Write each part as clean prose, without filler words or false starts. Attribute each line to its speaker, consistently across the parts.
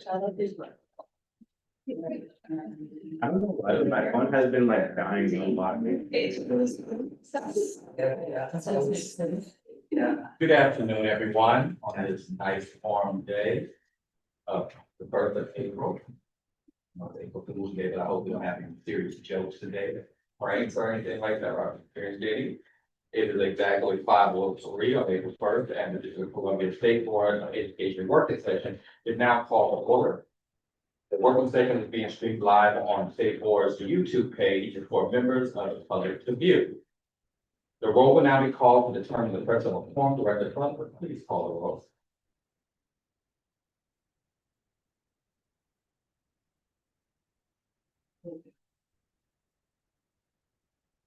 Speaker 1: I don't know why my phone has been like dying a lot.
Speaker 2: Good afternoon, everyone, on this nice warm day of the birth of April. April Fool's Day, but I hope we don't have any serious jokes today, pranks or anything like that, or parents did. It is exactly 5:03 on April 1st, and the District of Columbia State Board of Education working session is now called to order. The working session is being streamed live on State Board's YouTube page for members of the public to view. The roll will now be called to determine the presence of a quorum. Director Trump, please call the roll.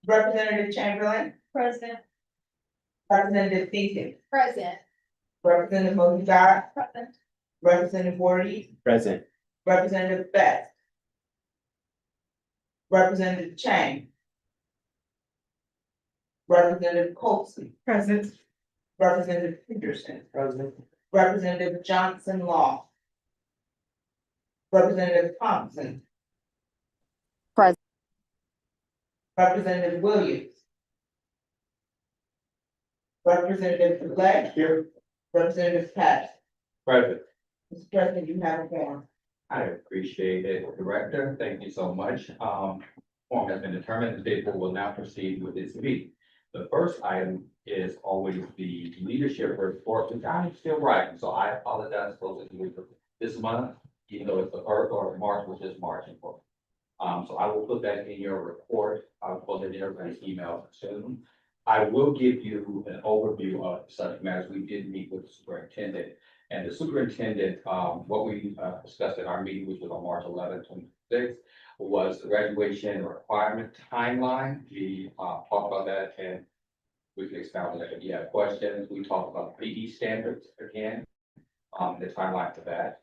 Speaker 3: Representative Chamberlain,
Speaker 4: Present.
Speaker 3: Representative Deacon,
Speaker 4: Present.
Speaker 3: Representative Mozart,
Speaker 4: Present.
Speaker 3: Representative Voorhees,
Speaker 1: Present.
Speaker 3: Representative Best, Representative Chang, Representative Colson,
Speaker 4: Present.
Speaker 3: Representative Peterson,
Speaker 1: President.
Speaker 3: Representative Johnson Law, Representative Thompson,
Speaker 4: Present.
Speaker 3: Representative Williams, Representative Elect, Representative Pat.
Speaker 2: Present.
Speaker 3: Mr. President, you have a form.
Speaker 2: I appreciate it, Director. Thank you so much. Form has been determined. The State Board will now proceed with its meeting. The first item is always the leadership report, which I'm still writing, so I apologize for this month, even though it's the first or March, which is marching for. So I will put that in your report. I'll put it in everybody's email soon. I will give you an overview of subject matters. We did meet with the superintendent. And the superintendent, what we discussed in our meeting, which was on March 11th, 2026, was the graduation requirement timeline. We talked about that, and we can expound on that if you have questions. We talked about PE standards again, the timeline for that.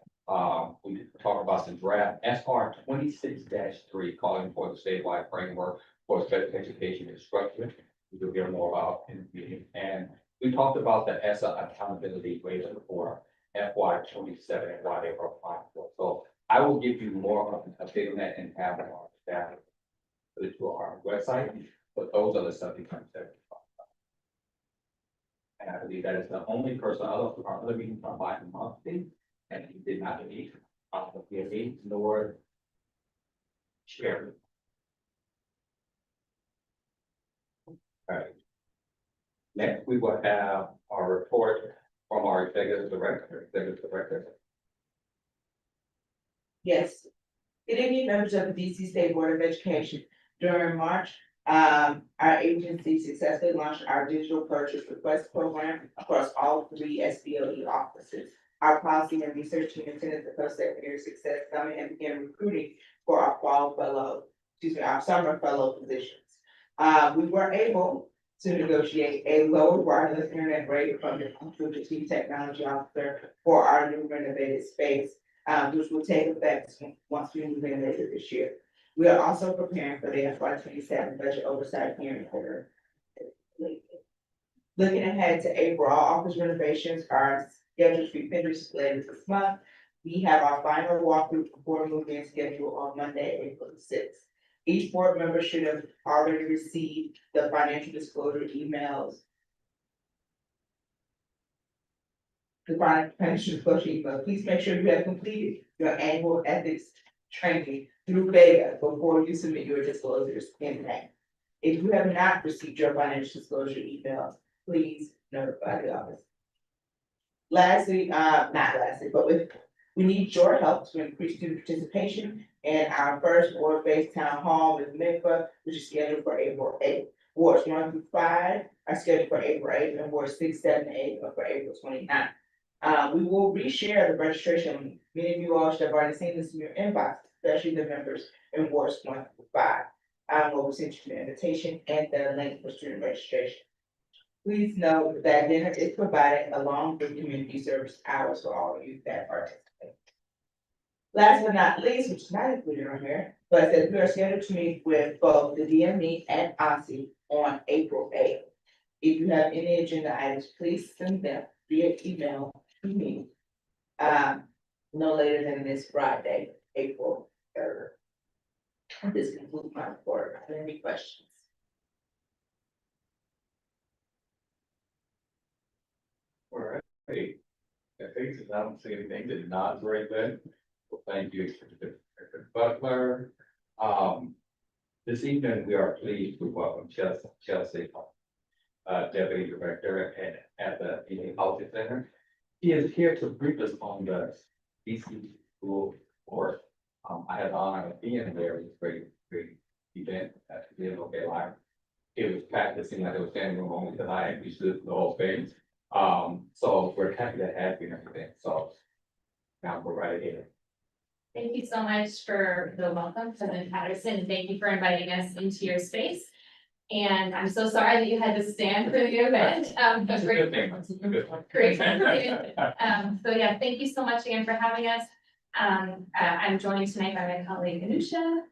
Speaker 2: We talked about the draft SR 26-3, calling for the statewide framework for special education instruction. We will hear more about in the meeting. And we talked about the ESSA accountability waiver for FY 27 and why they were applying for. So I will give you more of an update on that and have our staff put it to our website, but those are the subject matters that we talked about. And I believe that is the only person other than our other meeting from by monthly, and he did not meet, nor chair. All right. Next, we will have our report from our executive director.
Speaker 3: Yes. Good evening, members of the DC State Board of Education. During March, our agency successfully launched our digital purchase request program across all 3 SBOE offices. Our policy and research team attended the post-secondary success summit and began recruiting for our summer fellow positions. We were able to negotiate a lower wireless internet rate from the Chief Technology Officer for our new renovated space, which will take effect once we move in later this year. We are also preparing for the FY 27 budget oversight hearing. Looking ahead to April, all office renovations are scheduled to be finished later this month. We have our final walkthrough before moving scheduled on Monday, April 6th. Each board member should have already received the financial disclosure emails. The financial disclosure email. Please make sure you have completed your annual ethics training through Vega before you submit your disclosures in May. If you have not received your financial disclosure emails, please notify the office. Lastly, we need your help to increase student participation in our first board-based town hall with MIFA, which is scheduled for April 8th. Wards 1 through 5 are scheduled for April 8th, and wards 6, 7, and 8 are for April 29th. We will reshare the registration link. Many of you all should have already seen this in your inbox, especially the members in wards 1 through 5. We'll send you the invitation and the link for student registration. Please note that dinner is provided along with community service hours for all of you that participate. Last but not least, which is not included on here, but that we are scheduled to meet with both the DME and OSSI on April 8th. If you have any agenda items, please send them via email to me. no later than this Friday, April 3rd. This concludes my report. Are there any questions?
Speaker 2: All right. Hey, I think I don't see anything that nods very good. Well, thank you, Mr. Butler. This evening, we are pleased to welcome Chelsea, Deputy Director at the DA Policy Center. He is here to brief us on the DC school board. I had the honor of being there. It was a great event at the DLK Live. It was packed. It seemed like it was standing room only because I actually stood the whole thing. So we're happy to have you and everything. So now we're right ahead.
Speaker 5: Thank you so much for the welcome, President Patterson, and thank you for inviting us into your space. And I'm so sorry that you had to stand for the event.
Speaker 2: That's a good thing. That's a good one.
Speaker 5: Great. So yeah, thank you so much again for having us. I'm joined tonight by my colleague Anusha.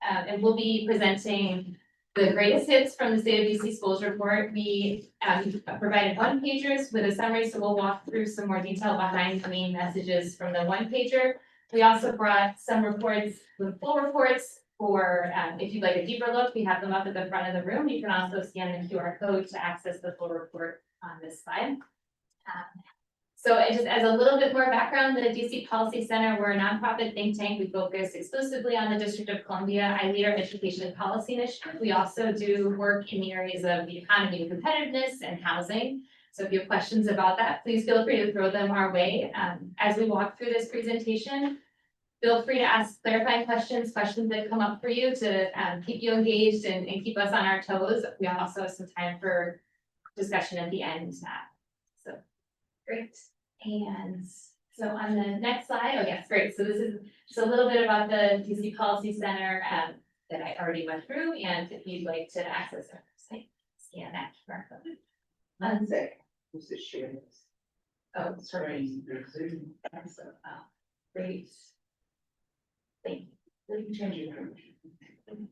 Speaker 5: And we'll be presenting the greatest hits from the State of DC Schools report. We provided one pagers with a summary, so we'll walk through some more detail behind the main messages from the one pager. We also brought some reports, with full reports for, if you'd like a deeper look, we have them up at the front of the room. You can also scan the QR code to access the full report on this slide. So just as a little bit more background, the DC Policy Center, we're a nonprofit think tank. We focus exclusively on the District of Columbia. I lead our education policy initiative. We also do work in the areas of the economy and competitiveness and housing. So if you have questions about that, please feel free to throw them our way. As we walk through this presentation, feel free to ask clarifying questions that come up for you to keep you engaged and keep us on our toes. We also have some time for discussion at the end. So great. And so on the next slide, oh yes, great. So this is just a little bit about the DC Policy Center that I already went through. And if you'd like to access our website, scan that QR code.
Speaker 3: One second, who's the sharing this?
Speaker 5: Oh, sorry. Great. Thank you. We can change your information.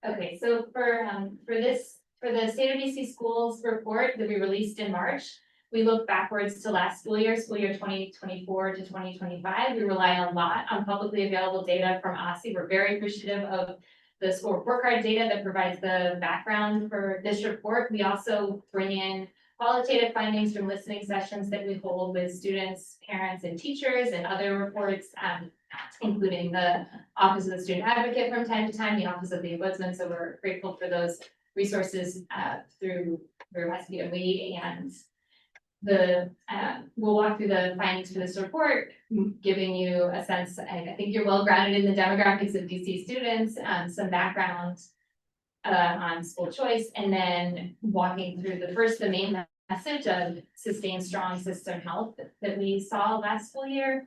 Speaker 5: Okay, so for the State of DC Schools report that we released in March, we look backwards to last school year 2024 to 2025. We rely a lot on publicly available data from OSSE. We're very appreciative of the school report card data that provides the background for this report. We also bring in qualitative findings from listening sessions that we hold with students, parents, and teachers, and other reports, including the Office of the Student Advocate from time to time, the Office of the Ombudsman. So we're grateful for those resources through SBOE, and we'll walk through the findings for this report, giving you a sense. I think you're well grounded in the demographics of DC students, some background on school choice, and then walking through the main message of sustained strong system health that we saw last school year.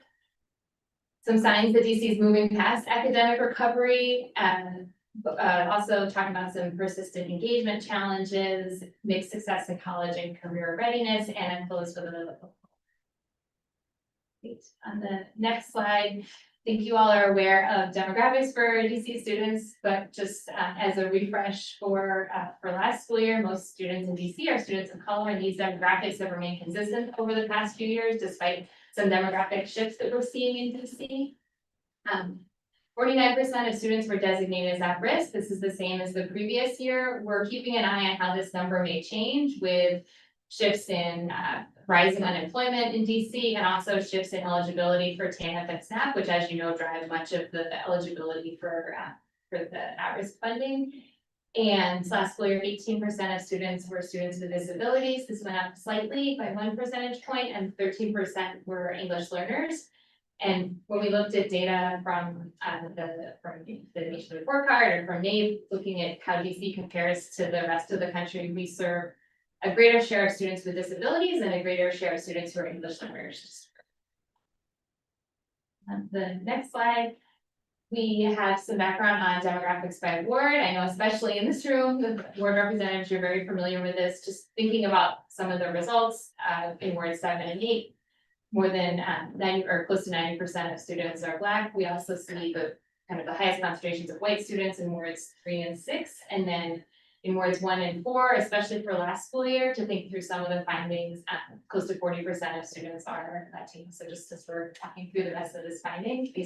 Speaker 5: Some signs that DC is moving past academic recovery, and also talking about some persistent engagement challenges, mixed success in college and career readiness, and then close with a on the next slide. I think you all are aware of demographics for DC students, but just as a refresh for last school year, most students in DC are students of color, and these demographics have remained consistent over the past few years, despite some demographic shifts that we're seeing in DC. 49% of students were designated as at risk. This is the same as the previous year. We're keeping an eye on how this number may change with shifts in rising unemployment in DC, and also shifts in eligibility for TANF and SNAP, which, as you know, drive much of the eligibility for the at-risk funding. And last school year, 18% of students were students with disabilities. This went up slightly by 1 percentage point, and 13% were English learners. And when we looked at data from the Nation Report Card or from NAEP, looking at how DC compares to the rest of the country, we serve a greater share of students with disabilities and a greater share of students who are English learners. On the next slide, we have some background on demographics by ward. I know especially in this room, the ward representatives, you're very familiar with this. Just thinking about some of the results in wards 7 and 8, more than 90 or close to 90% of students are Black. We also see the highest concentrations of white students in wards 3 and 6, and then in wards 1 and 4, especially for last school year, to think through some of the findings. Close to 40% of students are Latino, so just as we're talking through the rest of these findings, to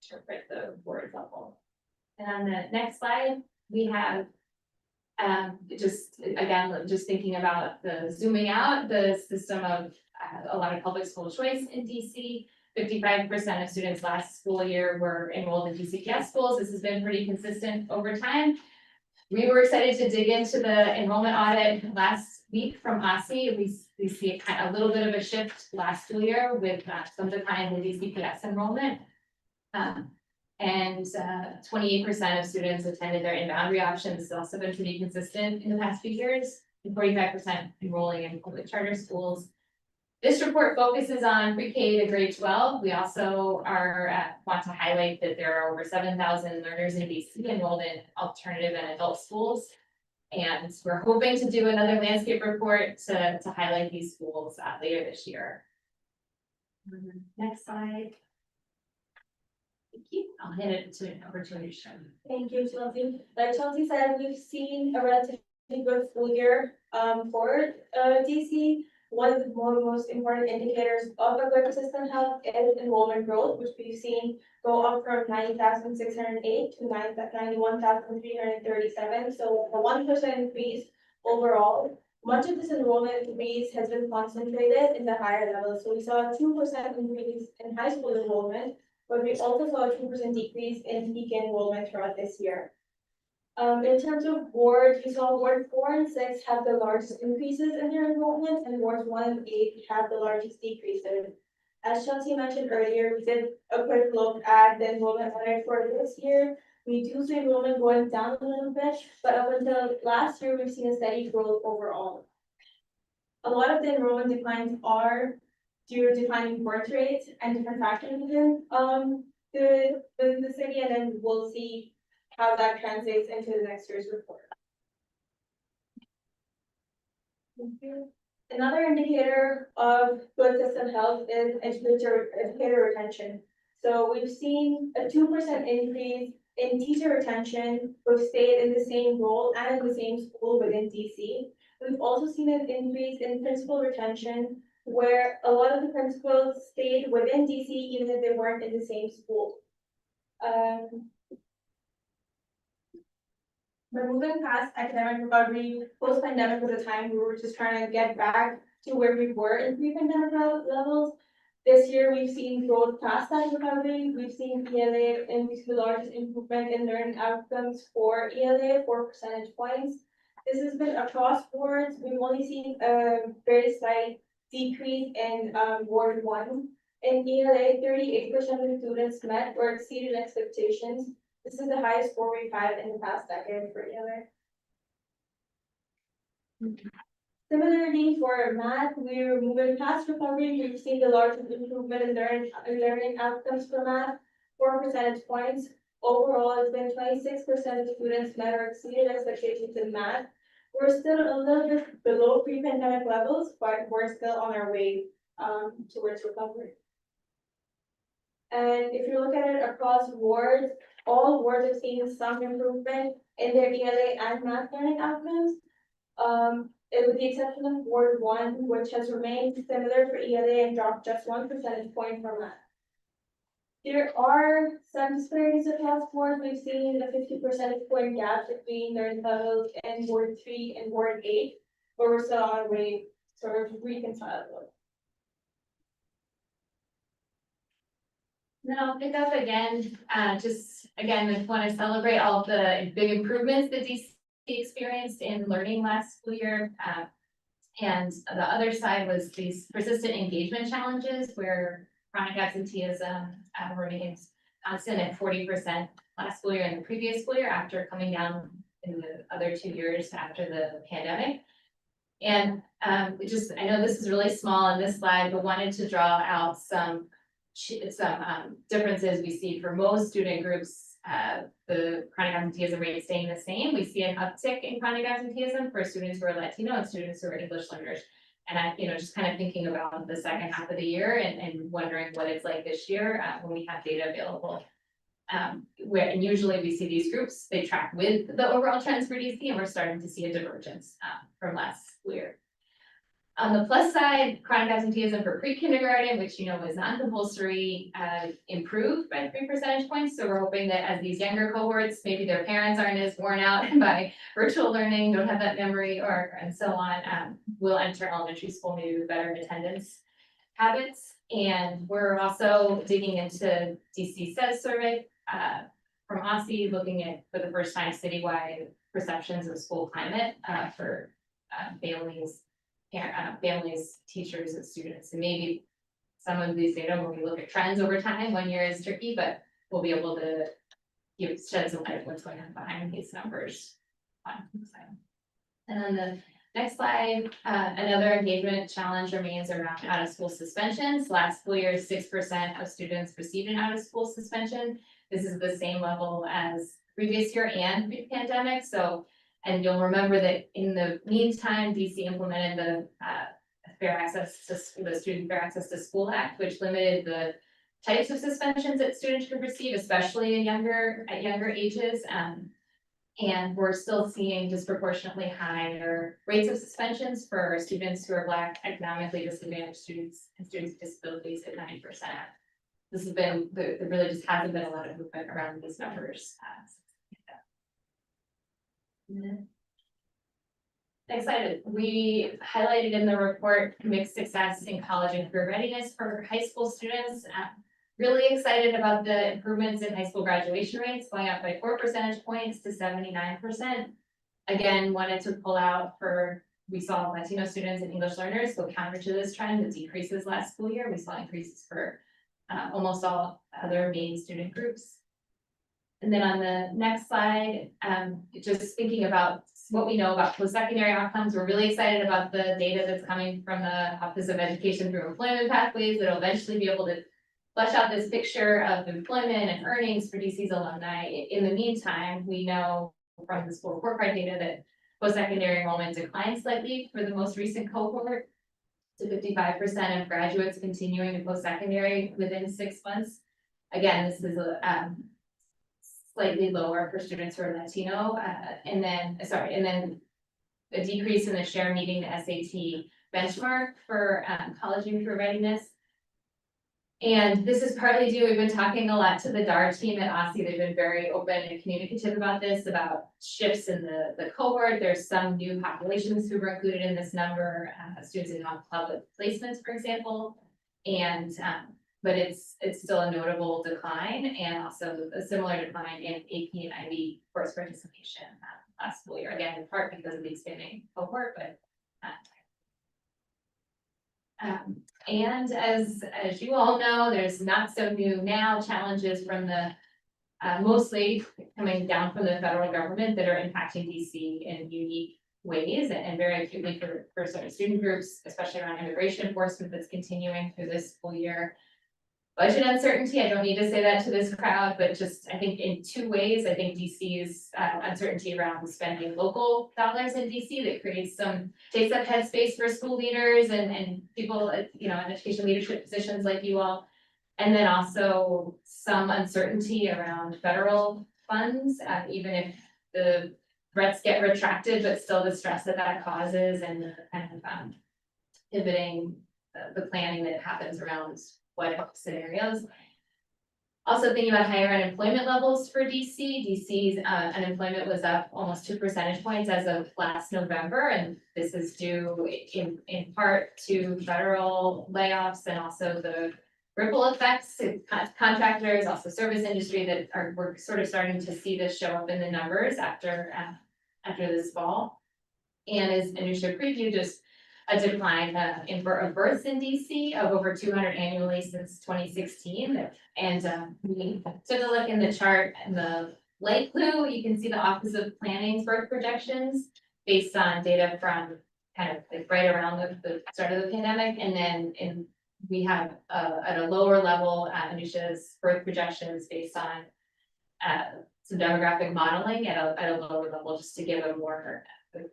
Speaker 5: interpret the word level. And on the next slide, we have just again, just thinking about the zooming out, the system of a lot of public school choice in DC. 55% of students last school year were enrolled in DCPS schools. This has been pretty consistent over time. We were excited to dig into the enrollment audit last week from OSSI. We see a little bit of a shift last school year with some decline in DCPS enrollment. And 28% of students attended their in-boundary options. It's also been pretty consistent in the past few years, and 45% enrolling in public charter schools. This report focuses on pre-K to grade 12. We also want to highlight that there are over 7,000 learners in DC enrolled in alternative and adult schools. And we're hoping to do another landscape report to highlight these schools later this year. Next slide. Thank you. I'll hand it over to Anisha.
Speaker 6: Thank you, Chelsea. Like Chelsea said, we've seen a relatively good school year for DC. One of the most important indicators of a good system health is enrollment growth, which we've seen go up from 90,608 to 91,337. So a 1% increase overall. Much of this enrollment increase has been concentrated in the higher levels. So we saw a 2% increase in high school enrollment, but we also saw a 2% decrease in peak enrollment throughout this year. In terms of wards, we saw ward 4 and 6 have the largest increases in their enrollment, and wards 1 and 8 have the largest decreases. As Chelsea mentioned earlier, we did a quick look at the enrollment audit for this year. We do see enrollment going down a little bit, but up until last year, we've seen a steady growth overall. A lot of the enrollment declines are due to declining birth rates and different factors within the city, and then we'll see how that translates into the next year's report. Another indicator of good system health is educator retention. So we've seen a 2% increase in teacher retention who've stayed in the same role and in the same school within DC. We've also seen an increase in principal retention, where a lot of the principals stayed within DC even if they weren't in the same school. But moving past academic recovery, post-pandemic was a time we were just trying to get back to where we were in pre-pandemic levels. This year, we've seen growth past that recovery. We've seen ELA, and we see the largest improvement in learning outcomes for ELA, 4 percentage points. This has been across wards. We've only seen a very slight decrease in ward 1. In ELA, 38% of students met or exceeded expectations. This is the highest score we've had in the past decade for ELA. Similarly, for math, we're moving past recovery. We've seen the largest improvement in learning outcomes for math, 4 percentage points. Overall, it's been 26% of students met or exceeded expectations in math. We're still a little bit below pre-pandemic levels, but we're still on our way towards recovery. And if you look at it across wards, all wards have seen some improvement in their ELA and math learning outcomes. With the exception of ward 1, which has remained similar for ELA and dropped just 1 percentage point for math. There are some disparities across wards. We've seen a 50 percentage point gap between learning levels in ward 3 and ward 8, but we're still on our way to sort of reconcile those.
Speaker 5: No, I'll pick up again, just want to celebrate all of the big improvements that DC experienced in learning last school year. And the other side was these persistent engagement challenges where chronic absenteeism remains constant at 40% last school year and the previous school year after coming down in the other 2 years after the pandemic. And I know this is really small in this slide, but wanted to draw out some differences we see for most student groups. The chronic absenteeism rate staying the same. We see an uptick in chronic absenteeism for students who are Latino and students who are English learners. And I, just kind of thinking about the second half of the year and wondering what it's like this year when we have data available. Where, and usually we see these groups, they track with the overall trends for DC, and we're starting to see a divergence, from last school year. On the plus side, chronic absenteeism for pre-kindergarten, which you know was non-compulsory, improved by 3 percentage points. So we're hoping that as these younger cohorts, maybe their parents aren't as worn out by virtual learning, don't have that memory, or and so on, will enter elementary school maybe with better attendance habits. And we're also digging into DC Says survey from OSSE, looking at for the first time citywide perceptions of school climate for families, teachers, and students. And maybe some of these data, when we look at trends over time, 1 year is tricky, but we'll be able to shed some light on what's going on behind these numbers. And on the next slide, another engagement challenge remains around out of school suspensions. Last school year, 6% of students received an out of school suspension. This is the same level as previous year and pre-pandemic. So, and you'll remember that in the meantime, DC implemented the Student Fair Access to School Act, which limited the types of suspensions that students could receive, especially at younger ages. And we're still seeing disproportionately higher rates of suspensions for students who are Black, economically disadvantaged students, and students with disabilities at 9%. This has been, there really just hasn't been a lot of movement around these numbers. Next slide, we highlighted in the report mixed success in college and career readiness for high school students. Really excited about the improvements in high school graduation rates, going up by 4 percentage points to 79%. Again, wanted to pull out we saw Latino students and English learners go counter to this trend with decreases last school year. We saw increases for almost all other main student groups. And then on the next slide, just thinking about what we know about post-secondary outcomes, we're really excited about the data that's coming from the Office of Education through Employment Pathways that'll eventually be able to flesh out this picture of employment and earnings for DC's alumni. In the meantime, we know from the school report card data that post-secondary enrollment declined slightly for the most recent cohort to 55% of graduates continuing in post-secondary within 6 months. Again, this is slightly lower for students who are Latino, and then a decrease in the share meeting the SAT benchmark for college and career readiness. And this is partly due, we've been talking a lot to the DAR team at OSSE. They've been very open and communicative about this, about shifts in the cohort. There's some new populations who were included in this number, students in non-public placements, for example. And but it's still a notable decline, and also a similar decline in AP and IB course participation last school year. Again, in part because of the expanding cohort, but and as you all know, there's not so new now challenges from the mostly coming down from the federal government that are impacting DC in unique ways and very acutely for certain student groups, especially around immigration enforcement that's continuing through this school year. Budget uncertainty, I don't need to say that to this crowd, but just I think in 2 ways. I think DC's uncertainty around spending local dollars in DC that takes up headspace for school leaders and people, in education leadership positions like you all. And then also some uncertainty around federal funds, even if the threats get retracted, but still the stress that causes and the kind of pivoting the planning that happens around what scenarios. Also thinking about higher unemployment levels for DC. DC's unemployment was up almost 2 percentage points as of last November, and this is due in part to federal layoffs and also the ripple effects of contractors, also service industry that we're sort of starting to see this show up in the numbers after this fall. And as Anusha previewed, just a decline in births in DC of over 200 annually since 2016. And we took a look in the chart in the light blue, you can see the Office of Planning's birth projections based on data from kind of like right around the start of the pandemic. And then we have at a lower level, Anusha's birth projections based on some demographic modeling at a lower level, just to give a more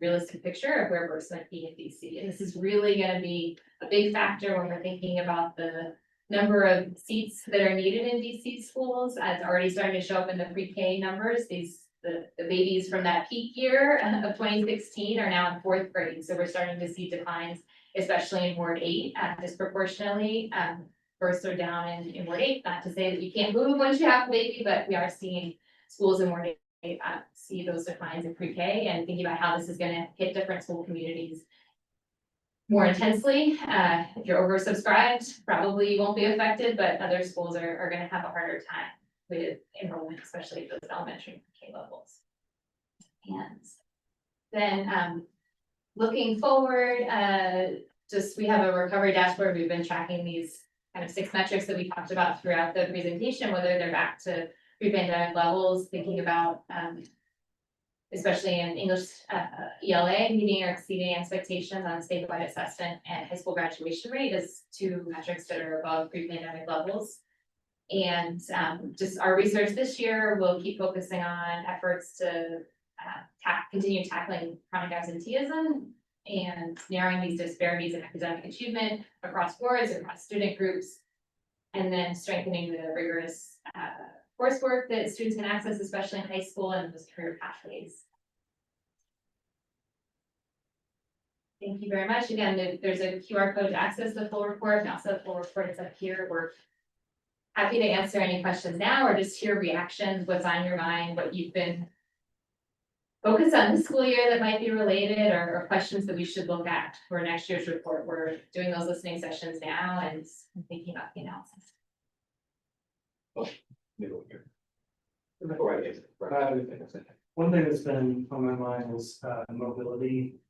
Speaker 5: realistic picture of where births might be in DC. And this is really going to be a big factor when we're thinking about the number of seats that are needed in DC schools. It's already starting to show up in the pre-K numbers. The babies from that peak year of 2016 are now in fourth grade. So we're starting to see declines, especially in Ward 8, disproportionately. Births are down in Ward 8, not to say that you can't move once you have a baby, but we are seeing schools in Ward 8 see those declines in pre-K, and thinking about how this is gonna hit different school communities more intensely. If you're oversubscribed, probably you won't be affected, but other schools are gonna have a harder time with enrollment, especially at those elementary and K levels. And then looking forward, we have a recovery dashboard. We've been tracking these kind of 6 metrics that we talked about throughout the presentation, whether they're back to pre-pandemic levels, thinking about especially in English ELA, meeting or exceeding expectations on statewide assessment and high school graduation rate is 2 metrics that are above pre-pandemic levels. And just our research this year will keep focusing on efforts to continue tackling chronic absenteeism and narrowing these disparities in academic achievement across boards, across student groups, and then strengthening the rigorous coursework that students can access, especially in high school, and those career pathways. Thank you very much. Again, there's a QR code to access the full report, and also the full report is up here. We're happy to answer any questions now, or just hear reactions, what's on your mind, what you've been focused on this school year that might be related, or questions that we should look at for next year's report. We're doing those listening sessions now and thinking about the analysis.
Speaker 2: Middle here. Right.
Speaker 7: One thing that's been on my mind is mobility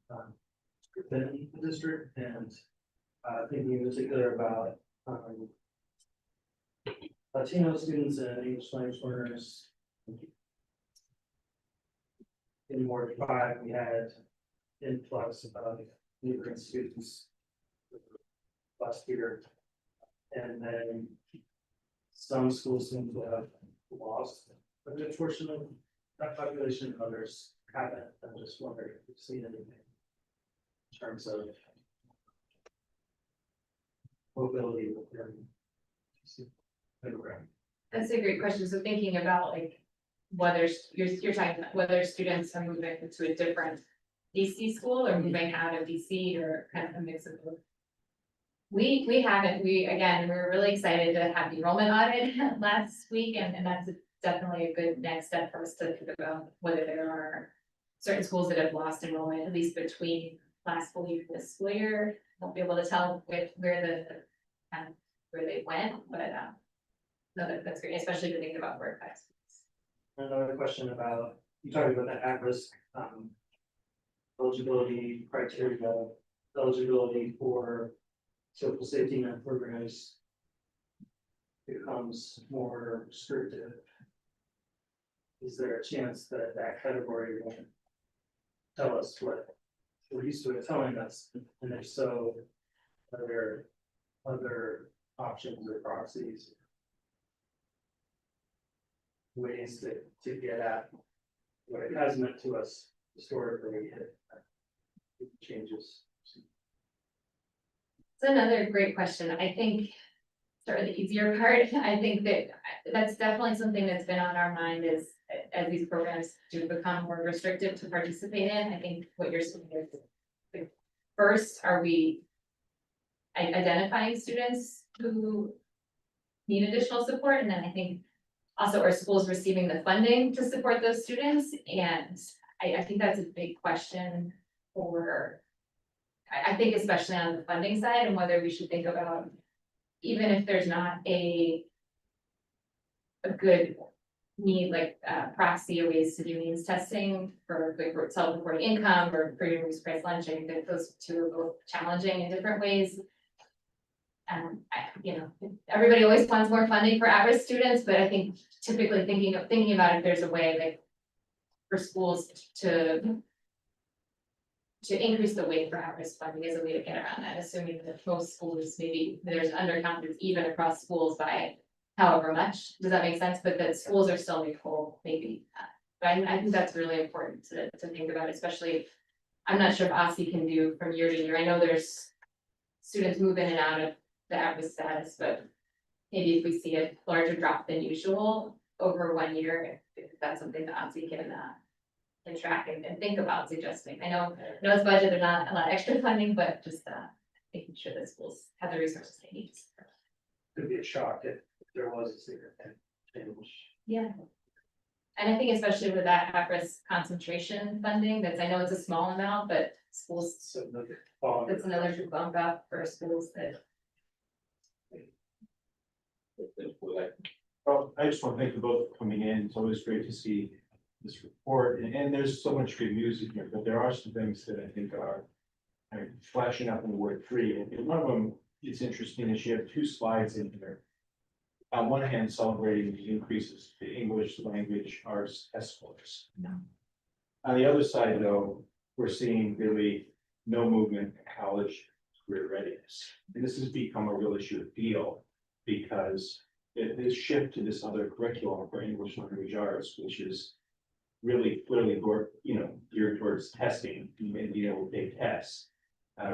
Speaker 7: within the district, and thinking in particular about Latino students and English language learners. In Ward 5, we had influx of immigrant students last year, and then some schools seem to have lost a good portion of that population, others haven't. I'm just wondering if you've seen anything in terms of mobility within the program.
Speaker 5: That's a great question. So thinking about like whether you're talking about whether students are moving to a different DC school or moving out of DC, or kind of a mix of both. We haven't, we're really excited to have the enrollment audit last week, and that's definitely a good next step for us to think about whether there are certain schools that have lost enrollment, at least between last school year and this school year. Won't be able to tell where they went, but no, that's great, especially to think about work class.
Speaker 7: Another question about, you talked about the at-risk eligibility criteria, eligibility for social safety net programs becomes more restrictive. Is there a chance that that category will tell us what we're used to it telling us? And if so, are there other options or proxies, ways to get at what it has meant to us historically, changes?
Speaker 5: It's another great question. I think sort of the easier part, I think that's definitely something that's been on our mind is as these programs do become more restrictive to participate in. I think what you're saying is, first, are we identifying students who need additional support? And then I think also, are schools receiving the funding to support those students? And I think that's a big question for, I think especially on the funding side, and whether we should think about, even if there's not a good need, like proxy or ways to do means testing for like self-reporting income or free and reduced price lunch. I think that those two are both challenging in different ways. Everybody always wants more funding for at-risk students, but I think typically thinking about if there's a way like for schools to increase the weight for at-risk funding is a way to get around that, assuming that most schools, maybe there's undercounted even across schools by however much. Does that make sense? But that schools are still made whole, maybe. But I think that's really important to think about, especially, I'm not sure if OSSI can do from year to year. I know there's students move in and out of the at-risk status, but maybe if we see a larger drop than usual over 1 year, if that's something that obviously can track and think about suggesting. I know it's budget, there's not a lot of extra funding, but just, making sure that schools have the resources they need.
Speaker 7: Could be a shock if there was a significant change.
Speaker 5: Yeah. And I think especially with that at-risk concentration funding, that's, I know it's a small amount, but schools,
Speaker 7: So the fall.
Speaker 5: that's another bump up for schools that.
Speaker 8: Well, I just want to thank you both for coming in. It's always great to see this report, and there's so much good news in here, but there are some things that I think are flashing up in Ward 3, and one of them, it's interesting, is you have 2 slides in here. On one hand, celebrating the increases to English language arts test scores. On the other side, though, we're seeing really no movement in college career readiness. And this has become a real issue of deal, because this shift to this other curriculum for English language arts, which is really clearly geared towards testing, and big tests,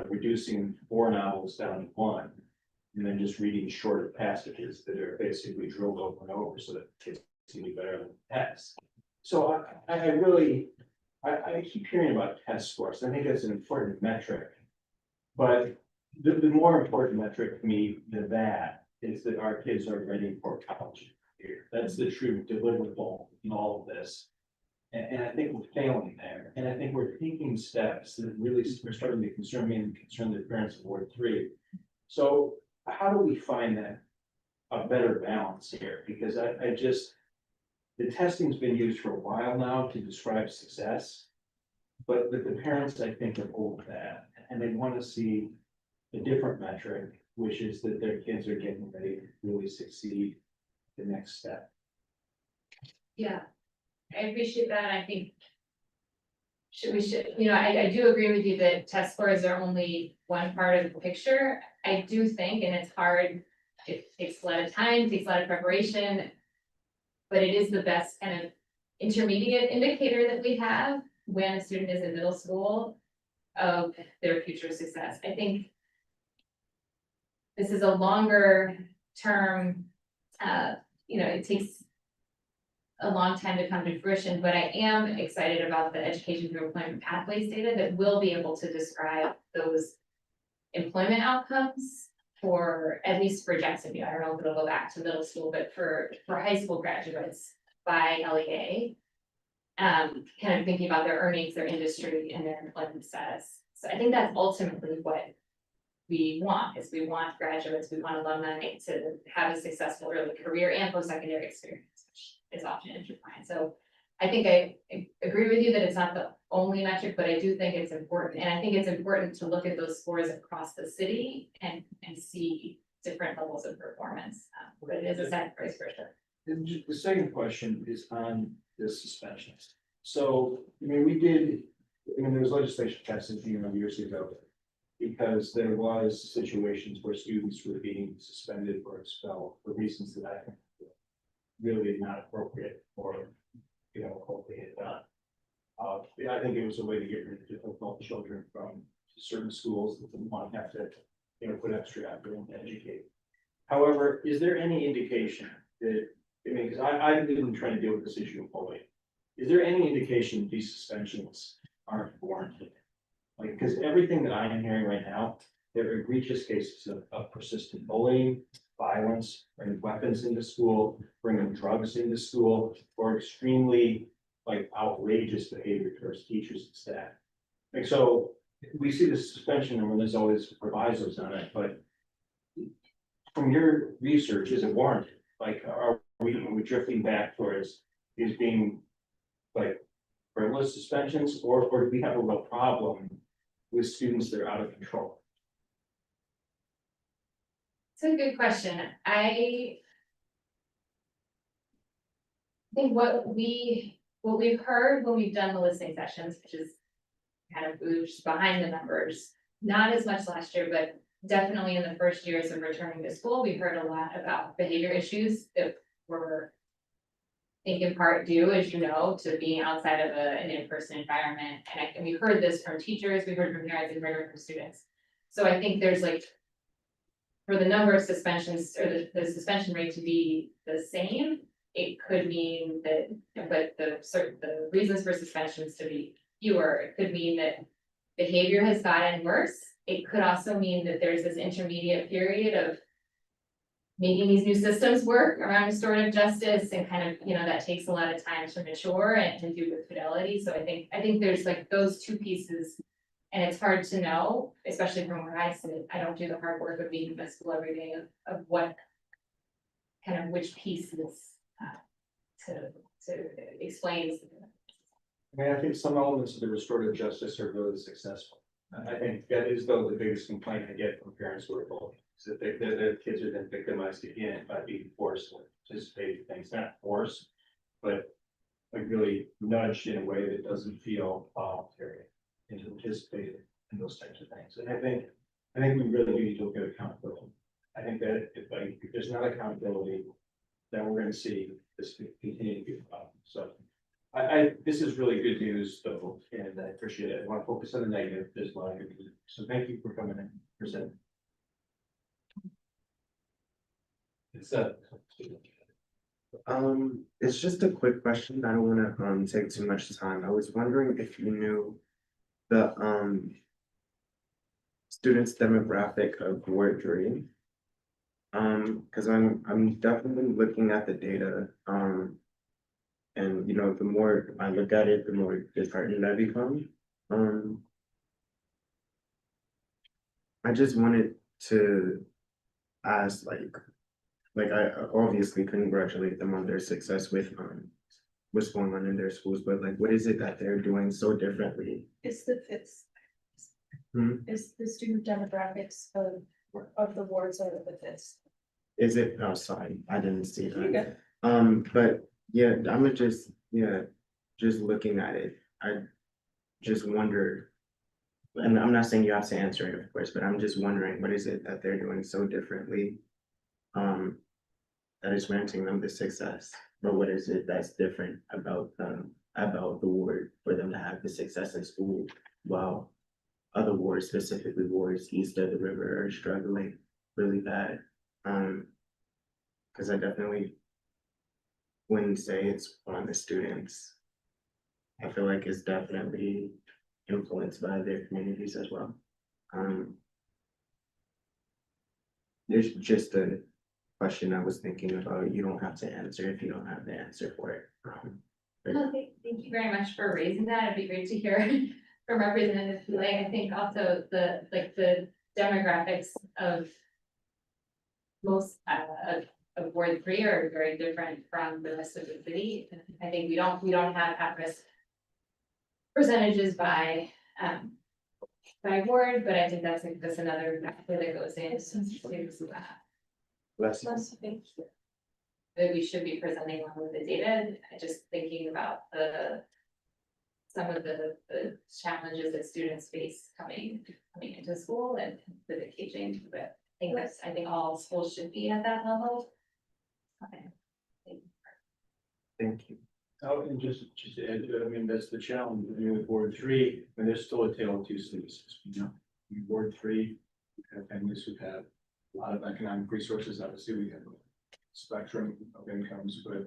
Speaker 8: reducing 4 novels down to 1, and then just reading shorter passages that are basically drilled over and over so that kids can be better than the test. So I keep hearing about test scores. I think that's an important metric. But the more important metric to me than that is that our kids are ready for college here. That's the true deliverable in all of this. And I think we're failing there. And I think we're taking steps that really are starting to concern me and concern the parents of Ward 3. So how do we find that a better balance here? Because the testing's been used for a while now to describe success. But the parents, I think, are old that, and they want to see a different metric, which is that their kids are getting ready to really succeed the next step.
Speaker 5: Yeah, I appreciate that. I think I do agree with you that test scores are only one part of the picture. I do think, and it's hard, it takes a lot of time, takes a lot of preparation, but it is the best kind of intermediate indicator that we have when a student is in middle school of their future success. I think this is a longer term, it takes a long time to come to fruition, but I am excited about the education through employment pathways data that will be able to describe those employment outcomes for, at least for Jacksonville. I don't know if it'll go back to middle school, but for high school graduates by LEA. Kind of thinking about their earnings, their industry, and their employment status. So I think that's ultimately what we want, is we want graduates, we want alumni to have a successful early career and post-secondary experience, which is often intertwined. So I think I agree with you that it's not the only metric, but I do think it's important. And I think it's important to look at those scores across the city and see different levels of performance. But it is a sacrifice for sure.
Speaker 8: And the second question is on the suspensions. So, there was legislation passed years ago, because there was situations where students were being suspended or expelled for reasons that I think were really not appropriate or, what they had done. I think it was a way to get rid of difficult children from certain schools that didn't want to have to, put extra effort into educate. However, is there any indication that, because I've been trying to deal with this issue of bullying. Is there any indication that these suspensions aren't warranted? Like, because everything that I am hearing right now, there are egregious cases of persistent bullying, violence, bringing weapons into school, bringing drugs into school, or extremely outrageous behavior towards teachers and staff. So we see the suspension and there's always provisos on it, but from your research, is it warranted? Are we drifting back towards these being frivolous suspensions, or do we have a real problem with students that are out of control?
Speaker 5: It's a good question. I think what we've heard when we've done the listening sessions, which is kind of just behind the numbers, not as much last year, but definitely in the first years of returning to school, we've heard a lot about behavior issues that were, I think, in part due, as you know, to being outside of an in-person environment. And we heard this from teachers, we heard from parents, and we heard from students. So I think there's for the number of suspensions or the suspension rate to be the same, it could mean that, but the reasons for suspensions to be fewer, it could mean that behavior has gotten worse. It could also mean that there's this intermediate period of making these new systems work around restorative justice and kind of, that takes a lot of time to mature and to do with fidelity. So I think there's like those two pieces. And it's hard to know, especially from where I sit. I don't do the hard work of being in school every day of what kind of which pieces to explain.
Speaker 8: I mean, I think some elements of the restorative justice are really successful. I think that is though the biggest complaint I get from parents who are bullied, is that their kids are then victimized again by being forced to participate in things, not forced, but like really nudged in a way that doesn't feel voluntary and to participate in those types of things. And I think we really do need to look at accountability. I think that if there's not accountability, then we're gonna see this continue to be a problem. So this is really good news though, and I appreciate it. I want to focus on the negative. There's a lot of good news. So thank you for coming in, presenting.
Speaker 1: It's just a quick question. I don't wanna take too much time. I was wondering if you knew the students demographic of Ward 3. Cause I'm definitely looking at the data, and the more I look at it, the more disheartened I become. I just wanted to ask, like I obviously congratulate them on their success with what's going on in their schools, but like, what is it that they're doing so differently?
Speaker 9: It's the fifth.
Speaker 1: Hmm?
Speaker 9: It's the student demographics of the wards are the fifth.
Speaker 1: Is it? Oh, sorry, I didn't see
Speaker 9: You're
Speaker 1: that.
Speaker 9: good.
Speaker 1: But yeah, I'm just looking at it. I just wonder, and I'm not saying you have to answer it, of course, but I'm just wondering, what is it that they're doing so differently? That is granting them the success, but what is it that's different about the ward for them to have the success in school while other wards, specifically wards east of the river, are struggling really bad? Because I definitely wouldn't say it's on the students. I feel like it's definitely influenced by their communities as well. There's just a question I was thinking about. You don't have to answer if you don't have the answer for it.
Speaker 5: Okay, thank you very much for raising that. It'd be great to hear from Representative Boulay. I think also the demographics of most of Ward 3 are very different from the rest of the city. I think we don't have at-risk percentages by ward, but I think that's another factor that goes in.
Speaker 1: Bless you.
Speaker 5: That we should be presenting along with the data, just thinking about some of the challenges that students face coming into school and with the teaching, but I think all schools should be at that level. Okay.
Speaker 1: Thank you.
Speaker 8: Oh, and just to add to it, I mean, that's the challenge, with Ward 3, and there's still a tale of two cities, In Ward 3, we have families who have a lot of economic resources. Obviously, we have a spectrum of incomes, but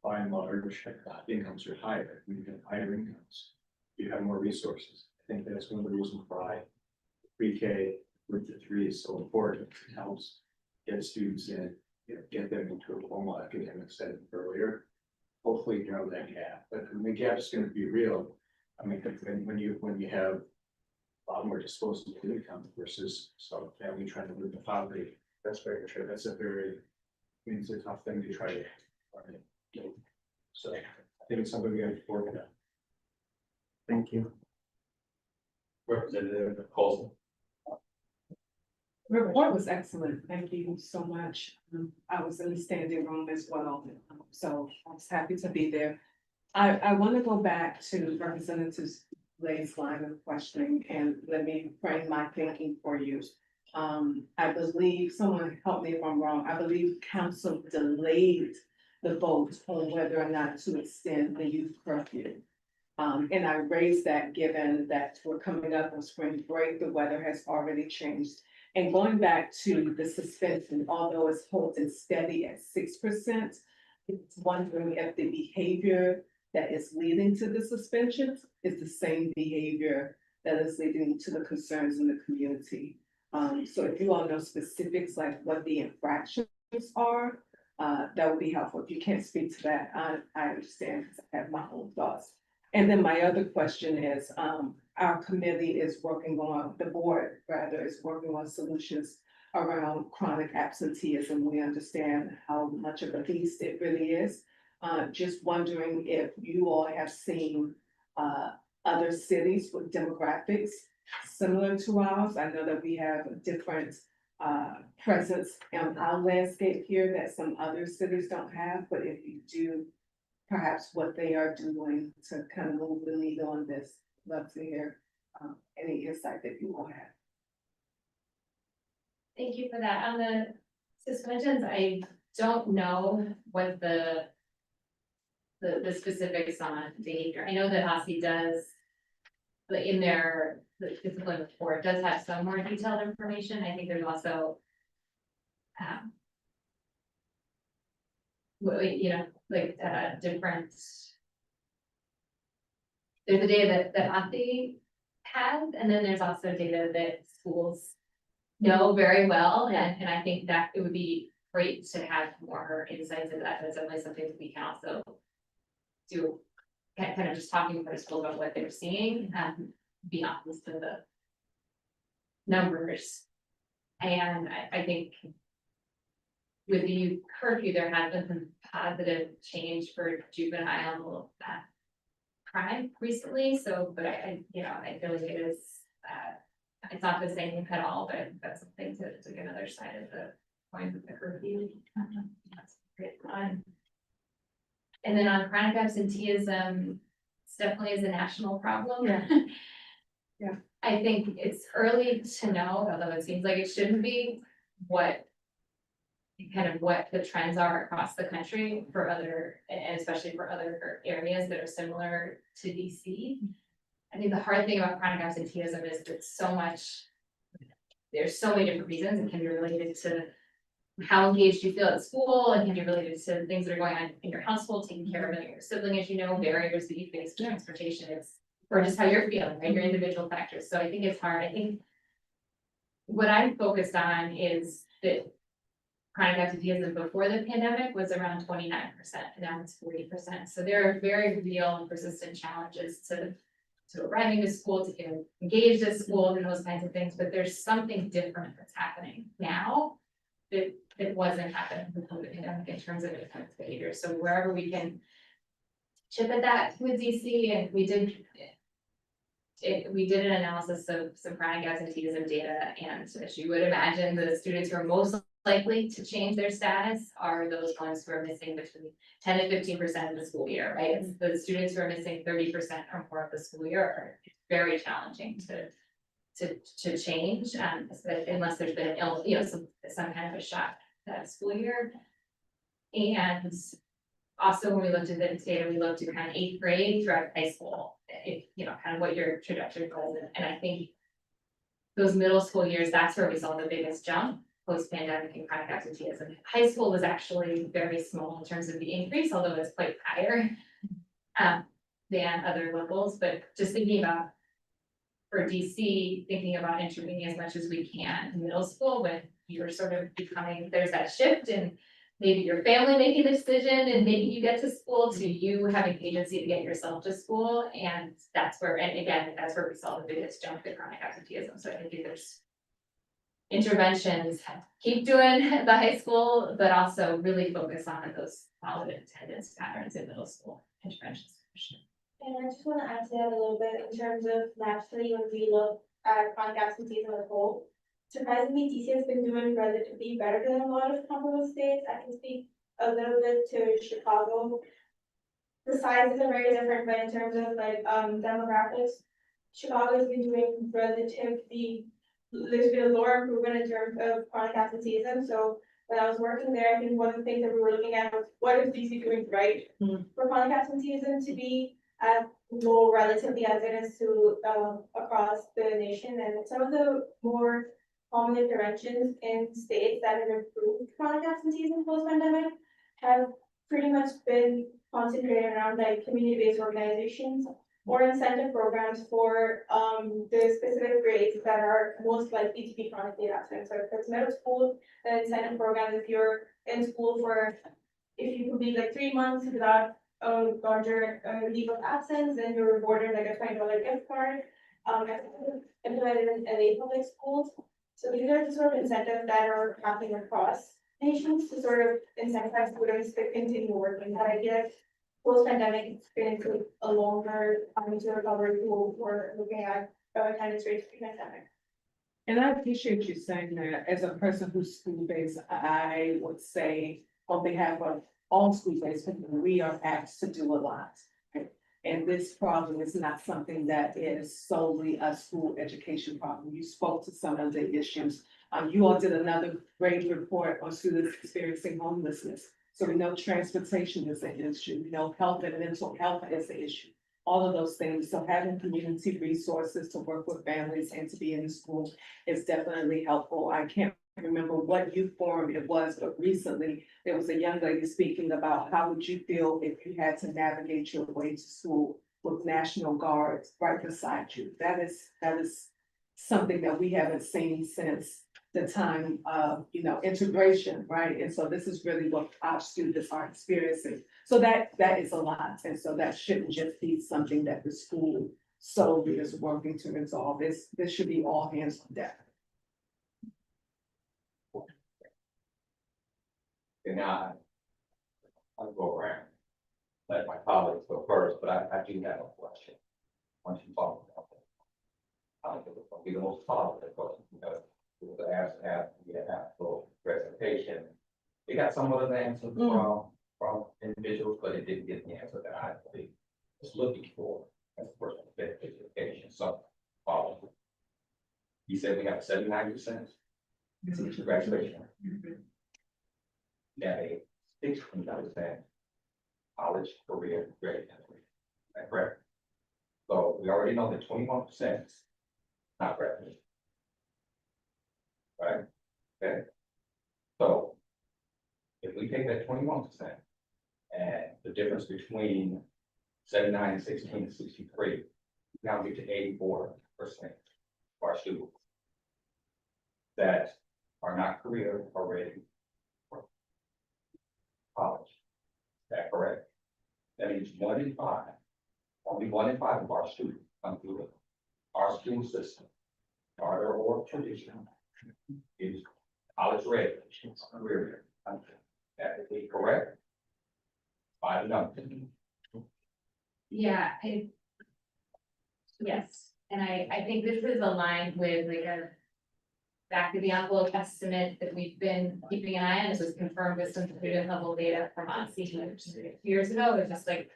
Speaker 8: by and large, incomes are higher. When you have higher incomes, you have more resources. I think that's one of the reasons why pre-K with the 3 is so important. It helps get students in, get them into a formal academic setting earlier. Hopefully narrow that gap, but the gap is going to be real. I mean, when you have a lot more disposable income versus some family trying to live in poverty, that's very true. It's a tough thing to try to. So I think it's something we have to work on.
Speaker 1: Thank you.
Speaker 2: Representative Colson.
Speaker 10: The report was excellent. Thank you so much. I was in the standing room as well, so I was happy to be there. I want to go back to Representative Lay's line of questioning and let me frame my thinking for you. I believe, someone help me if I'm wrong, I believe council delayed the vote on whether or not to extend the youth curfew. And I raised that given that we're coming up on spring break, the weather has already changed. And going back to the suspension, although it's holding steady at 6%, it's wondering if the behavior that is leading to the suspensions is the same behavior that is leading to the concerns in the community. So if you all know specifics like what the infractions are, that would be helpful. If you can't speak to that, I understand because I have my own thoughts. And then my other question is, our committee is working on, the board rather, is working on solutions around chronic absenteeism. We understand how much of a beast it really is. Just wondering if you all have seen, other cities with demographics similar to ours. I know that we have a different, presence in our landscape here that some other cities don't have, but if you do, perhaps what they are doing to kind of move the needle on this. Love to hear any insight that you all have.
Speaker 5: Thank you for that. On the suspensions, I don't know what the specifics on behavior. I know that OSSI does, but in their, the discipline report does have some more detailed information. I think there's also different. There's the data that OSSI has, and then there's also data that schools know very well, and I think that it would be great to have more insights into that. That's definitely something that we can also do, kind of just talking to the school about what they're seeing, beyond just the numbers. And I think with the curfew, there has been some positive change for juvenile crime recently. So, but I feel like it is, it's not the same at all, but that's something to get another side of the coin with the curfew. That's great fun. And then on chronic absenteeism, it's definitely is a national problem.
Speaker 10: Yeah.
Speaker 5: I think it's early to know, although it seems like it shouldn't be, what the trends are across the country for other, and especially for other areas that are similar to DC. I think the hard thing about chronic absenteeism is that there's so many different reasons. It can be related to how engaged you feel at school, and can be related to things that are going on in your household, taking care of your sibling, as you know, barriers that you face to transportation, or just how you're feeling, right? Your individual factors. So I think it's hard. I think what I'm focused on is that chronic absenteeism before the pandemic was around 29%, and now it's 40%. So there are very real and persistent challenges to arriving to school, to get engaged at school, and those kinds of things. But there's something different that's happening now that wasn't happening before the pandemic in terms of attendance behavior. So wherever we can chip at that with DC, and we did an analysis of some chronic absenteeism data, and as you would imagine, the students who are most likely to change their status are those ones who are missing between 10 and 15% of the school year, right? It's the students who are missing 30% or more of the school year are very challenging to change, unless there's been some kind of a shock that school year. And also, when we looked at the data, we looked at kind of 8th grade throughout high school, kind of what your trajectory was. And I think those middle school years, that's where we saw the biggest jump post-pandemic in chronic absenteeism. High school was actually very small in terms of the increase, although it's quite higher than other levels. But just thinking about, for DC, thinking about intervening as much as we can in middle school, when you're sort of there's that shift, and maybe your family making the decision and maybe you get to school, to you having agency to get yourself to school. And that's where we saw the biggest jump in chronic absenteeism. So I think there's interventions, keep doing the high school, but also really focus on those positive attendance patterns in middle school interventions.
Speaker 6: And I just want to add to that a little bit in terms of nationally, when we look at chronic absenteeism as a whole. Surprisingly, DC has been doing relatively better than a lot of comparable states. I can speak a little bit to Chicago. The sizes are very different, but in terms of demographics, Chicago has been doing relatively, there's been a lower improvement in terms of chronic absenteeism. So when I was working there, I think one of the things that we were looking at was what is DC doing right for chronic absenteeism to be as low relatively as it is to across the nation. And some of the more common interventions in states that have improved chronic absenteeism post-pandemic have pretty much been concentrated around like community-based organizations or incentive programs for the specific grades that are most likely to be chronically absent. So if it's middle school, the incentive program, if you're in school for, if you complete like 3 months without a larger leave of absence, then you're rewarded like a $20 gift card. Implemented in LA public schools. So these are the sort of incentives that are happening across nations to sort of incentivize students to continue working. That idea of post-pandemic experience with a longer time to recovery tool for looking at attendance rates pre-pandemic.
Speaker 10: And I appreciate you saying that. As a person who's school-based, I would say on behalf of all school-based people, we are asked to do a lot. Right? And this problem is not something that is solely a school education problem. You spoke to some of the issues. You all did another great report on students experiencing homelessness. So we know transportation is an issue, we know health and mental health is an issue. All of those things, so having community resources to work with families and to be in the school is definitely helpful. I can't remember what youth forum it was, but recently there was a young lady speaking about how would you feel if you had to navigate your way to school with National Guards right beside you. That is something that we haven't seen since the time of, integration, right? And so this is really what our students are experiencing. So that is a lot. And so that shouldn't just be something that the school solely is working to resolve. This should be all hands on deck.
Speaker 2: And I'll go around. Let my colleagues go first, but I do have a question. Once you talk about that. I think it's gonna be the most positive question, because it was asked after we had a full presentation. We got some of the answers from individuals, but it didn't get the answer that I really was looking for as a personal education. So, you said we have 79% graduation. Now a 16% college career readiness. Is that correct? So we already know that 21% is not graduating. Right? Okay. So if we take that 21% and the difference between 79 and 16 and 63, now get to 84% of our students that are not career or ready for college. Is that correct? That means 1 in 5, only 1 in 5 of our students come through our school system, charter or traditional, is college ready, career ready. That would be correct? By the number.
Speaker 5: Yeah, yes, and I think this is aligned with like a back of the envelope estimate that we've been keeping an eye on. This was confirmed with some student level data from years ago. It's just like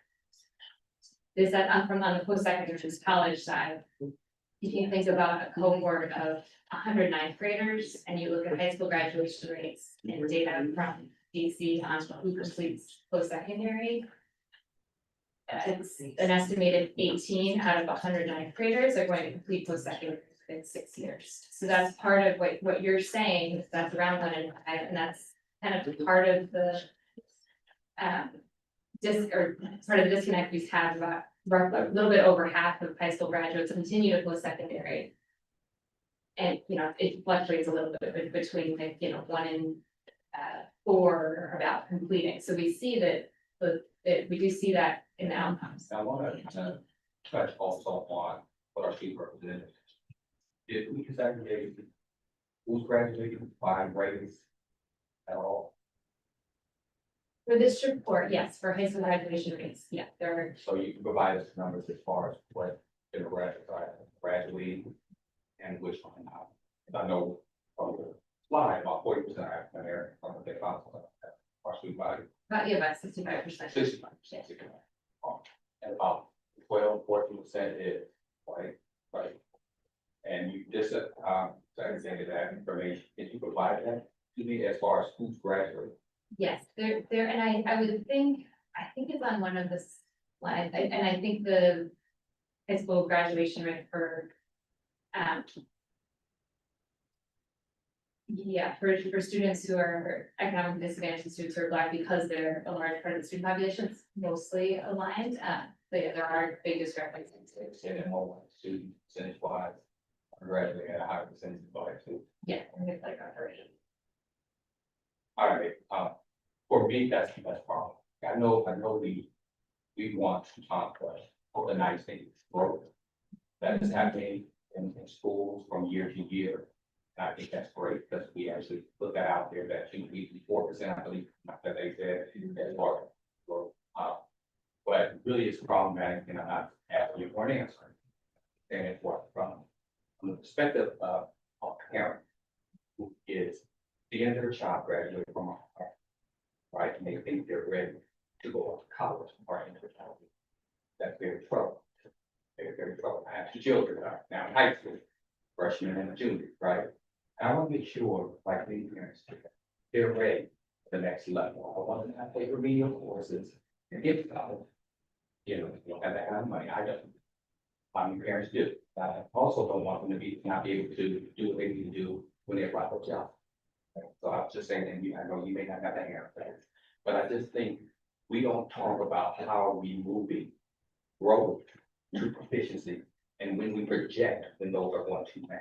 Speaker 5: this from on the post-secondary college side. If you think about a cohort of 100 ninth graders and you look at high school graduation rates and data from DC on who completes post-secondary, it's an estimated 18 out of 100 ninth graders are going to complete post-secondary in 6 years. So that's part of what you're saying, is that's around 1 in 5, and that's kind of part of the part of the disconnect we've had about a little bit over half of high school graduates continue to post-secondary. And, it fluctuates a little bit between like, 1 in 4 about completing. So we see that, we do see that in the outcomes.
Speaker 2: I want to touch also on what our student representatives. If we disaggregate who's graduating by grades at all,
Speaker 5: For this report, yes, for high school graduation rates, yeah, there are.
Speaker 2: so you can provide us numbers as far as what demographics are graduating and which one not. I know from the slide, about 40% are African American from the council, our student body,
Speaker 5: About 65%.
Speaker 2: 65%. And about 14% is white, right? And you just, segregated that information, can you provide that to me as far as who's graduating?
Speaker 5: Yes, there, and I would think, I think it's on one of the slides, and I think the high school graduation rate for, Yeah, for students who are economically disadvantaged, students who are Black, because they're a large part of the student population, it's mostly aligned, but yeah, there are big discrepancies.
Speaker 2: Say that more student percentage wise, graduate at a higher percentage of Black students.
Speaker 5: Yeah, and it's like operation.
Speaker 2: All right, for me, that's problem. I know we want to accomplish all the nice things, growth that is happening in schools from year to year. And I think that's great, because we actually put that out there, that should be 4%, I believe, not that they said, as far as growth. But really it's problematic, and I'm not asking you for an answer. And it's what, from the perspective of a parent who is seeing their child graduate from our, right, and they think they're ready to go off to college or into college. That's very troubling. Very troubling. I have two children that are now in high school, freshman and a junior, right? I want to make sure, like the parents, they're ready for the next level. I want them to have take remedial courses and get to college. You know, you don't have that kind of money. I don't. My parents do. I also don't want them to not be able to do what they need to do when they apply for a job. So I was just saying, and I know you may not have that answer, but I just think we don't talk about how we moving growth to proficiency, and when we project when those are going to match.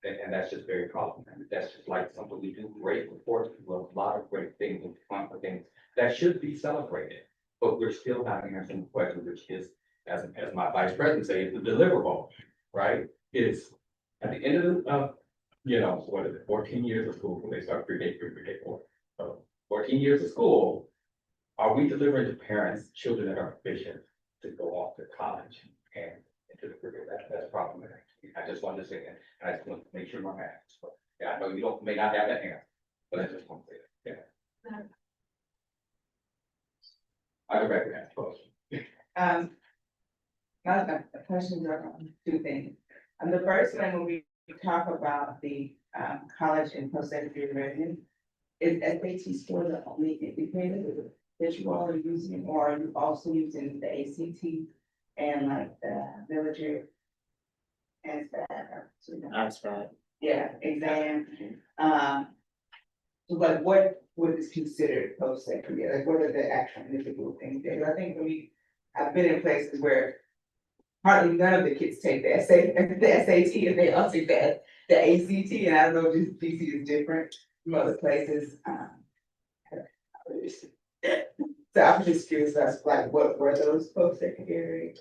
Speaker 2: And that's just very problematic. That's just like something we do great reports, a lot of great things and fun for things that should be celebrated, but we're still not answering the question, which is, as my vice president says, the deliverable, right? Is at the end of the, you know, what is it, 14 years of school, when they start pre-K, so 14 years of school, are we delivering to parents, children that are proficient to go off to college and into the career? That's problematic. I just wanted to say that, and I just want to make sure my math. But yeah, I know you may not have that answer, but I just want to say that, yeah. I regret that question.
Speaker 3: My questions are on two things. The first one, when we talk about the college and post-secondary readiness, is SAT score the only indicator that you all are using, or are you also using the ACT and like the military and that? Yeah, exam. But what is considered post-secondary? Like, what are the actual individual things there? I think I've been in places where hardly none of the kids take the SAT, and they all take the ACT, and I don't know if DC is different from other places. So I'm just curious, that's like, what were those post-secondary?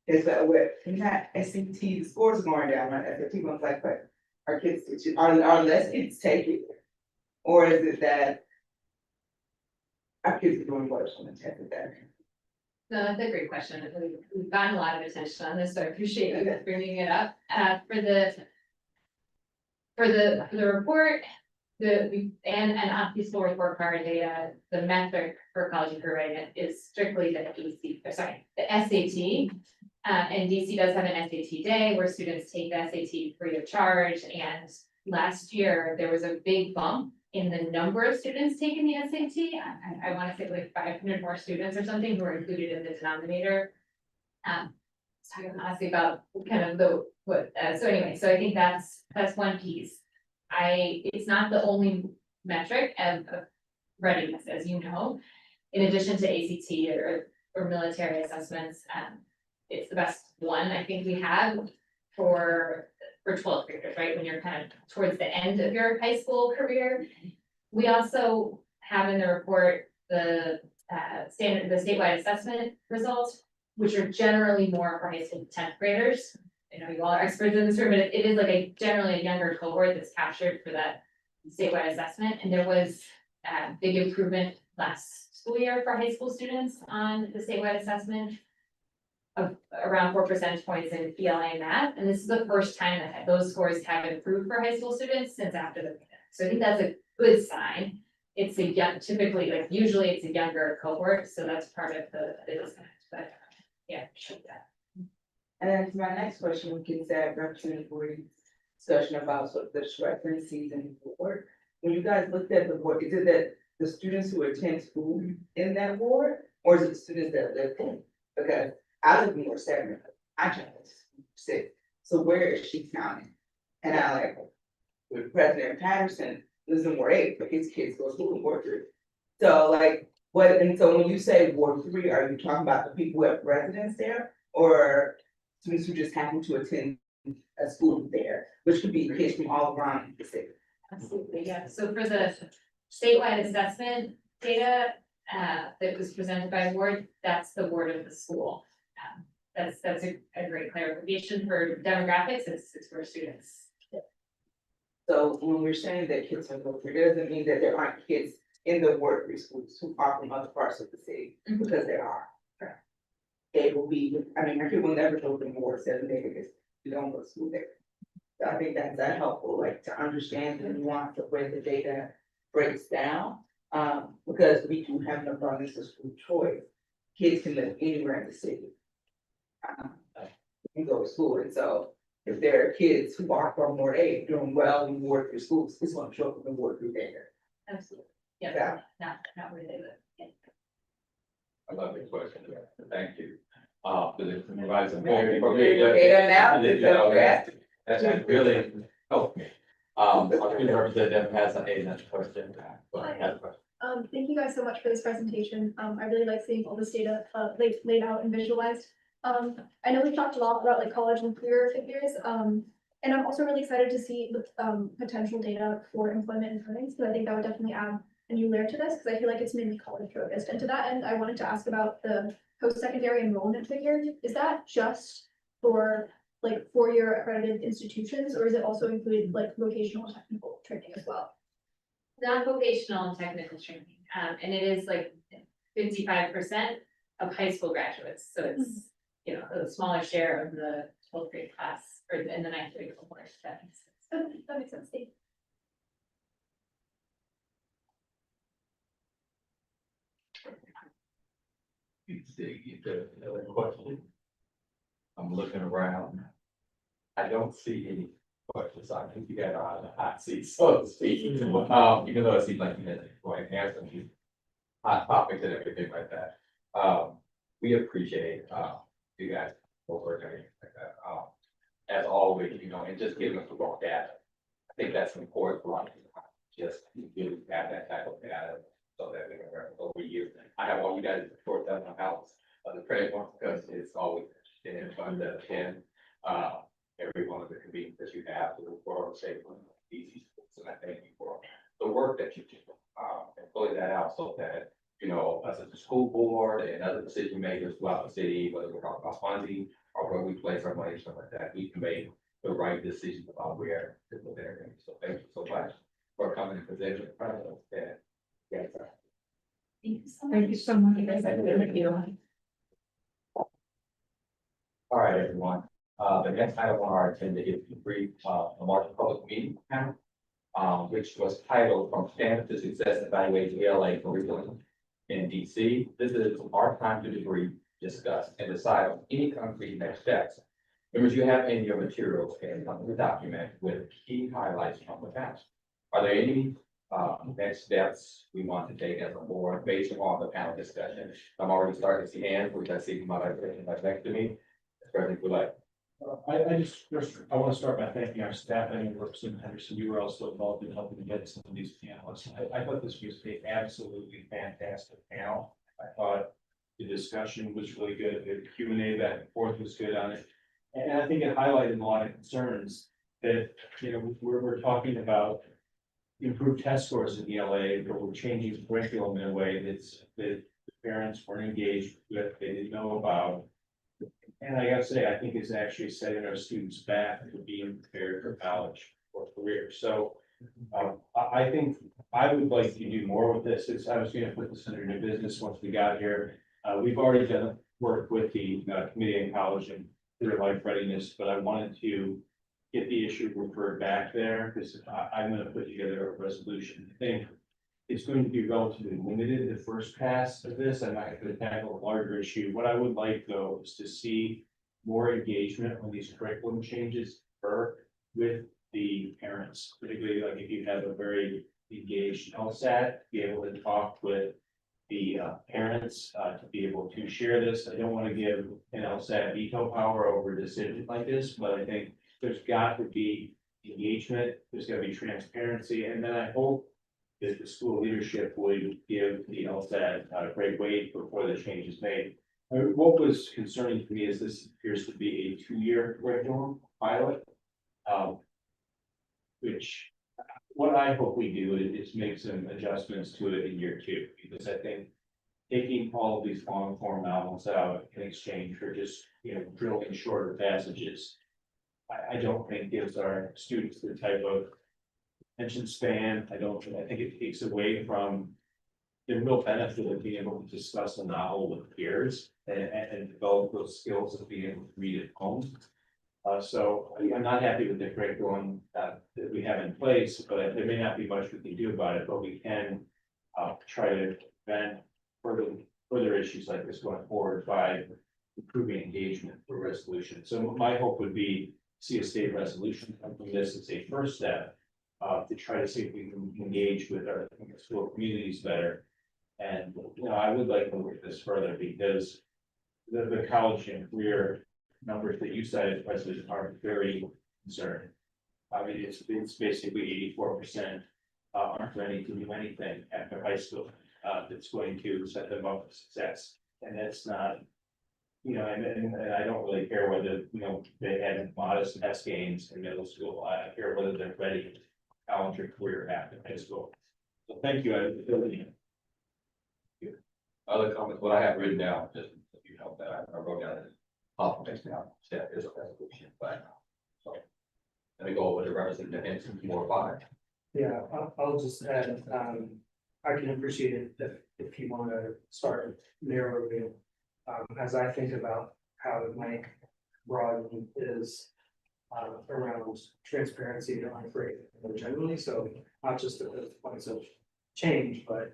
Speaker 3: Is that what, not SAT, the scores going down, right? SAT one's like, but are kids, are less kids taking? Or is it that our kids are doing worse on the test of that?
Speaker 5: No, that's a great question. We've gotten a lot of attention on this, so I appreciate you bringing it up. For the report, and on peaceful report card data, the metric for college and career readiness is strictly the SAT. And DC does have an SAT day where students take the SAT free of charge. And last year, there was a big bump in the number of students taking the SAT. I want to say like 500 more students or something who were included in the denominator. Talking honestly about kind of so anyway, so I think that's one piece. It's not the only metric of readiness, as you know. In addition to ACT or military assessments, it's the best one I think we have for 12th graders, right? When you're kind of towards the end of your high school career. We also have in the report the statewide assessment results, which are generally more for high school 10th graders. I know you all are experts in this room, but it is like generally a younger cohort that's captured for that statewide assessment. And there was a big improvement last school year for high school students on the statewide assessment of around 4 percentage points in ELA and math. And this is the first time that those scores have improved for high school students since after the pandemic. So I think that's a good sign. It's typically, like usually it's a younger cohort, so that's part of the disconnect, but yeah, sure that.
Speaker 3: And then my next question, we can say representative discussion about sort of the discrepancies in the board. When you guys looked at the board, is it that the students who attend school in that board, or is it the students that live in? Because I live in Ward 7, I just 6. So where is she counting? And I like, President Patterson lives in Ward 8, but his kids go to school in Ward 3. So like, what, and so when you say Ward 3, are you talking about the people who have residence there? Or students who just happen to attend a school there, which could be kids from all around the city?
Speaker 5: Absolutely, yeah. So for the statewide assessment data, that was presented by Ward, that's the ward of the school. That's a great clarification for demographics, it's for students.
Speaker 3: So when we're saying that kids are Ward 3, it doesn't mean that there aren't kids in the Ward 3 schools who are from other parts of the city,
Speaker 5: Mhm.
Speaker 3: because there are. They will be, I mean, our kid will never go to Ward 7 because we don't go to school there. So I think that's helpful, like, to understand the nuance of where the data breaks down. Because we do have an abundance of school choice. Kids can live anywhere in the city. And go to school, and so if there are kids who are from Ward 8 doing well in Ward 3 schools, it's gonna show up in the Ward 3 data.
Speaker 5: Absolutely.
Speaker 3: Yeah.
Speaker 5: Not where they live. Yeah.
Speaker 2: I love your question, thank you. Because it provides some
Speaker 3: Data
Speaker 2: very.
Speaker 3: analysis,
Speaker 2: That's really, oh, our student representative has another question. Go ahead, have a question.
Speaker 9: Thank you guys so much for this presentation. I really like seeing all this data, laid out and visualized. I know we've talked a lot about like college and career figures, and I'm also really excited to see the, potential data for employment and earnings, because I think that would definitely add a new layer to this, because I feel like it's mainly college focused. And to that end, I wanted to ask about the post-secondary enrollment figure. Is that just for like four-year accredited institutions, or is it also include like vocational and technical training as well?
Speaker 5: Non-vocational and technical training, and it is like 55% of high school graduates, so it's, you know, a smaller share of the 12th grade class, or in the 9th grade cohort, if that makes sense.
Speaker 9: Okay, that makes sense. Thank you.
Speaker 2: Another question. I'm looking around. I don't see any questions. I think you got on the hot seat, so to speak. Even though it seems like you had to go and answer some hot topics and everything like that. We appreciate you guys over and everything like that. As always, you know, and just giving us the raw data. I think that's important for us. Just to have that type of data so that we can reference over years. I have all you guys report that on house of the credit one because it's always interesting and understand every one of the convenience that you have to report safe easy. So I thank you for the work that you do and pulling that out so that, you know, us as a school board and other decision makers throughout the city, whether we're talking about funding or where we place our money, stuff like that, we can make the right decisions about where to put everything. So thank you so much for coming and presenting in front of us. And yes,
Speaker 5: Thank you so much.
Speaker 10: Thank you so much.
Speaker 5: Thank you.
Speaker 2: all right, everyone. The next item on our agenda is the brief, the March public meeting panel, which was titled From Standard to Success Evaluating ELA Curriculum in DC. This is our time to debrief, discuss, and decide on any concrete next steps. Members, you have in your materials and the document with key highlights from the past. Are there any next steps we want to take as a board based on the panel discussion? I'm already starting to see hands, which I see my right next to me. President Goulet.
Speaker 8: I just, first, I want to start by thanking our staff and Representative Henderson. You were also involved in helping get some of these panelists. I thought this was an absolutely fantastic panel. I thought the discussion was really good. The Q&A back and forth was good on it. And I think it highlighted a lot of concerns that, you know, we're talking about improved test scores in ELA, but we're changing curriculum in a way that the parents weren't engaged with, they didn't know about. And I gotta say, I think it's actually setting our students back to being prepared for college or career. So I think I would like to do more with this. I was gonna put this under new business once we got here. We've already done work with the Committee on College and Career Life Readiness, but I wanted to get the issue referred back there because I'm gonna put together a resolution. I think it's going to be relatively limited, the first pass of this. I'm not going to tackle a larger issue. What I would like though is to see more engagement when these curriculum changes occur with the parents, particularly like if you have a very engaged LSAT, be able to talk with the parents to be able to share this. I don't want to give an LSAT veto power over a decision like this, but I think there's got to be engagement, there's gotta be transparency, and then I hope that the school leadership would give the LSAT a great weight before the change is made. What was concerning to me is this appears to be a two-year curriculum pilot. Which, what I hope we do is make some adjustments to it in year two, because I think taking all of these long form novels out in exchange for just, drilling shorter passages. I don't think gives our students the type of attention span. I think it takes away from the real benefit of being able to discuss a novel with peers and develop those skills of being able to read at home. So I'm not happy with the curriculum that we have in place, but there may not be much we can do about it, but we can try to prevent further issues like this going forward by improving engagement for resolution. So my hope would be see a state resolution come from this as a first step to try to see if we can engage with our school communities better. And, I would like to look at this further because the college and career numbers that you cited, President, are very concerning. I mean, it's basically 84% aren't ready to do anything after high school that's going to set them up for success. And that's not, and I don't really care whether, they had modest test gains in middle school. I care whether they're ready for college or career after high school. So thank you.
Speaker 2: Other comments, what I have written down, just if you help that, I wrote down it. Next down, yeah, there's a resolution, but. So, let me go over the representative and 4 or 5.
Speaker 7: Yeah, I'll just add, I can appreciate it if you want to start narrowing. As I think about how to make broaden is around transparency and unafraid generally, so not just at the points of change, but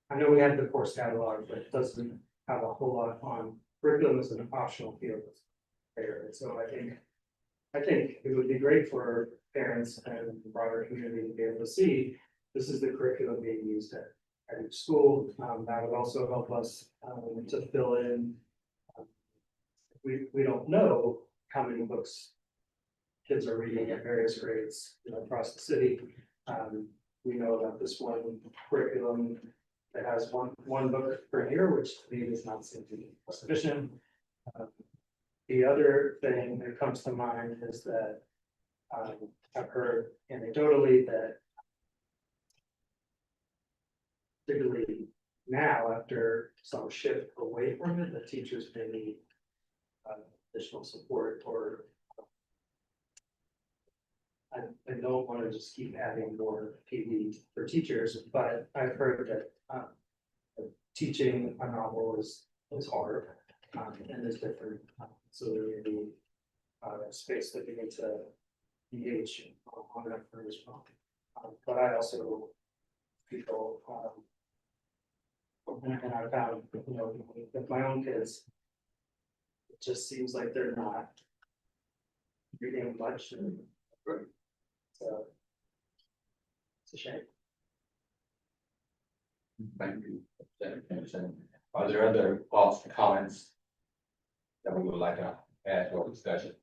Speaker 7: I know we have the course catalog, but it doesn't have a whole lot on curriculum as an optional field there. And so I think it would be great for parents and the broader community to be able to see this is the curriculum being used at each school. That would also help us to fill in. We don't know how many books kids are reading at various grades, across the city. We know about this one curriculum that has one book per year, which to me is not sufficient. The other thing that comes to mind is that I've heard anecdotally that particularly now, after some shift away from it, the teachers may need additional support, or I don't want to just keep adding more PD for teachers, but I've heard that teaching a novel is hard and is different. So there may be space that we need to engage on that front as well. But I also feel, and I found, with my own kids, it just seems like they're not reading much. So it's a shame.
Speaker 2: Thank you. Are there other thoughts and comments that we would like to add to our discussion?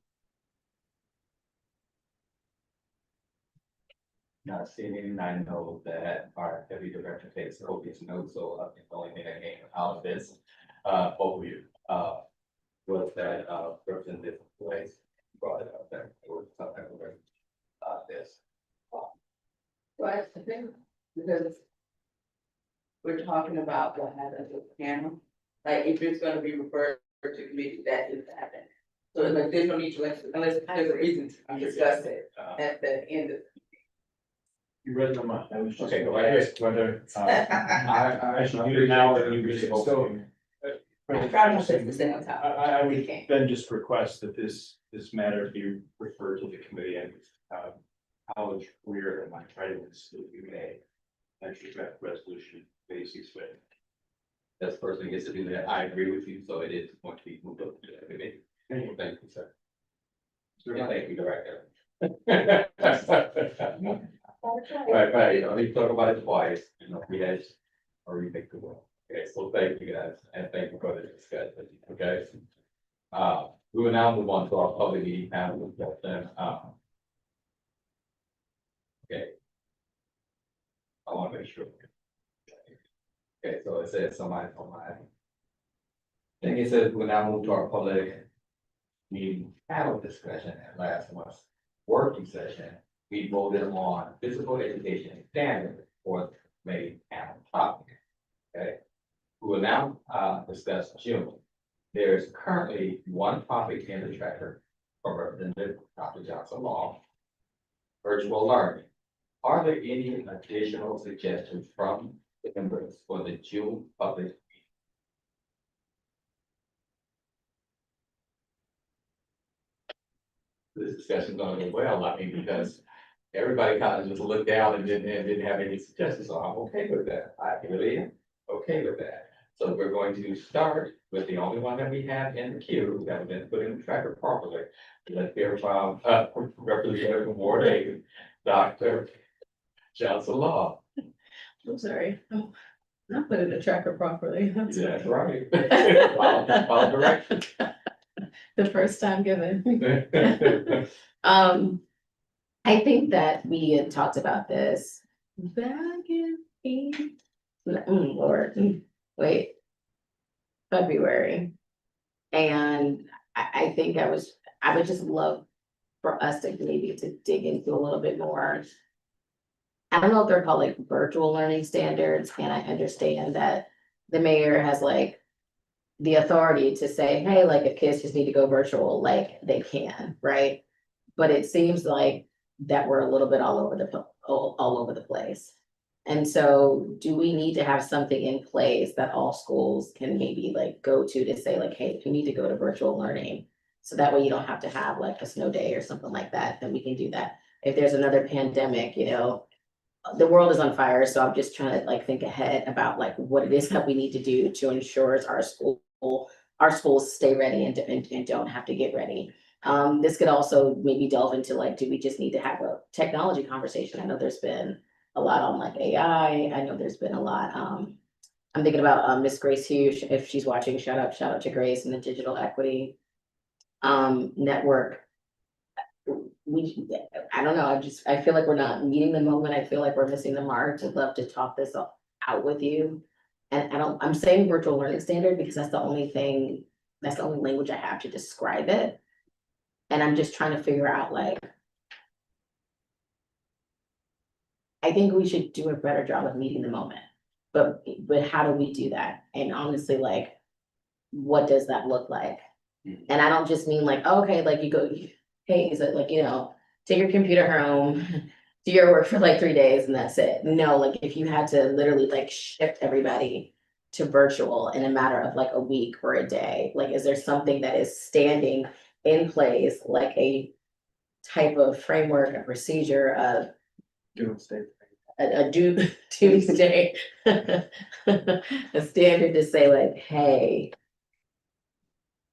Speaker 2: Not seeing any, I know that our deputy director takes copious notes, so I think the only thing that came out of this, both of you, was that, representative place brought it up there, or something over, this.
Speaker 3: Well, I think because we're talking about what happens with the panel, like if it's gonna be referred to committee, that is happening. So like there's no need to, unless there's a reason to discuss it at the end of.
Speaker 8: You read them up.
Speaker 2: Okay, go right here.
Speaker 8: Whether,
Speaker 2: I
Speaker 8: should do it now or you read it. So,
Speaker 3: I'm trying to say the same time.
Speaker 8: I would then just request that this matter be referred to the committee and college career and my titles that we may actually draft resolution basis with.
Speaker 2: That's the person who gets to do that. I agree with you, so it is going to be moved up to the committee. Thank you, sir. Yeah, thank you, Director. Right, I need to talk about it twice, we had, or we make the one. Okay, so thank you guys, and thank you for the discussion, okay? We will now move on to our public meeting panel, Okay. I want to make sure. Okay, so it says somebody on my. Then it says we'll now move to our public meeting panel discussion at last month's working session. We voted on physical education standard for May panel topic. Okay. We will now discuss June. There is currently one topic in the tracker from Representative Dr. Johnson Law. Virtual learning. Are there any additional suggestions from the members for the June public? This discussion going to go well, I mean, because everybody kind of just looked down and didn't have any suggestions, so I'm okay with that. I really am okay with that. So we're going to start with the only one that we have in the queue that has been put in the tracker properly. Let's hear from Representative Ward 8, Dr. Johnson Law.
Speaker 11: I'm sorry, I'm not putting the tracker properly. That's
Speaker 2: That's right. Follow direction.
Speaker 11: the first time given. I think that we had talked about this back in wait, February. And I think I would just love for us to maybe to dig into a little bit more. I don't know if they're called like virtual learning standards, and I understand that the mayor has like the authority to say, hey, like if kids just need to go virtual, like they can, right? But it seems like that we're a little bit all over the place. And so do we need to have something in place that all schools can maybe like go to say like, hey, if you need to go to virtual learning, so that way you don't have to have like a snow day or something like that, then we can do that. If there's another pandemic, you know, the world is on fire, so I'm just trying to like think ahead about like what it is that we need to do to ensure our schools stay ready and don't have to get ready. This could also maybe delve into like, do we just need to have a technology conversation? I know there's been a lot on like AI. I know there's been a lot. I'm thinking about Miss Grace Hughes, if she's watching, shout out to Grace and the Digital Equity Network. I don't know, I feel like we're not meeting the moment. I feel like we're missing the mark. I'd love to talk this out with you. And I'm saying virtual learning standard because that's the only language I have to describe it. And I'm just trying to figure out like, I think we should do a better job of meeting the moment. But how do we do that? And honestly, like, what does that look like? And I don't just mean like, okay, like you go, hey, is it like, you know, take your computer home, do your work for like 3 days and that's it. No, like if you had to literally like shift everybody to virtual in a matter of like a week or a day, like is there something that is standing in place, like a type of framework, a procedure,
Speaker 1: Doomsday.
Speaker 11: a Tuesday, a standard to say like, hey,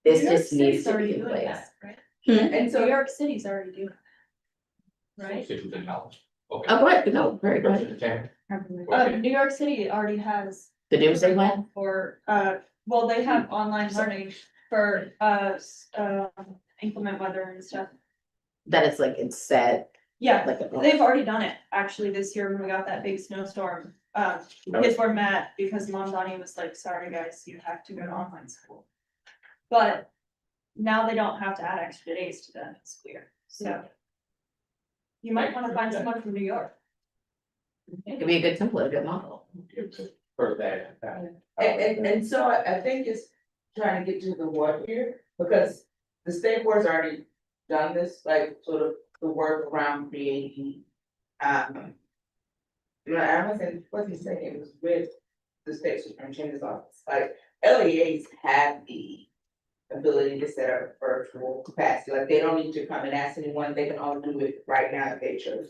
Speaker 11: this
Speaker 9: New York
Speaker 11: just needs
Speaker 9: City's
Speaker 11: to
Speaker 9: already
Speaker 11: be in
Speaker 9: doing
Speaker 11: place.
Speaker 9: that, right?
Speaker 11: Hmm?
Speaker 9: And so New York City's already doing it. Right?
Speaker 2: Citizens and knowledge. Okay.
Speaker 11: Oh, go ahead, no, very good.
Speaker 2: Representative Tam?
Speaker 9: New York City already has.
Speaker 11: The doomsday plan?
Speaker 9: For, well, they have online learning for, inclement weather and stuff.
Speaker 11: That it's like, it's set,
Speaker 9: Yeah,
Speaker 11: like.
Speaker 9: they've already done it, actually, this year when we got that big snowstorm. Kids were mad because Mom Donnie was like, sorry, guys, you have to go to online school. But now they don't have to add extra days to that school year, so. You might wanna find someone from New York.
Speaker 11: It could be a good template, a good model.
Speaker 2: For that.
Speaker 3: And so I think it's trying to get to the what here, because the state board's already done this, like sort of the work around creating. You know, I wasn't saying it was with the state superintendent's office, like LEAs have the ability to set up virtual capacity, like they don't need to come and ask anyone, they can all do it right now if they chose.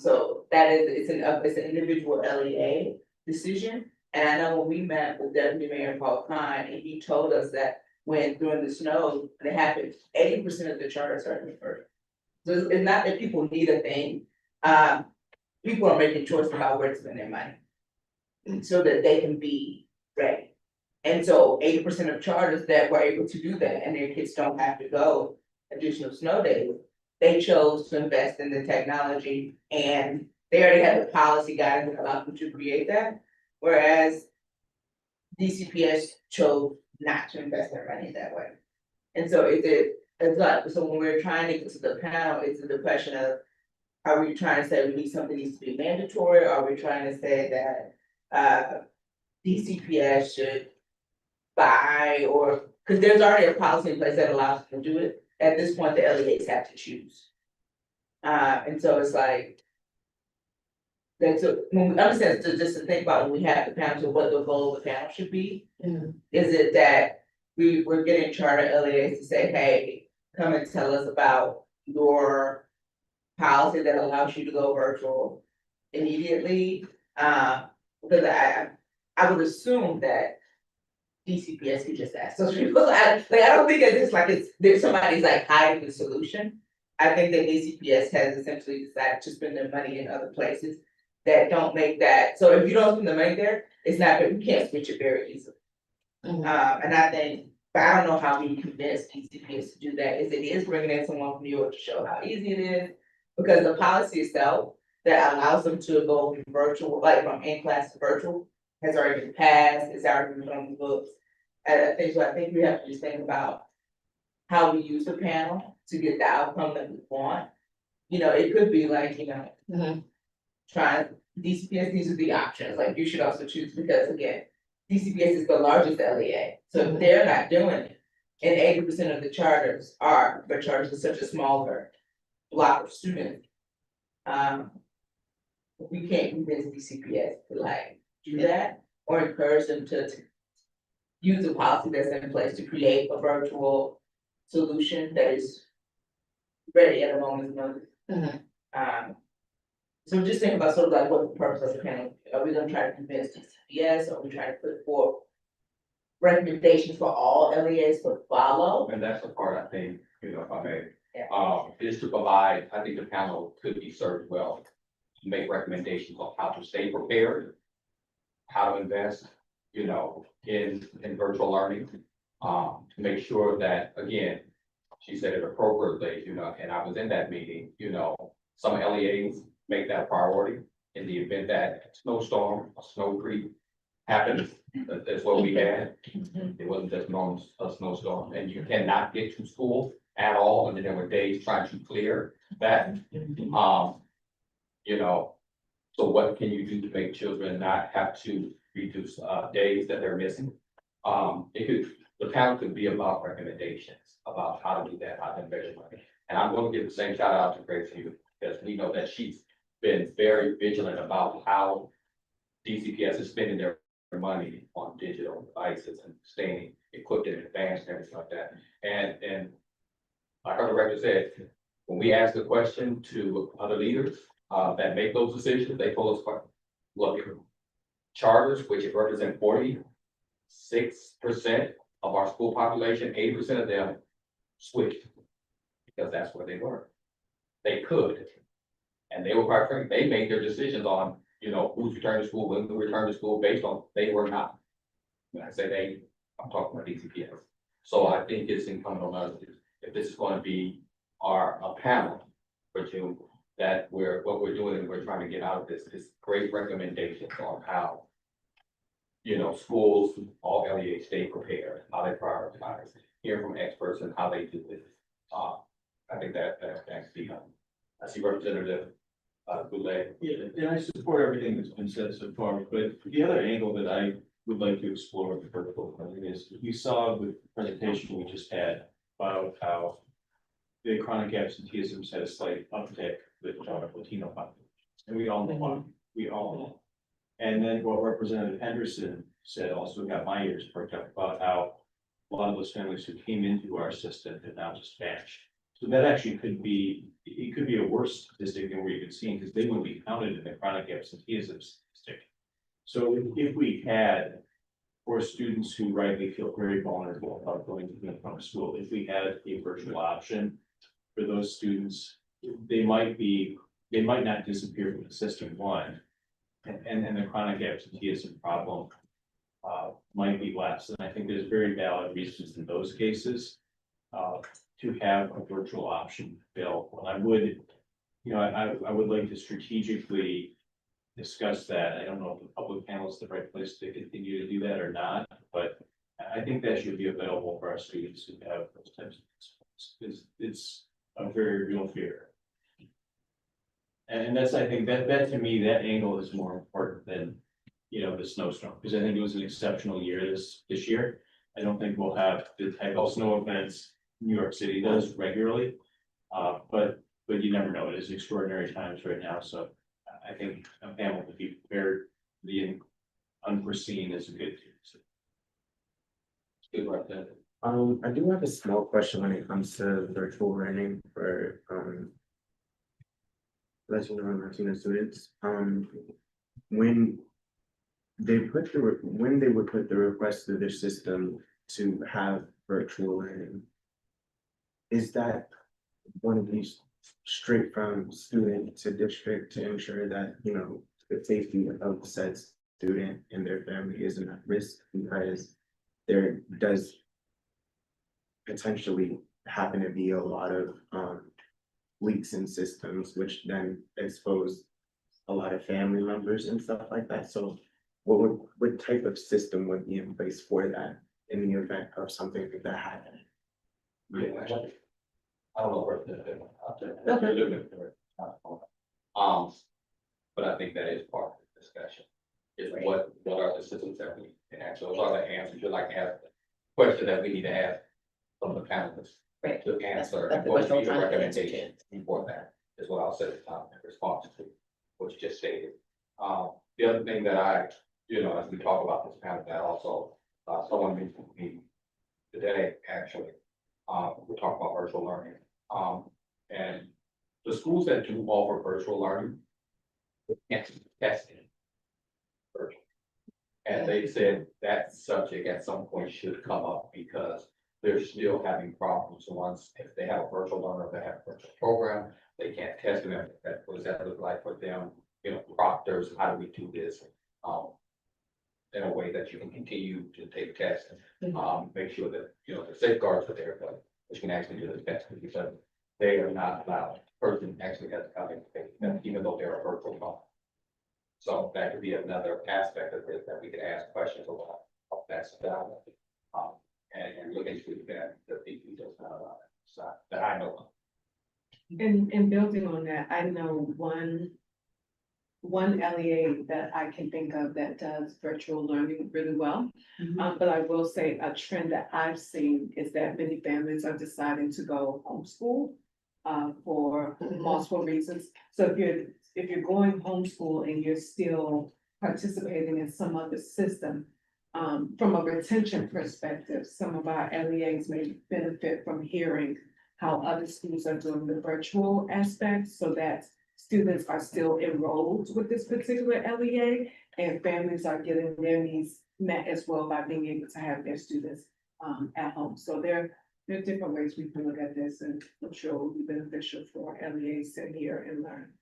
Speaker 3: So that is, it's an individual LEA decision, and I know when we met with Deputy Mayor Paul Khan, and he told us that when during the snow, it happened, 80% of the charters are referred. So it's not that people need a thing, people are making choices about where to spend their money. So that they can be ready. And so 80% of charters that were able to do that and their kids don't have to go additional snow days, they chose to invest in the technology and they already have the policy guidance that allows them to create that. Whereas DCPS chose not to invest their money that way. And so it's like, so when we're trying to get to the panel, it's the question of, are we trying to say we need something needs to be mandatory, or are we trying to say that, DCPS should buy, or, because there's already a policy in place that allows them to do it, at this point, the LEAs have to choose. And so it's like. That's a, when we understand, just to think about when we have the panel, so what the goal of the panel should be. Is it that we're getting charter LEAs to say, hey, come and tell us about your policy that allows you to go virtual immediately? Because I would assume that DCPS could just ask those people. I don't think that it's like there's somebody's like hiding the solution. I think that DCPS has essentially decided to spend their money in other places that don't make that. So if you don't spend the money there, it's not, you can't switch it very easily. And I think, but I don't know how we convince DCPS to do that. Is it is bringing in someone from New York to show how easy it is? Because the policy itself that allows them to go from virtual, like from in-class to virtual, has already been passed, it's already been on the books. And I think we have to just think about how we use the panel to get the outcome that we want. You know, it could be like, you know, trying, DCPS, these are the options, like you should also choose, because again, DCPS is the largest LEA, so if they're not doing it, and 80% of the charters are, but charters are such a smaller block of students. We can't convince DCPS to like do that, or encourage them to use the policy that's in place to create a virtual solution that is ready at a moment's notice. So just think about sort of like what the purpose of the panel, are we gonna try to convince DCPS, or are we trying to put forth recommendations for all LEAs to follow?
Speaker 2: And that's the part I think, you know, if I may,
Speaker 3: Yeah.
Speaker 2: is to provide, I think the panel could be served well. To make recommendations on how to stay prepared, how to invest, you know, in virtual learning. To make sure that, again, she said it appropriately, you know, and I was in that meeting, you know, some LEAs make that priority in the event that a snowstorm, a snow creep happens. That's what we had. It wasn't just normal, a snowstorm, and you cannot get to school at all, and then there were days trying to clear that. You know, so what can you do to make children not have to reduce days that they're missing? The panel could be about recommendations about how to do that, how to measure money. And I'm going to give the same shout out to Grace Hughes, because we know that she's been very vigilant about how DCPS is spending their money on digital devices and staying equipped in advance and everything like that. And like our director said, when we asked the question to other leaders that make those decisions, they told us, look, charters, which represent 46% of our school population, 80% of them switched because that's where they were. They could, and they were quite frank, they made their decisions on, you know, who's returning to school, when to return to school based on, they were not. When I say they, I'm talking about DCPS. So I think it's incumbent on us, if this is going to be a panel for June, that what we're doing, and we're trying to get out of this is great recommendations on how, you know, schools, all LEAs stay prepared, how they prioritize, hear from experts and how they do this. I think that actually, I see Representative Boulay.
Speaker 8: Yeah, and I support everything that's been said so far, but the other angle that I would like to explore with vertical learning is, you saw with the presentation we just had about how the chronic absenteeism had a slight uptick with Latino population, and we all know. And then what Representative Henderson said also got my ears perked up about how a lot of those families who came into our system have now just vanished. So that actually could be a worse statistic than we're even seeing, because they wouldn't be counted in the chronic absenteeism statistic. So if we had, for students who rightly feel very vulnerable about going to and from school, if we had a virtual option for those students, they might not disappear from the system, one, and the chronic absenteeism problem might be less. And I think there's very valid reasons in those cases to have a virtual option built. Well, I would, you know, I would like to strategically discuss that. I don't know if the public panel is the right place to continue to do that or not, but I think that should be available for our students who have those types of concerns, because it's a very real fear. And that's, I think that to me, that angle is more important than, you know, the snowstorm, because I think it was an exceptional year this year. I don't think we'll have the type of snow events New York City does regularly. But you never know, it is extraordinary times right now, so I think a family to be prepared, the unforeseen is a good thing. So. Good work there.
Speaker 1: I do have a small question when it comes to virtual learning for Latino and Latino students. When they would put the request to their system to have virtual learning, is that one of these straight from student to district to ensure that, you know, the safety of said student and their family isn't at risk, because there does potentially happen to be a lot of leaks in systems, which then expose a lot of family members and stuff like that. So what type of system would be in place for that in the event of something like that happening?
Speaker 2: Yeah, I don't know where but I think that is part of the discussion. Is what are the systems that we can actually, what are the answers, you'd like to ask, question that we need to ask from the panelists.
Speaker 11: Right.
Speaker 2: To answer,
Speaker 11: That's
Speaker 2: and
Speaker 11: the
Speaker 2: what
Speaker 11: question
Speaker 2: would be
Speaker 11: I'm
Speaker 2: the
Speaker 11: trying to answer,
Speaker 2: recommendation for that, is what I'll say in response to what you just stated. The other thing that I, you know, as we talk about this panel, that also, someone mentioned to me today, actually, we're talking about virtual learning. And the schools that do offer virtual learning can't test it virtual. And they said that subject at some point should come up because they're still having problems. Once, if they have a virtual learner, they have a virtual program, they can't test them. What does that look like for them? You know, proctors, how do we do this? In a way that you can continue to take tests, make sure that, you know, the safeguards are there, but you can actually do the test, because they are not allowed. Person actually has to come and take them, even though they're a virtual phone. So that could be another aspect of this that we could ask questions about. That's that. And look into that, the DP does not allow that, so that I know of.
Speaker 10: And building on that, I know one LEA that I can think of that does virtual learning really well. But I will say a trend that I've seen is that many families are deciding to go homeschool for multiple reasons. So if you're going homeschool and you're still participating in some other system, from a retention perspective, some of our LEAs may benefit from hearing how other schools are doing the virtual aspect, so that students are still enrolled with this particular LEA, and families are getting their needs met as well by being able to have their students at home. So there are different ways we can look at this, and I'm sure it will be beneficial for LEAs to hear and learn.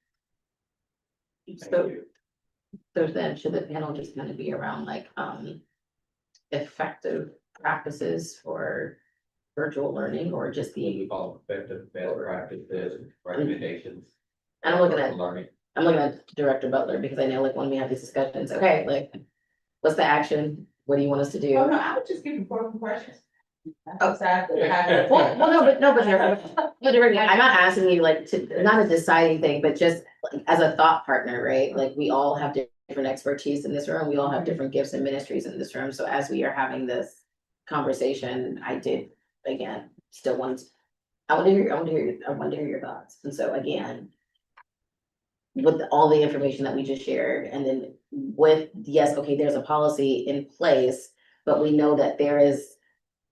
Speaker 11: So then should the panel just kind of be around like effective practices for virtual learning, or just
Speaker 2: We
Speaker 11: the,
Speaker 2: follow effective best practices, recommendations.
Speaker 11: and I'm looking at
Speaker 2: Learning.
Speaker 11: Director Butler, because I know like when we have these discussions, okay, like what's the action? What do you want us to do?
Speaker 3: Oh, no, I would just give you 4 questions. Outside.
Speaker 11: Well, Director, I'm not asking you like to, not a deciding thing, but just like, as a thought partner, right? Like we all have different expertise in this room. We all have different gifts and ministries in this room. So as we are having this conversation, I did, again, still want, I want to hear your thoughts. And so again, with all the information that we just shared, and then with, yes, okay, there's a policy in place, but we know that there is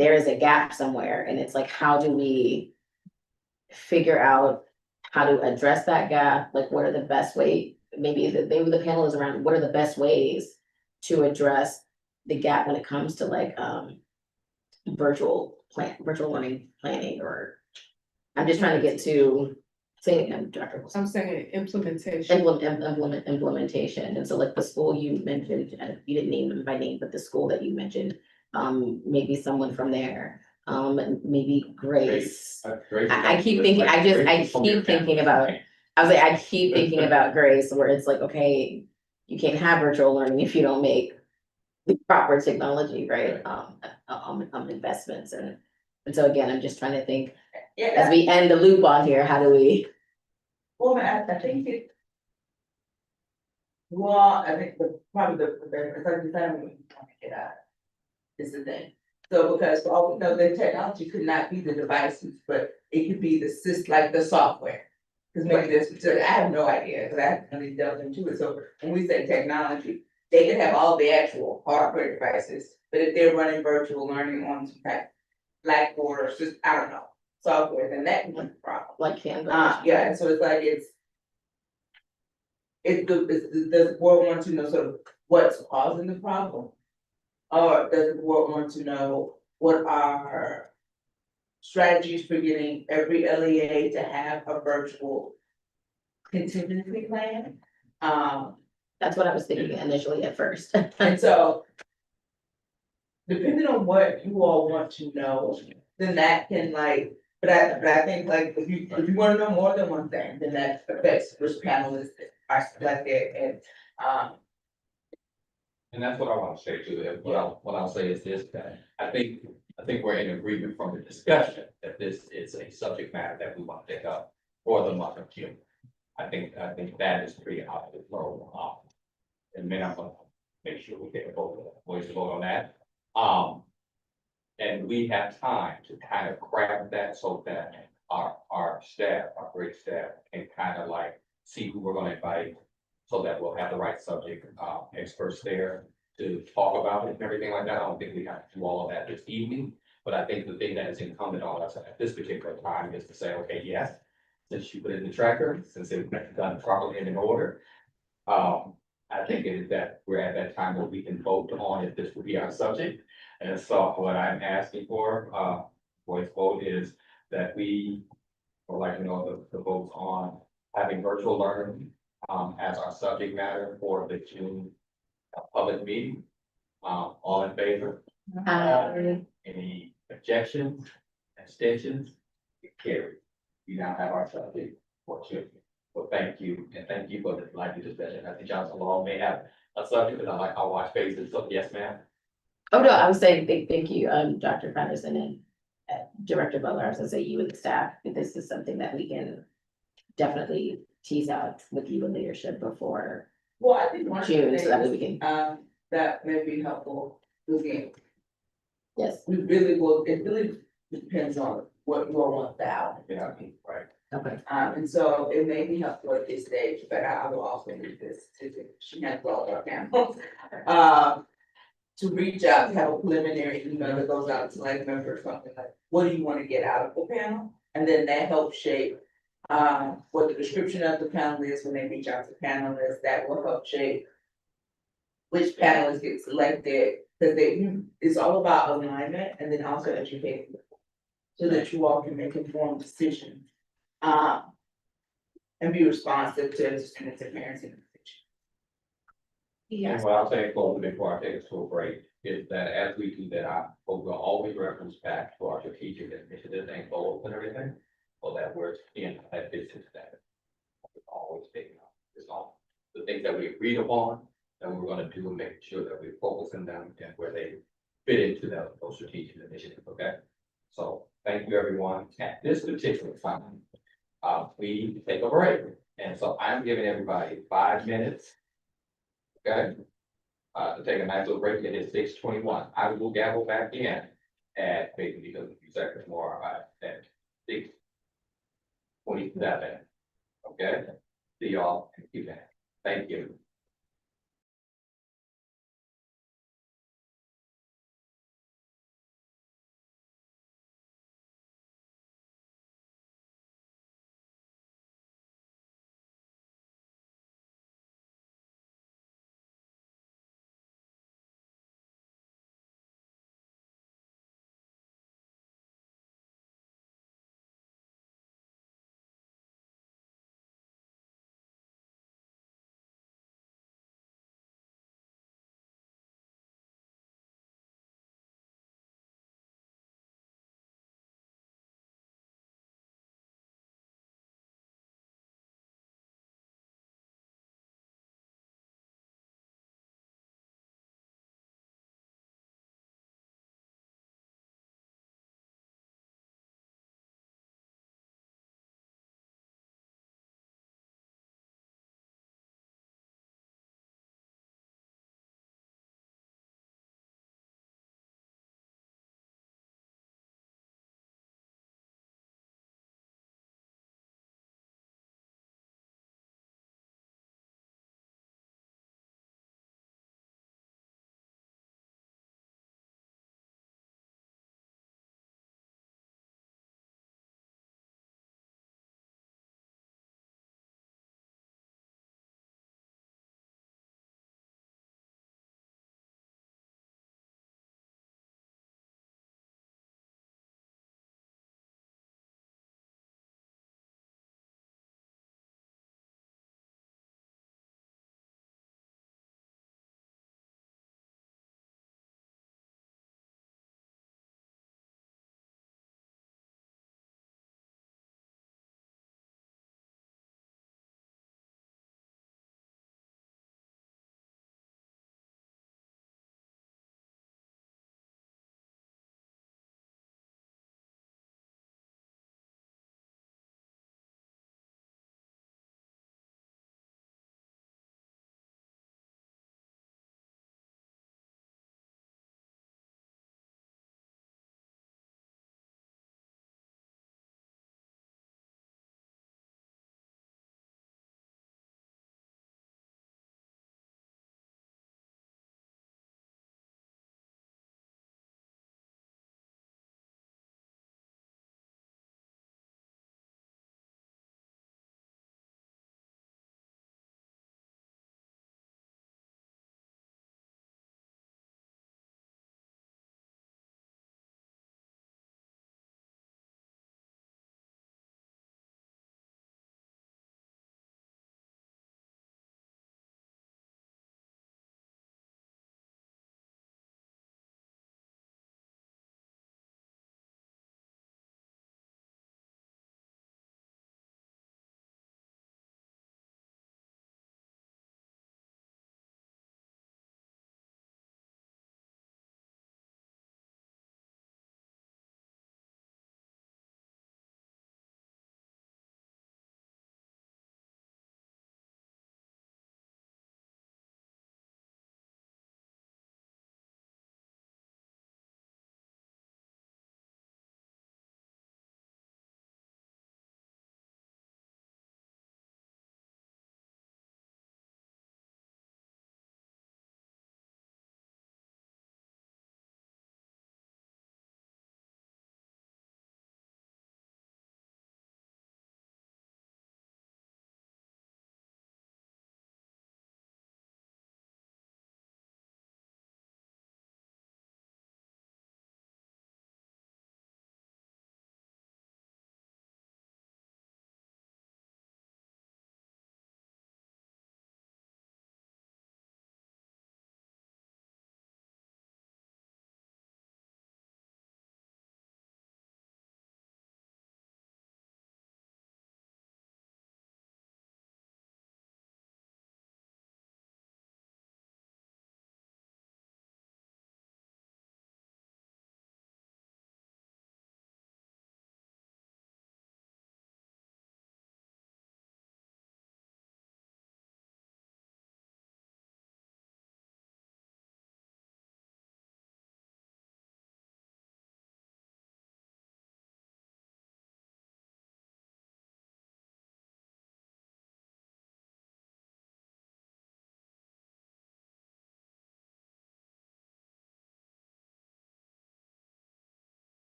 Speaker 11: a gap somewhere, and it's like, how do we figure out how to address that gap? Like, what are the best way, maybe the panel is around, what are the best ways to address the gap when it comes to like, virtual learning planning, or I'm just trying to get to, say it again, Dr.
Speaker 10: I'm saying implementation.
Speaker 11: Implementation. And so like the school you mentioned, and you didn't name them by name, but the school that you mentioned, maybe someone from there, maybe Grace.
Speaker 2: Grace.
Speaker 11: I keep thinking, I keep thinking about, I was like, I keep thinking about Grace, where it's like, okay, you can't have virtual learning if you don't make the proper technology, right? Investments and so again, I'm just trying to think,
Speaker 3: Yeah,
Speaker 11: as we end the loop on here, how do we?
Speaker 3: well, I think it. Well, I think probably the family trying to get out is the thing. So because for all we know, the technology could not be the devices, but it could be the like the software. Cause maybe this, so I have no idea, cause I haven't really delved into it, so when we say technology, they could have all the actual hardware devices, but if they're running virtual learning on some type of Blackboard or just, I don't know, software, then that becomes a problem.
Speaker 11: Like Canva.
Speaker 3: Yeah, and so it's like does the board want to know sort of what's causing the problem? Or does the board want to know what are strategies for getting every LEA to have a virtual contingency plan?
Speaker 11: That's what I was thinking initially at first.
Speaker 3: And so, depending on what you all want to know, then that can like, but I think like, if you wanna know more than one thing, then that affects which panelists are selected and,
Speaker 2: And that's what I want to say too, and what I'll say is this, that I think we're in agreement from the discussion that this is a subject matter that we want to take up for the month of June. I think that is pretty obvious, and then I'm gonna make sure we get a vote on that. And we have time to kind of craft that so that our staff, our great staff, can kind of like see who we're gonna invite. So that we'll have the right subject, experts there to talk about it and everything like that. I don't think we have to do all of that this evening. But I think the thing that is incumbent on us at this particular time is to say, okay, yes, since you put it in the tracker, since it's done properly and in order. I think it is that we're at that time where we can vote on if this will be our subject. And so what I'm asking for, voice vote is that we would like to know the votes on having virtual learning as our subject matter for the June public meeting. All in favor? Any objections, abstentions? Carried. We now have our subject for June. Well, thank you, and thank you for the lively discussion. I think Johnson Law may have a subject, but I'll watch faces, so yes, ma'am.
Speaker 11: Oh, no, I was saying, thank you, Dr. Patterson and Director Butler, I was gonna say you and the staff, this is something that we can definitely tease out with you and leadership before
Speaker 3: well, I think one of the
Speaker 11: June, so that way we
Speaker 3: things,
Speaker 11: can,
Speaker 3: that may be helpful, again,
Speaker 11: yes,
Speaker 3: it really depends on what you all want the outcome to be.
Speaker 2: Right.
Speaker 11: okay.
Speaker 3: And so it may be helpful at this stage, but I will also need this to, she has all our panels. To reach out, to have a preliminary email that goes out to like members, something like, what do you want to get out of the panel? And then that helps shape, what the description of the panel is when they reach out to panelists, that will help shape which panelists get selected, because it's all about alignment and then also educating so that you all can make informed decisions. And be responsive to students and parents in the situation.
Speaker 2: And what I'll say, closing before I take us to a break, is that as we do that, I hope we'll always reference back to our strategic initiatives and goals and everything, so that we're in that business that. It's always taking up, it's all the things that we agreed upon, that we're gonna do and make sure that we focus on them and where they fit into those strategic initiatives, okay? So, thank you, everyone. At this particular time, we take a break, and so I'm giving everybody 5 minutes. Okay? To take a nice little break, it is 6:21. I will gavel back in at maybe because a few seconds more, at 6:27. Okay? See y'all in a few minutes. Thank you.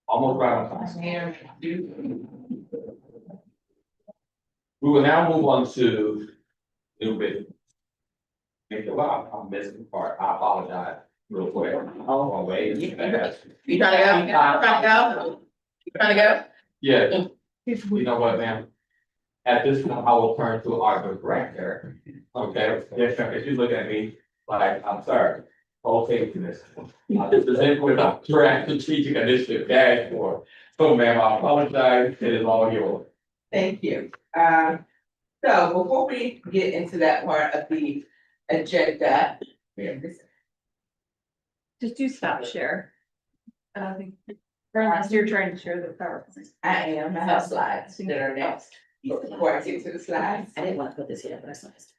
Speaker 2: Almost right on time. We will now move on to new business. Well, I'm missing the part. I apologize real quick. Oh, wait.
Speaker 11: You trying to go? You trying to go? You trying to go?
Speaker 2: Yeah, you know what, ma'am? At this point, I will turn to our director. Okay, yes, sir, if you look at me like, I'm sorry, okay to this. I just present with a draft strategic initiative dashboard. So ma'am, I apologize, it is all yours.
Speaker 3: Thank you. So before we get into that part of the agenda, we have this.
Speaker 9: Just do stop share. Unless you're trying to share the PowerPoint.
Speaker 3: I am, I have slides that are next, before I get to the slides.
Speaker 11: I didn't want to put this here, but I saw this.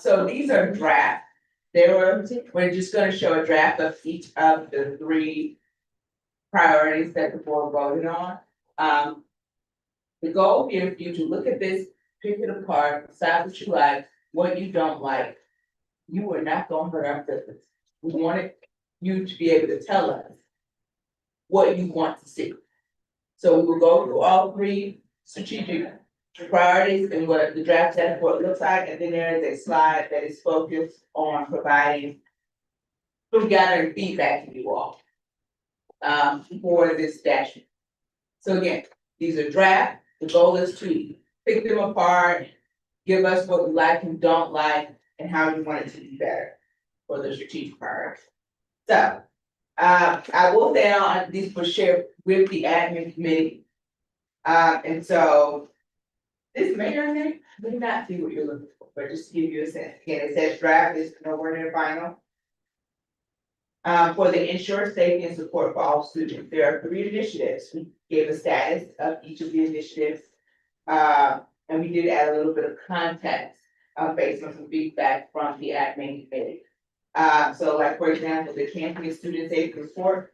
Speaker 3: So these are draft. We're just gonna show a draft of each of the 3 priorities that the board voted on. The goal here is for you to look at this, pick it apart, decide what you like, what you don't like. You are not gonna hurt our feelings. We wanted you to be able to tell us what you want to see. So we will go through all 3 strategic priorities and what the draft dashboard looks like, and then there is a slide that is focused on providing gathering feedback to you all for this dashboard. So again, these are draft. The goal is to pick them apart, give us what we like and don't like, and how you want it to be better for the strategic priorities. So, I will say on these were shared with the admin committee. And so this may or may not be what you're looking for, but just to give you a sense, again, it says draft is nowhere near final. For the ensure safety and support for all students, there are 3 initiatives. We gave a status of each of the initiatives. And we did add a little bit of context, based on some feedback from the admin committee. So like, for example, the camping student safety report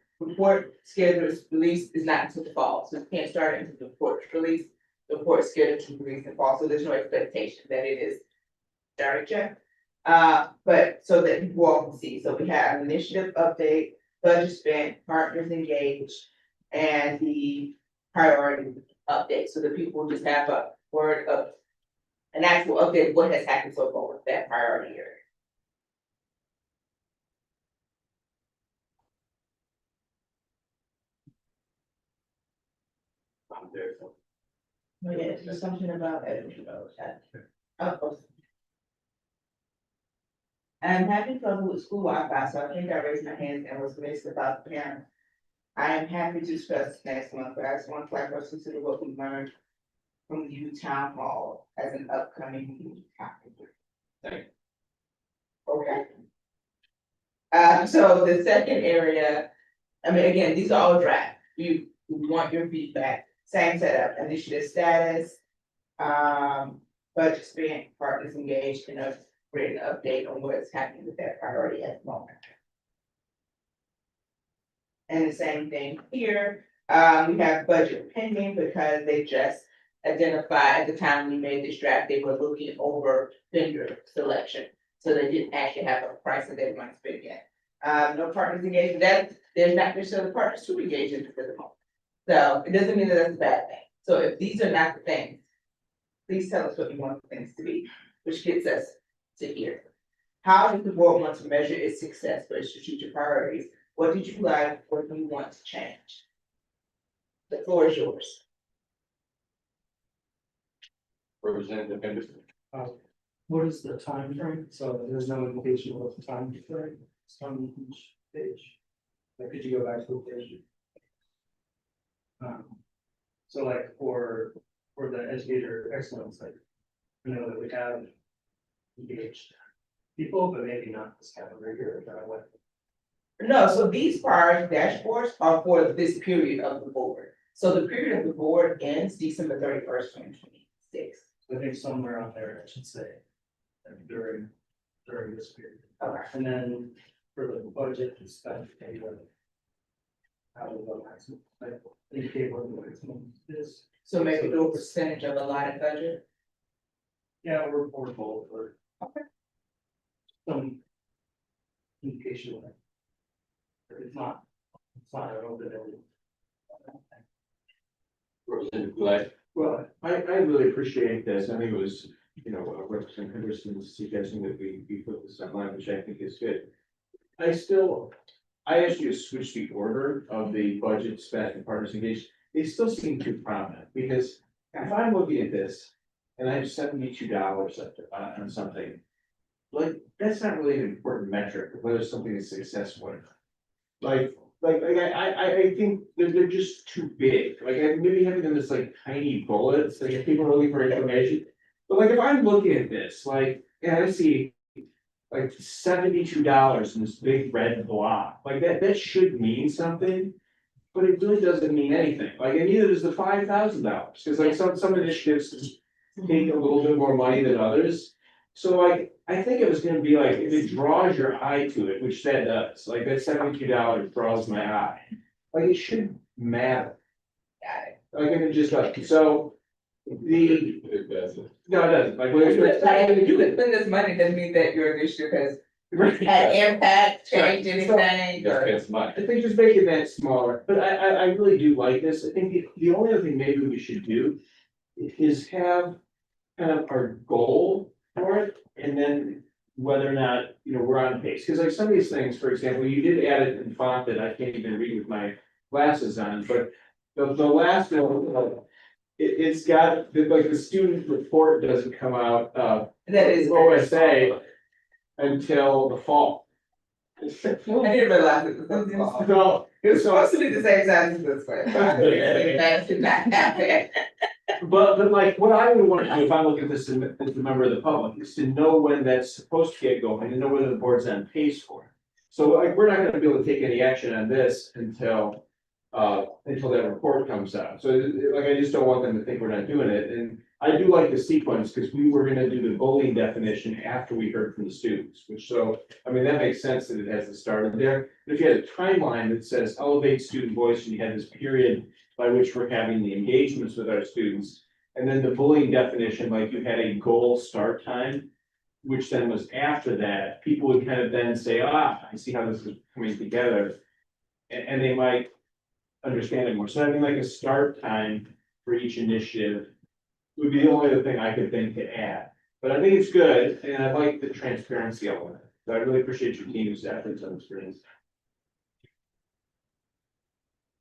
Speaker 3: schedule release is not until the fall, so we can't start it until the report release. The report scheduled to release in fall, so there's no expectation that it is started yet. But so that people all can see, so we have an initiative update, budget spent, partners engaged, and the priority update, so that people just have a word of an actual update of what has happened so far with that priority area. Oh, yeah, there's something about that. Oh. I'm having trouble with school Wi-Fi, so I think I raised my hand and was missed about the parent. I am happy to discuss next month, but I just want to like us consider what we learned from the youth town hall as an upcoming youth topic.
Speaker 2: Thank
Speaker 3: Okay. So the second area, I mean, again, these are all draft. We want your feedback. Same setup, initiative status, budget spent, partners engaged, and a written update on what's happening with that priority at the moment. And the same thing here, we have budget pending because they just identified at the time we made this draft, they were looking over vendor selection. So they didn't actually have a price that they want to spend yet. No partners engaged, that there's not necessarily partners to engage in at the moment. So it doesn't mean that that's a bad thing. So if these are not the things, please tell us what you want the things to be, which gets us to here. How does the board want to measure its success for its strategic priorities? What did you like? What do you want to change? The floor is yours.
Speaker 2: Representative Henderson.
Speaker 7: What is the time frame? So there's no indication of what the time frame is on each page. Like, could you go back to the page? So like for the educator excellence, like, I know that we have engaged people, but maybe not this category here, that I went.
Speaker 3: No, so these priority dashboards are for this period of the board. So the period of the board ends December 31st, 2026.
Speaker 7: I think somewhere on there, I should say, during this period.
Speaker 3: Okay.
Speaker 7: And then for the budget, it's that how to go maximum, like, indicate what the maximum is.
Speaker 3: So maybe do a percentage of allotted budget.
Speaker 7: Yeah, we're both, or
Speaker 3: Okay.
Speaker 7: some indication of that. It's not an open ended.
Speaker 2: Representative Goulet.
Speaker 8: Well, I really appreciate this. I think it was, Representative Henderson suggesting that we put this online, which I think is good. I asked you to switch the order of the budget spent and partners engaged. They still seem too prominent, because if I'm looking at this and I have $72 on something, like, that's not really an important metric of whether something is successful or not. I think that they're just too big, maybe having them as like tiny bullets, like if people are looking for information. But like, if I'm looking at this, I see like $72 in this big red block, like that should mean something. But it really doesn't mean anything, and neither does the $5,000, because like some initiatives take a little bit more money than others. So I think it was gonna be like, if it draws your eye to it, which that does, like that $72 draws my eye, it shouldn't matter.
Speaker 3: Got it.
Speaker 8: If it just does, so the,
Speaker 2: It doesn't.
Speaker 8: no, it doesn't,
Speaker 3: You could spend this money, doesn't mean that your initiative has had impact, changed anything,
Speaker 2: Just
Speaker 3: or.
Speaker 2: spend some money.
Speaker 8: I think just making that smaller, but I really do like this. I think the only other thing maybe we should do is have kind of our goal for it, and then whether or not, we're on pace. Because like some of these things, for example, you did add it in font that I can't even read with my glasses on, but the last one, it's got, the student report doesn't come out,
Speaker 3: That is.
Speaker 8: OSA until the fall.
Speaker 3: I didn't realize it was this small.
Speaker 8: So,
Speaker 3: It was supposed to be the same size as this one. That did not happen.
Speaker 8: but like, what I would want to do if I look at this as a member of the public is to know when that's supposed to get going and know whether the board's on pace for it. So like, we're not gonna be able to take any action on this until that report comes out. So like, I just don't want them to think we're not doing it. And I do like the sequence, because we were gonna do the bullying definition after we heard from the students, that makes sense that it has the start in there. But if you had a timeline that says elevate student voice, and you had this period by which we're having the engagements with our students, and then the bullying definition, like you had a goal start time, which then was after that, people would kind of then say, I see how this is coming together. And they might understand it more. So having like a start time for each initiative would be the only other thing I could think to add. But I think it's good, and I like the transparency element. So I really appreciate your team's efforts and experience.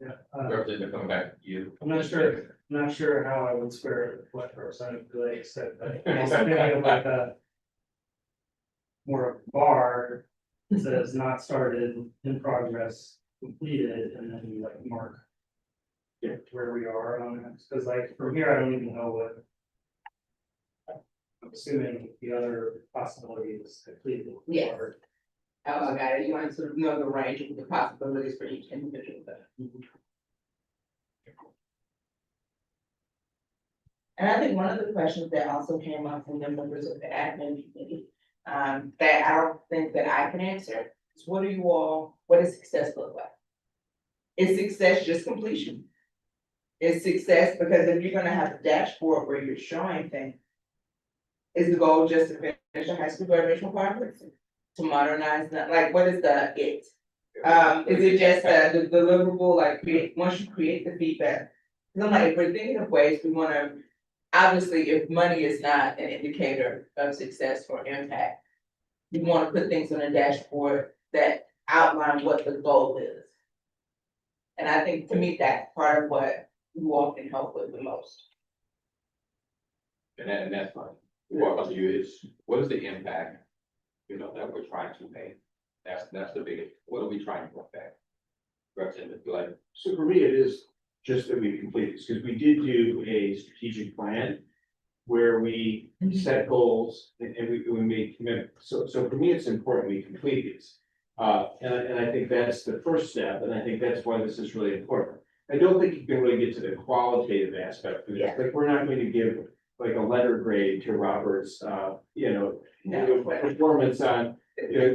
Speaker 7: Yeah,
Speaker 2: Representative, coming back to you.
Speaker 7: I'm not sure how I would square what Representative Blake said, but I'm also thinking of like a more a bar that says not started, in progress, completed, and then you like mark where we are on it, because like from here, I don't even know what. I'm assuming the other possibility is completed.
Speaker 3: Yes. Oh, I got it. You want to sort of know the range of the possibilities for each individual. And I think one of the questions that also came up from the members of the admin committee, that I don't think that I can answer, is what does success look like? Is success just completion? Is success, because if you're gonna have a dashboard where you're showing things, is the goal just to finish the high school graduation requirements? To modernize that, like, what is the it? Is it just the deliverable, once you create the feedback? Cause I'm like, if we're thinking of ways we wanna, obviously, if money is not an indicator of success or impact, we wanna put things on a dashboard that outline what the goal is. And I think to me, that's part of what you all can help with the most.
Speaker 2: And that's fine. What about you is, what is the impact, that we're trying to make? That's the biggest, what are we trying to affect? Representative Glenn.
Speaker 8: So for me, it is just that we complete this, because we did do a strategic plan where we set goals and we made commitments. So for me, it's important we complete these. And I think that's the first step, and I think that's why this is really important. I don't think you can really get to the qualitative aspect of this.
Speaker 3: Yeah.
Speaker 8: Like, we're not going to give like a letter grade to Robert's, performance on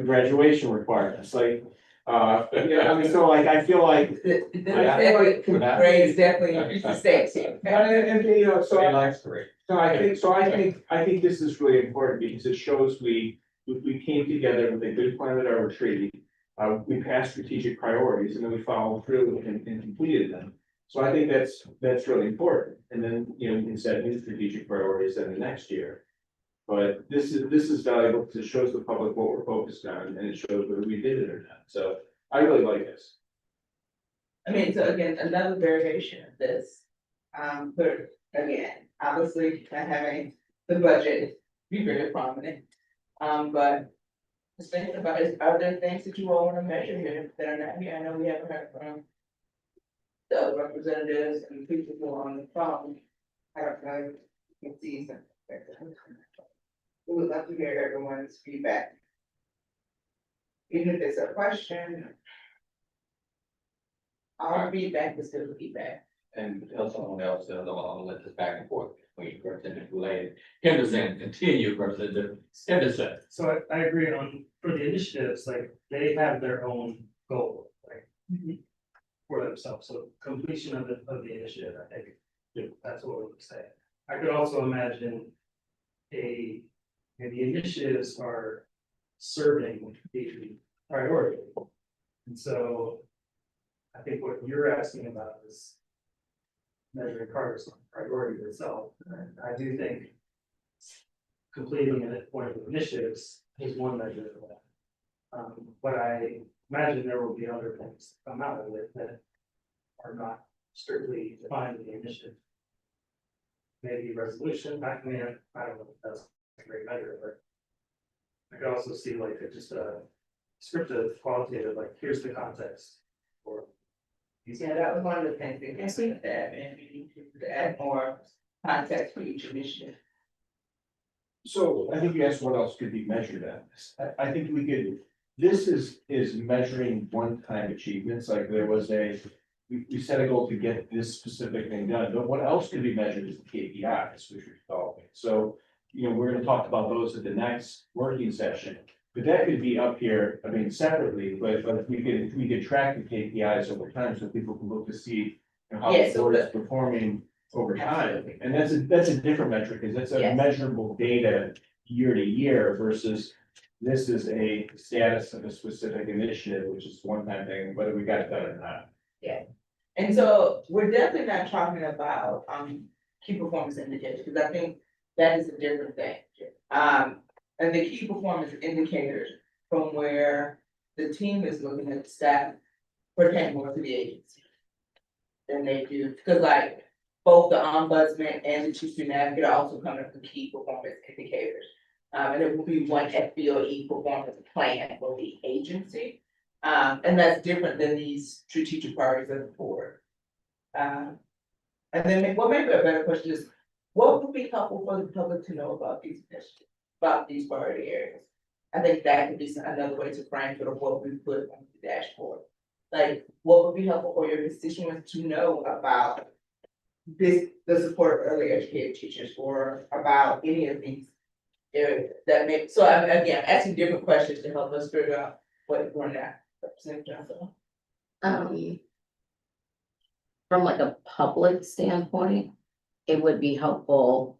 Speaker 8: graduation requirements, so like, I feel like.
Speaker 3: Grades definitely increase the stakes here.
Speaker 8: I think this is really important, because it shows we came together with a good plan at our retreat. we passed strategic priorities and then we followed through and completed them. So I think that's really important. And then, you know, you can set new strategic priorities in the next year. But this is valuable because it shows the public what we're focused on and it shows whether we did it or not. So I really like this.
Speaker 3: I mean, so again, another variation of this, but again, obviously, not having the budget be very prominent. But just thinking about is, are there things that you all wanna measure here that are not here? I know we haven't heard from the other representatives and people who are on the phone. I don't know, you can see some. We would love to hear everyone's feedback. Even if it's a question. Our feedback is still feedback.
Speaker 2: And tell someone else, I'll let this back and forth between Representative Goulet, Henderson, continue Representative Henderson.
Speaker 7: So I agree on, for the initiatives, like, they have their own goal, like. For themselves, so completion of the initiative, I think, that's what we would say. I could also imagine the initiatives are serving the priority. And so I think what you're asking about is measuring progress on priority itself. And I do think completing an point of initiatives is one measure of that. But I imagine there will be other things that come out of it that are not strictly defined in the initiative. Maybe resolution, I mean, I don't know if that's a great measure, but I could also see like just a descriptive, qualitative, like, here's the context. Or
Speaker 3: Yeah, that was one of the things that can see that, and we need to add more context for each initiative.
Speaker 8: So I think you asked what else could be measured at. I think we could, this is measuring one-time achievements, like there was we set a goal to get this specific thing done, but what else could be measured is the KPIs, which we're developing. So, you know, we're gonna talk about those at the next working session. But that could be up here, I mean, separately, but we could track the KPIs over time, so people can look to see, you know, how
Speaker 3: Yes,
Speaker 8: the board is performing over time.
Speaker 3: Absolutely.
Speaker 8: And that's a different metric, because that's a
Speaker 3: Yes.
Speaker 8: measurable data year to year versus this is a status of a specific initiative, which is one time thing, whether we got it done or not.
Speaker 3: And so we're definitely not talking about key performance indicators, because I think that is a different thing. And the key performance indicators from where the team is looking at the staff pertain more to the agency than they do, because like both the ombudsman and the chief student advocate are also coming up with key performance indicators. And it will be one SBOE performance plan for the agency. And that's different than these strategic priorities of the board. And then, maybe a better question is, what would be helpful for the public to know about these initiatives, about these priority areas? I think that could be another way to frame sort of what we put on the dashboard. Like, what would be helpful for your constituents to know about this, the support of early educated teachers, or about any of these areas that make, so I'm, again, asking different questions to help us figure out what we're not. Representative Johnson.
Speaker 11: From like a public standpoint, it would be helpful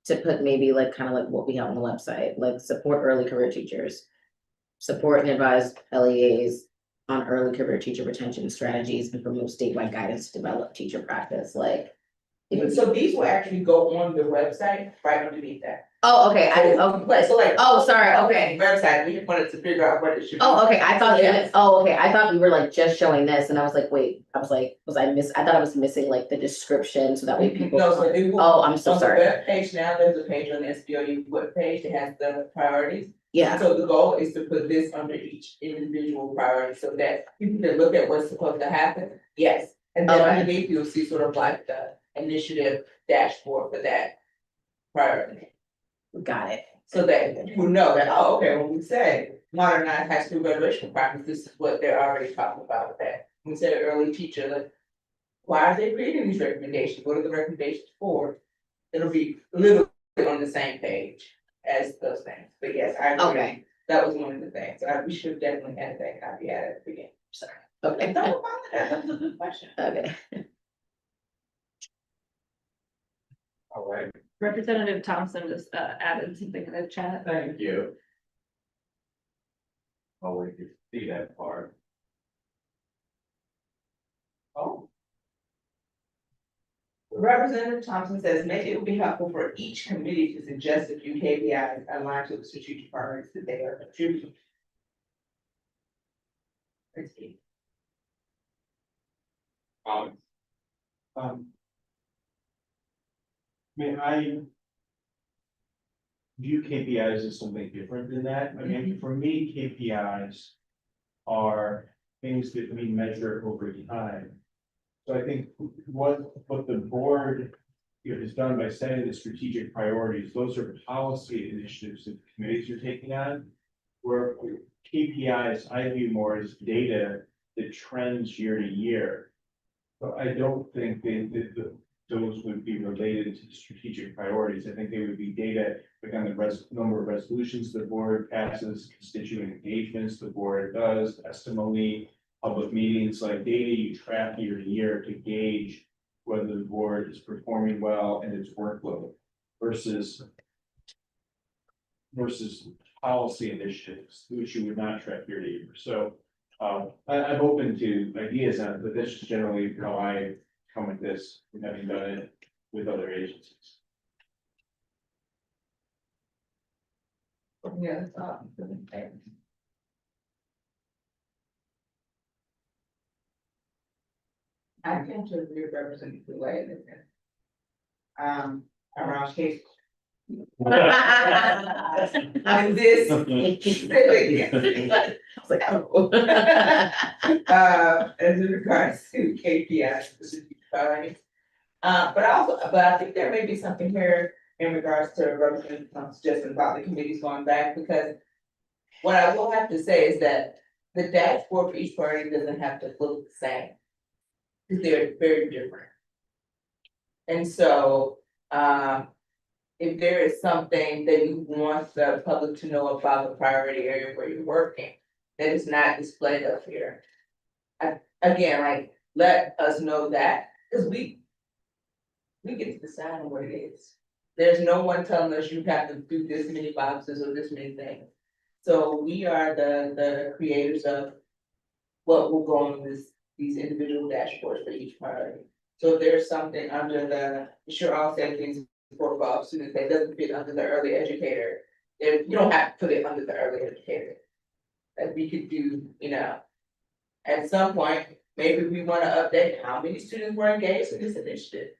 Speaker 11: to put maybe like kind of like what we have on the website, like support early career teachers, support and advise LEAs on early career teacher retention strategies, and promote statewide guidance to develop teacher practice, like.
Speaker 3: So these will actually go on the website right underneath that.
Speaker 11: Oh, okay,
Speaker 3: So like.
Speaker 11: oh, sorry, okay.
Speaker 3: Website, we just wanted to figure out what it should be.
Speaker 11: Oh, okay, I thought,
Speaker 3: Yes.
Speaker 11: I thought we were like just showing this, and I was like, wait, I thought I was missing like the description, so that way people.
Speaker 3: No, so it will.
Speaker 11: Oh, I'm so
Speaker 3: On the
Speaker 11: sorry,
Speaker 3: web page now, there's a page on the SBOE webpage that has the priorities.
Speaker 11: yeah,
Speaker 3: So the goal is to put this under each individual priority, so that people can look at what's supposed to happen, yes. And then
Speaker 11: Okay.
Speaker 3: underneath, you'll see sort of like the initiative dashboard for that priority.
Speaker 11: got it,
Speaker 3: So that you will know that, oh, okay, when we say modernize high school graduation practice, this is what they're already talking about with that. When we say early teacher, like, why are they creating these recommendations? What are the recommendations for? It'll be literally on the same page as those things, but yes, I agree.
Speaker 11: okay,
Speaker 3: That was one of the things, we should have definitely had that copy at the beginning, sorry.
Speaker 11: okay,
Speaker 3: And don't apologize, that was a good question.
Speaker 11: okay.
Speaker 2: All right,
Speaker 12: Representative Thompson just added something in the chat.
Speaker 2: thank you. Oh, wait,
Speaker 8: see that part.
Speaker 3: Oh. Representative Thompson says, maybe it would be helpful for each committee to suggest a few KPIs aligned to the strategic priorities that they are contributing. Let's see.
Speaker 2: Um,
Speaker 8: I mean, I view KPIs as something different than that. I mean, for me, KPIs are things that we measure over time. So I think what the board, has done by setting the strategic priorities, those are policy initiatives that the committees are taking on. Where KPIs, I view more as data that trends year to year. But I don't think those would be related to the strategic priorities. I think they would be data, like on the number of resolutions the board passes, constituent engagements the board does, testimony, public meetings, like data you track year to year to gauge whether the board is performing well and its workload versus policy initiatives, which you would not track year to year. So I'm open to ideas on it, but this is generally how I come with this, from having done it with other agencies.
Speaker 3: Yeah, I tend to agree with Representative Lay. Around case. On this specific. As it regards to KPIs. But I think there may be something here in regards to Representative suggestion about the committees going back, because what I will have to say is that the dashboard for each party doesn't have to look the same. Because they're very different. And so, if there is something that you want the public to know about the priority area where you're working, that is not displayed up here. Again, like, let us know that, because we get to decide on what it is. There's no one telling us you have to do this many boxes or this many things. So we are the creators of what will go on these individual dashboards for each priority. So if there's something under the, sure, I'll say things protocol of students that doesn't fit under the early educator, if you don't have to put it under the early educator. That we could do, at some point, maybe we want to update how many students were engaged in this initiative.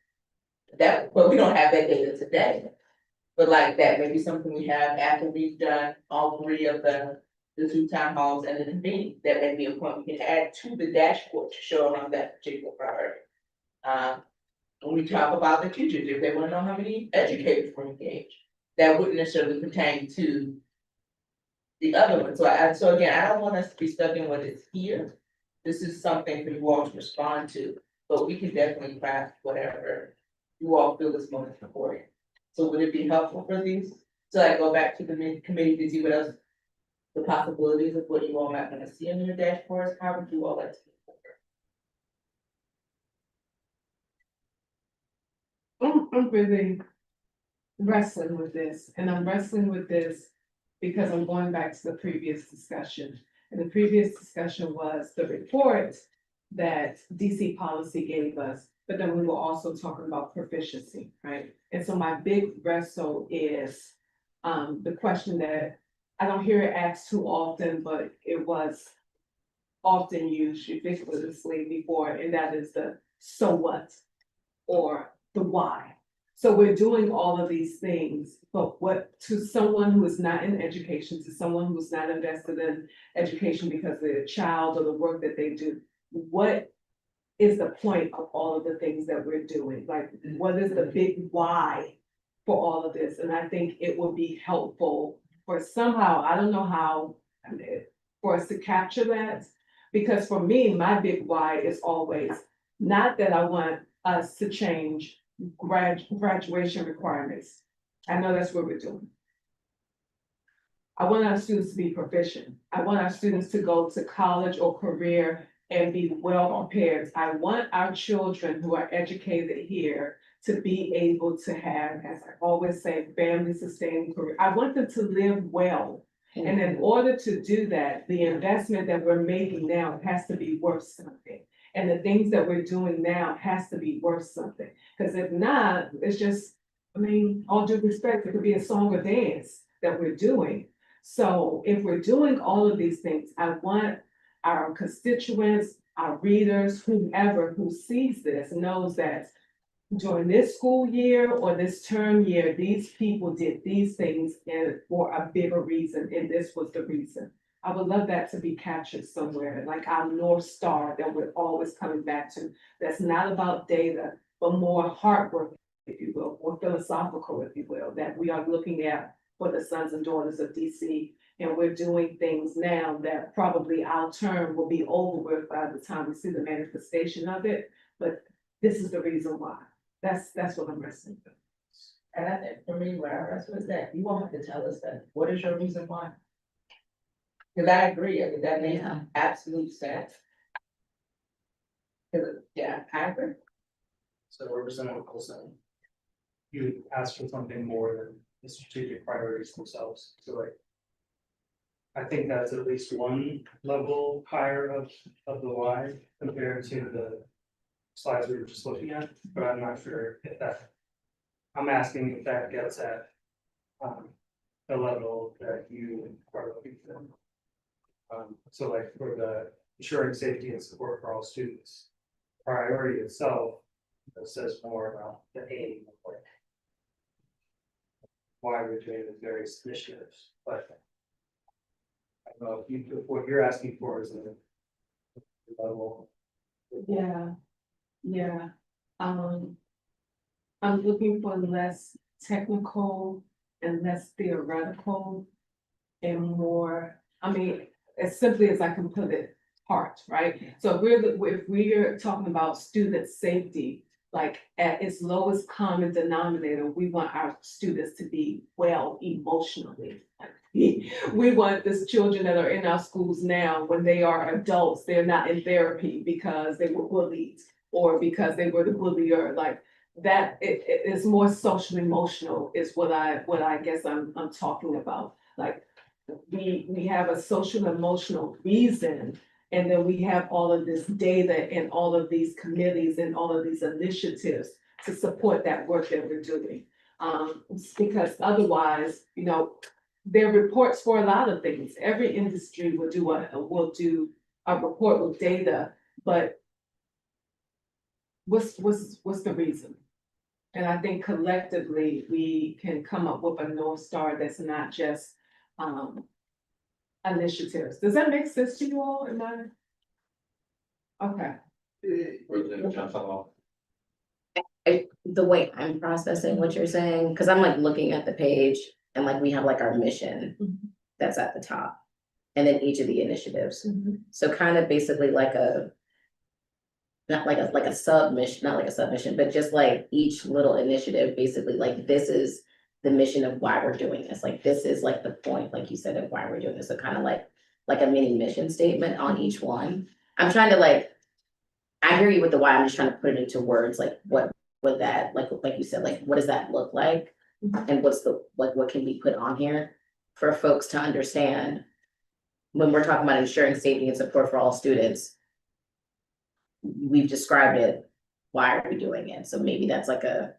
Speaker 3: But we don't have that data today. But like that, maybe something we have after we've done all three of the 2 town halls and the convening, that may be a point we can add to the dashboard to show on that particular priority. When we talk about the teachers, if they want to know how many educators were engaged, that wouldn't necessarily pertain to the other one. So again, I don't want us to be stuck in what is here. This is something for you all to respond to, but we can definitely craft whatever you all feel is most important. So would it be helpful for these? So I go back to the committee to see what else, the possibilities of what you all might want to see on your dashboards. How would you all like to?
Speaker 10: I'm really wrestling with this, and I'm wrestling with this because I'm going back to the previous discussion. And the previous discussion was the report that DC policy gave us, but then we were also talking about proficiency, right? And so my big wrestle is the question that I don't hear it asked too often, but it was often used ubiquitously before, and that is the so what, or the why. So we're doing all of these things, but what, to someone who is not in education, to someone who's not invested in education because of their child or the work that they do, what is the point of all of the things that we're doing? Like, what is the big why for all of this? And I think it would be helpful for somehow, I don't know how, for us to capture that. Because for me, my big why is always not that I want us to change graduation requirements. I know that's what we're doing. I want our students to be proficient. I want our students to go to college or career and be well prepared. I want our children who are educated here to be able to have, as I always say, family sustaining career. I want them to live well. And in order to do that, the investment that we're making now has to be worth something. And the things that we're doing now has to be worth something. Because if not, it's just, I mean, all due respect, it could be a song or dance that we're doing. So if we're doing all of these things, I want our constituents, our readers, whomever who sees this knows that during this school year or this term year, these people did these things and for a bigger reason, and this was the reason. I would love that to be captured somewhere, like our North Star that we're always coming back to. That's not about data, but more hard work, if you will, more philosophical, if you will, that we are looking at for the sons and daughters of DC. And we're doing things now that probably our term will be over with by the time we see the manifestation of it. But this is the reason why. That's what I'm wrestling with.
Speaker 3: And I think for me, what I rest was that you won't have to tell us that. What is your reason why? Cause I agree, I mean, that makes
Speaker 11: Yeah.
Speaker 3: absolute sense. Cause, yeah, I agree.
Speaker 7: So Representative Wilson, you asked for something more than the strategic priorities themselves, so like. I think that's at least one level higher of the why compared to the slides we were just looking at, but I'm not sure if that. I'm asking if that gets at the level that you are looking for. So like for the ensuring safety and support for all students, priority itself says more about the aim of like why we're doing the various initiatives, but I don't know if what you're asking for is a level.
Speaker 10: Yeah. I'm looking for less technical and less theoretical and more, I mean, as simply as I can put it, heart, right? So if we're talking about student safety, like at its lowest common denominator, we want our students to be well emotionally. We want these children that are in our schools now, when they are adults, they're not in therapy because they were bullied or because they were the bullier, like that, it is more social emotional is what I guess I'm talking about. Like we have a social emotional reason, and then we have all of this data and all of these committees and all of these initiatives to support that work that we're doing. Because otherwise, you know, there are reports for a lot of things. Every industry will do a report with data, but what's the reason? And I think collectively, we can come up with a North Star that's not just initiatives. Does that make sense to you all? Am I? Okay.
Speaker 2: Representative Johnson.
Speaker 11: The way I'm processing what you're saying, because I'm like looking at the page and like we have like our mission that's at the top. And then each of the initiatives. So kind of basically like not like a submission, not like a submission, but just like each little initiative, basically like this is the mission of why we're doing this. Like this is like the point, like you said, of why we're doing this. So kind of like a mini mission statement on each one. I'm trying to like, I hear you with the why, I'm just trying to put it into words, like what would that, like you said, like what does that look like? And what's the, like what can be put on here for folks to understand when we're talking about ensuring safety and support for all students? We've described it, why are we doing it? So maybe that's like a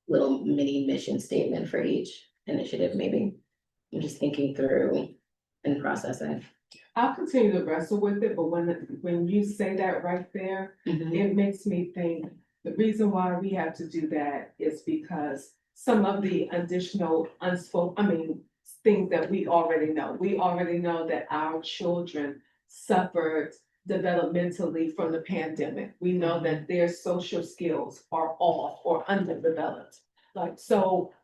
Speaker 11: little mini mission statement for each initiative, maybe. I'm just thinking through and processing.
Speaker 10: I'll continue to wrestle with it, but when you say that right there, it makes me think the reason why we have to do that is because some of the additional unspoken, things that we already know. We already know that our children suffered developmentally from the pandemic. We know that their social skills are off or underdeveloped. Like, so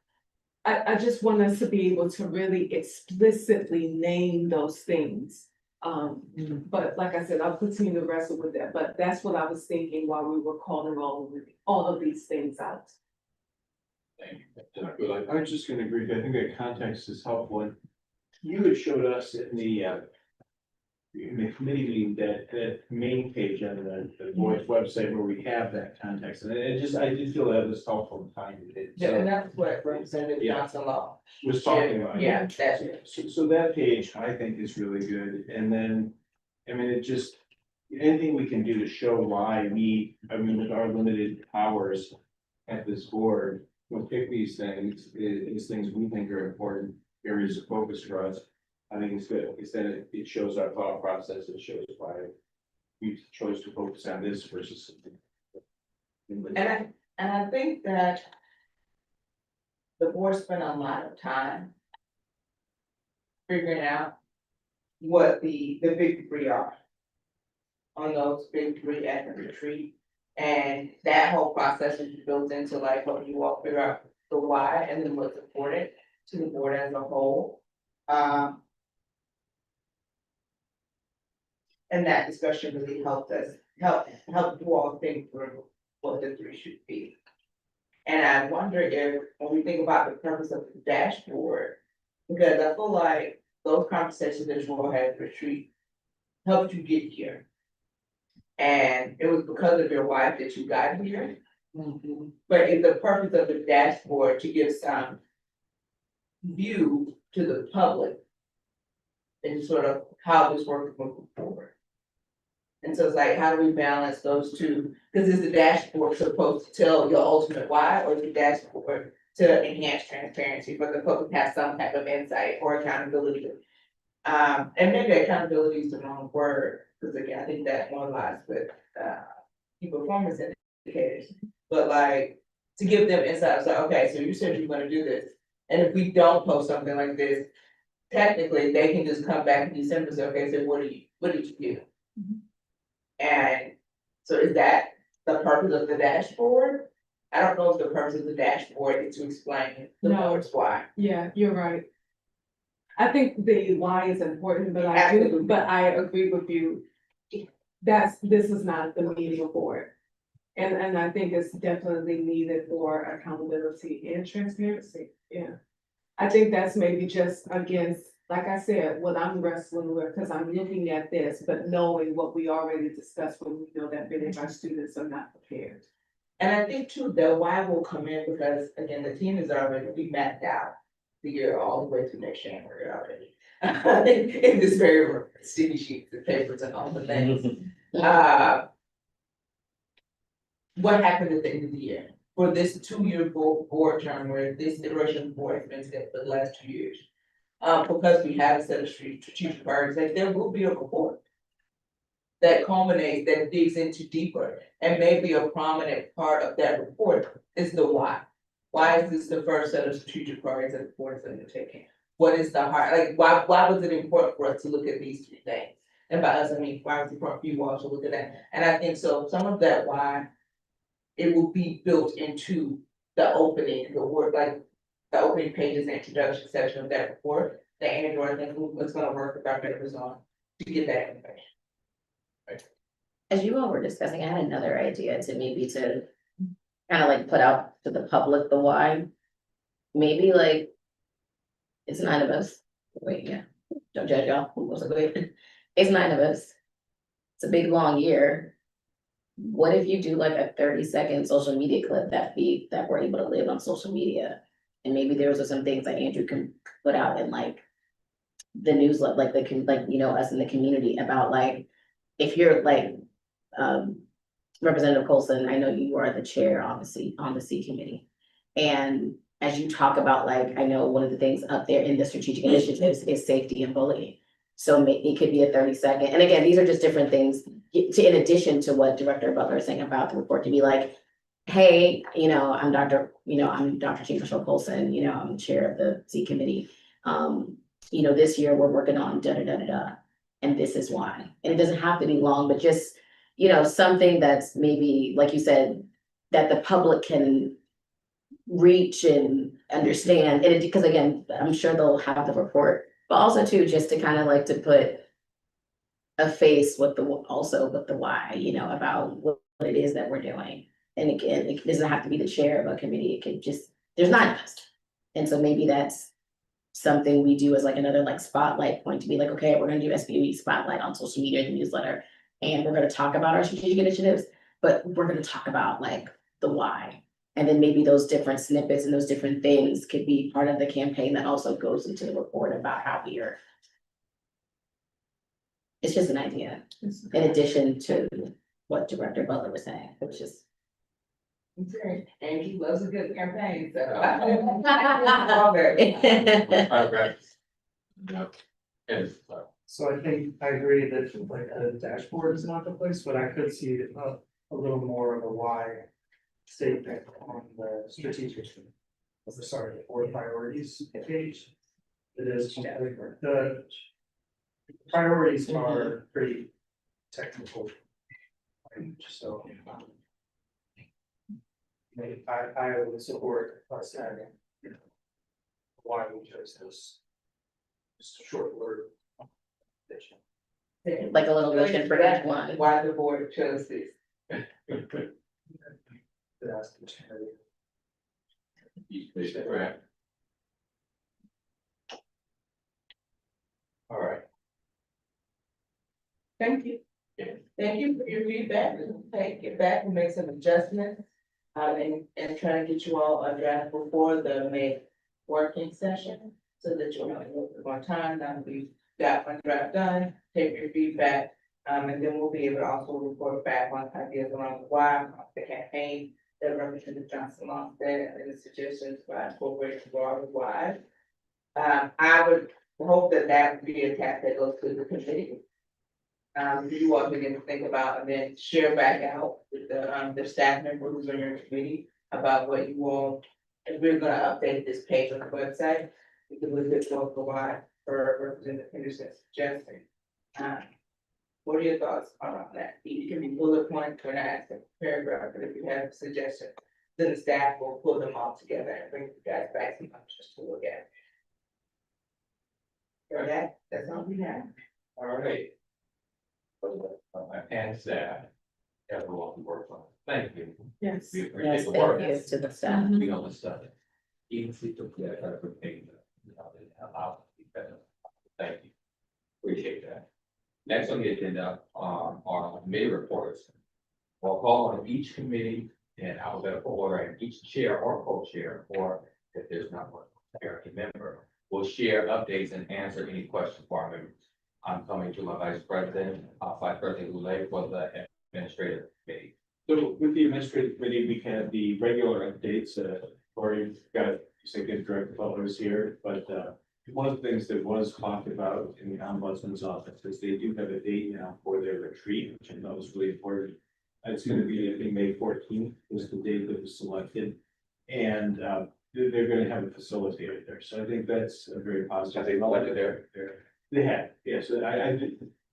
Speaker 10: I just want us to be able to really explicitly name those things. But like I said, I'll continue to wrestle with that, but that's what I was thinking while we were calling all of these things out.
Speaker 2: Thank you.
Speaker 8: I was just gonna agree, I think that context is helpful, and you had showed us in the in the committee meeting, that main page on the board's website where we have that context, and it just, I did feel that was helpful time.
Speaker 3: Yeah, and that's what Representative
Speaker 8: Yeah.
Speaker 3: Johnson Law.
Speaker 8: Was talking about.
Speaker 3: Yeah, that's it.
Speaker 8: So that page, I think, is really good, and then, I mean, it just, anything we can do to show why with our limited powers at this board, we'll pick these things, these things we think are important areas of focus for us. I think it's good, because then it shows our thought process, it shows why we chose to focus on this versus something.
Speaker 3: And I think that the board spent a lot of time figuring out what the big three are on those big three at the retreat. And that whole process is built into like what you all figure out the why and then what's important to the board as a whole. And that discussion really helped help you all think through what the three should be. And I wonder if, when we think about the purpose of the dashboard, because I feel like those conversations that you all had at the retreat helped you get here. And it was because of your wife that you got here. But is the purpose of the dashboard to give some view to the public and sort of how this work is moving forward. And so it's like, how do we balance those two? Because is the dashboard supposed to tell your ultimate why, or is the dashboard to enhance transparency, but the public has some type of insight or accountability? And maybe accountability is the wrong word, because again, I think that one lies with key performance indicators. But like, to give them insight, it's like, okay, so you said you're gonna do this, and if we don't post something like this, technically, they can just come back in December and say, okay, so what did you do? And so is that the purpose of the dashboard? I don't know if the purpose of the dashboard is to explain the
Speaker 10: No.
Speaker 3: board's why.
Speaker 10: Yeah, you're right. I think the why is important, but
Speaker 3: Absolutely.
Speaker 10: I agree with you. This is not the meeting for it. And I think it's definitely needed for accountability and transparency, yeah. I think that's maybe just against, like I said, what I'm wrestling with, because I'm looking at this, but knowing what we already discussed, when we know that many of our students are not prepared.
Speaker 3: And I think too, the why will come in because, again, the team is already, we mapped out the year all the way to next January already. In this very room, sticky sheets and papers and all the things. What happened at the end of the year? For this 2-year board term, where this iteration of the board has been together for the last 2 years. Because we have a set of strategic priorities, like there will be a report that culminates, that digs into deeper, and maybe a prominent part of that report is the why. Why is this the first set of strategic priorities that the board is undertaking? What is the heart, like, why was it important for us to look at these 3 things? And by us, I mean, why was it important for you all to look at that? And I think so, some of that why, it will be built into the opening, the word, like, the opening pages, introduction section of that report, that Andrew, I think, is gonna work with our members on to get that information.
Speaker 11: As you all were discussing, I had another idea to maybe to kind of like put out to the public the why. Maybe like, it's 9 of us, wait, yeah, don't judge y'all, wait, it's 9 of us. It's a big, long year. What if you do like a 30-second social media clip that we're able to live on social media? And maybe those are some things that Andrew can put out in like the newsletter, like us in the community about like, if you're like, Representative Colson, I know you are the chair on the C committee. And as you talk about, like, I know one of the things up there in the strategic initiatives is safety and bullying. So it could be a 30-second, and again, these are just different things in addition to what Director Butler is saying about the report, to be like, hey, I'm Dr. Tina Michelle Colson, I'm the chair of the C committee. This year we're working on and this is why. And it doesn't have to be long, but just, something that's maybe, like you said, that the public can reach and understand. And because again, I'm sure they'll have the report, but also too, just to kind of like to put a face with the why, about what it is that we're doing. And again, it doesn't have to be the chair of a committee. It could just, there's 9 of us. And so maybe that's something we do as like another like spotlight point to be like, okay, we're gonna do SBOE spotlight on social media and newsletter. And we're gonna talk about our strategic initiatives, but we're gonna talk about like the why. And then maybe those different snippets and those different things could be part of the campaign that also goes into the report about how we are. It's just an idea, in addition to what Director Butler was saying, which is.
Speaker 3: Okay, and he loves a good campaign, so.
Speaker 2: Yep. And,
Speaker 7: So I think I agree that like a dashboard is not the place, but I could see a little more of a why statement on the strategic. Sorry, or priorities page. It is, the priorities are pretty technical. So. I would support us adding. Why we chose this. Just a short word.
Speaker 11: Like a little vision for each one.
Speaker 3: Why the board chose this.
Speaker 2: All right.
Speaker 3: Thank you.
Speaker 2: Yeah.
Speaker 3: Thank you for your feedback. We'll take it back and make some adjustments. And try to get you all a draft before the May working session. So that you'll have a little bit more time. Now we've got one draft done, take your feedback. And then we'll be able to also report back on ideas around the why, the campaign that Representative Johnson launched there, and the suggestions by incorporating broader why. I would hope that that would be a task that goes to the committee. You all begin to think about and then share back out with the staff member who's on your committee about what you all, if we're gonna update this page on the website, we can look at what the why for Representative Henderson's suggesting. What are your thoughts around that? It can be bullet point, or not a paragraph, but if you have suggestions, then the staff will pull them all together and bring you guys back some options to look at. So that's all we have.
Speaker 2: All right. And staff, everyone who worked on it. Thank you.
Speaker 10: Yes.
Speaker 2: We appreciate
Speaker 11: Yes,
Speaker 2: the
Speaker 11: thank
Speaker 2: work.
Speaker 11: you to the staff.
Speaker 2: We on the stuff. Even if it took that kind of thing, allow it to be better. Thank you. Appreciate that. Next on the agenda, are committee reports. We'll call on each committee in alphabetical order, and each chair or co-chair, or if there's not one, a member, will share updates and answer any questions for our members. I'm coming to my Vice President Goulet for the administrative committee.
Speaker 8: So with the administrative committee, we have the regular updates, Lori got, you say good Director Butler's here, but, one of the things that was talked about in the ombudsman's office is they do have a date now for their retreat, which I thought was really important. It's gonna be, I think, May 14th was the date that was selected. And, they're gonna have a facilitator there, so I think that's a very positive.
Speaker 2: Have they elected
Speaker 8: They have, yes, I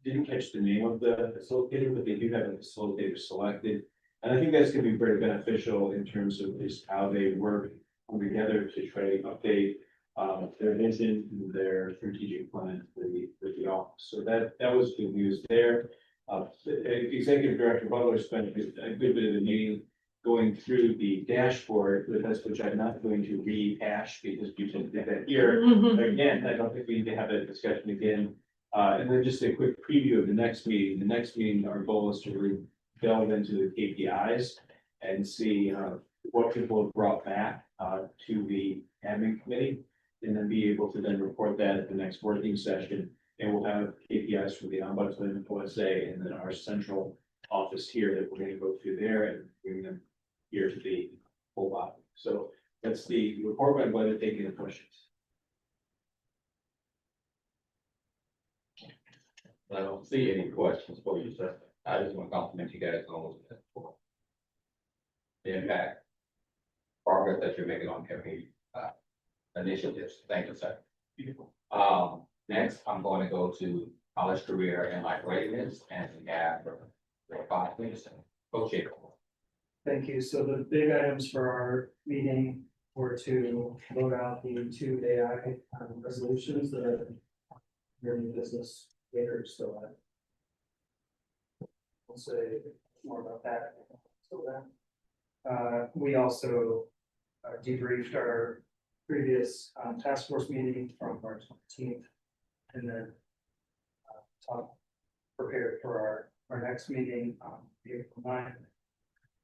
Speaker 8: didn't catch the name of the facilitator, but they do have a facilitator selected. And I think that's gonna be very beneficial in terms of just how they work together to try to update their vision, their strategic plan for the office. So that was good news there. Executive Director Butler spent a good bit of the meeting going through the dashboard with us, which I'm not going to rehash because we just did that here. Again, I don't think we need to have that discussion again. And then just a quick preview of the next meeting. The next meeting, our goal is to really delve into the KPIs and see what people have brought back to the admin committee. And then be able to then report that at the next working session. And we'll have KPIs from the ombudsman, OSA, and then our central office here that we're gonna go through there and bring them here to the whole body. So that's the report, but I'm going to take any questions.
Speaker 2: I don't see any questions for you, sir. I just want to compliment you guys on the impact, progress that you're making on campaign initiatives. Thank you, sir. Beautiful. Next, I'm going to go to college career and life readiness, and we have the 5 minutes. Coach April.
Speaker 7: Thank you. So the big items for our meeting were to vote out the 2 AI resolutions that are here in the business later, so we'll say more about that. So we also debriefed our previous task force meeting from March 19th. And then talk, prepared for our next meeting on April 9th.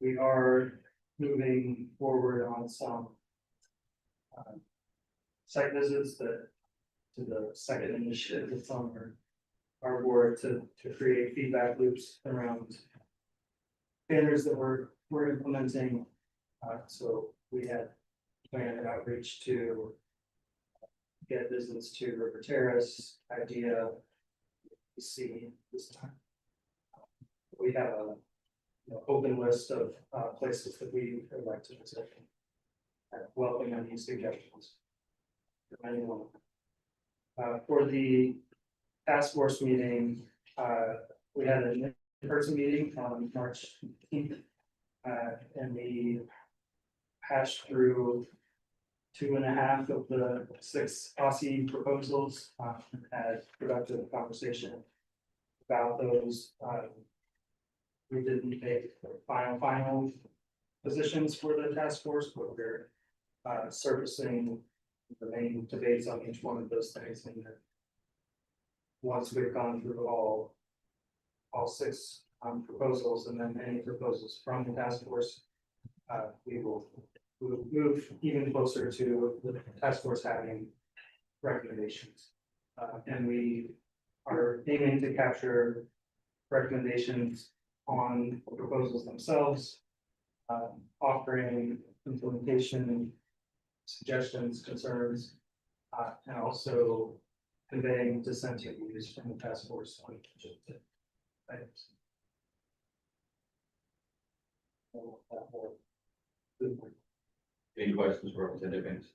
Speaker 7: We are moving forward on some site visits to the second initiative that's on our board to create feedback loops around standards that we're implementing. So we had planned an outreach to get visits to River Terrace, Idea, see this time. We have a open list of places that we would like to visit. Welcome any suggestions from anyone. For the task force meeting, we had an in-person meeting on March 15th. And we hashed through 2.5 of the 6 Aussie proposals, had productive conversation about those. We didn't make final positions for the task force, but we're surfacing the main debates on each one of those things. And then once we've gone through all 6 proposals and then any proposals from the task force, we will move even closer to the task force having recommendations. And we are aiming to capture recommendations on proposals themselves, offering implementation suggestions, concerns, and also conveying dissenting views from the task force on each of the items.
Speaker 2: Any questions for Representative Benz?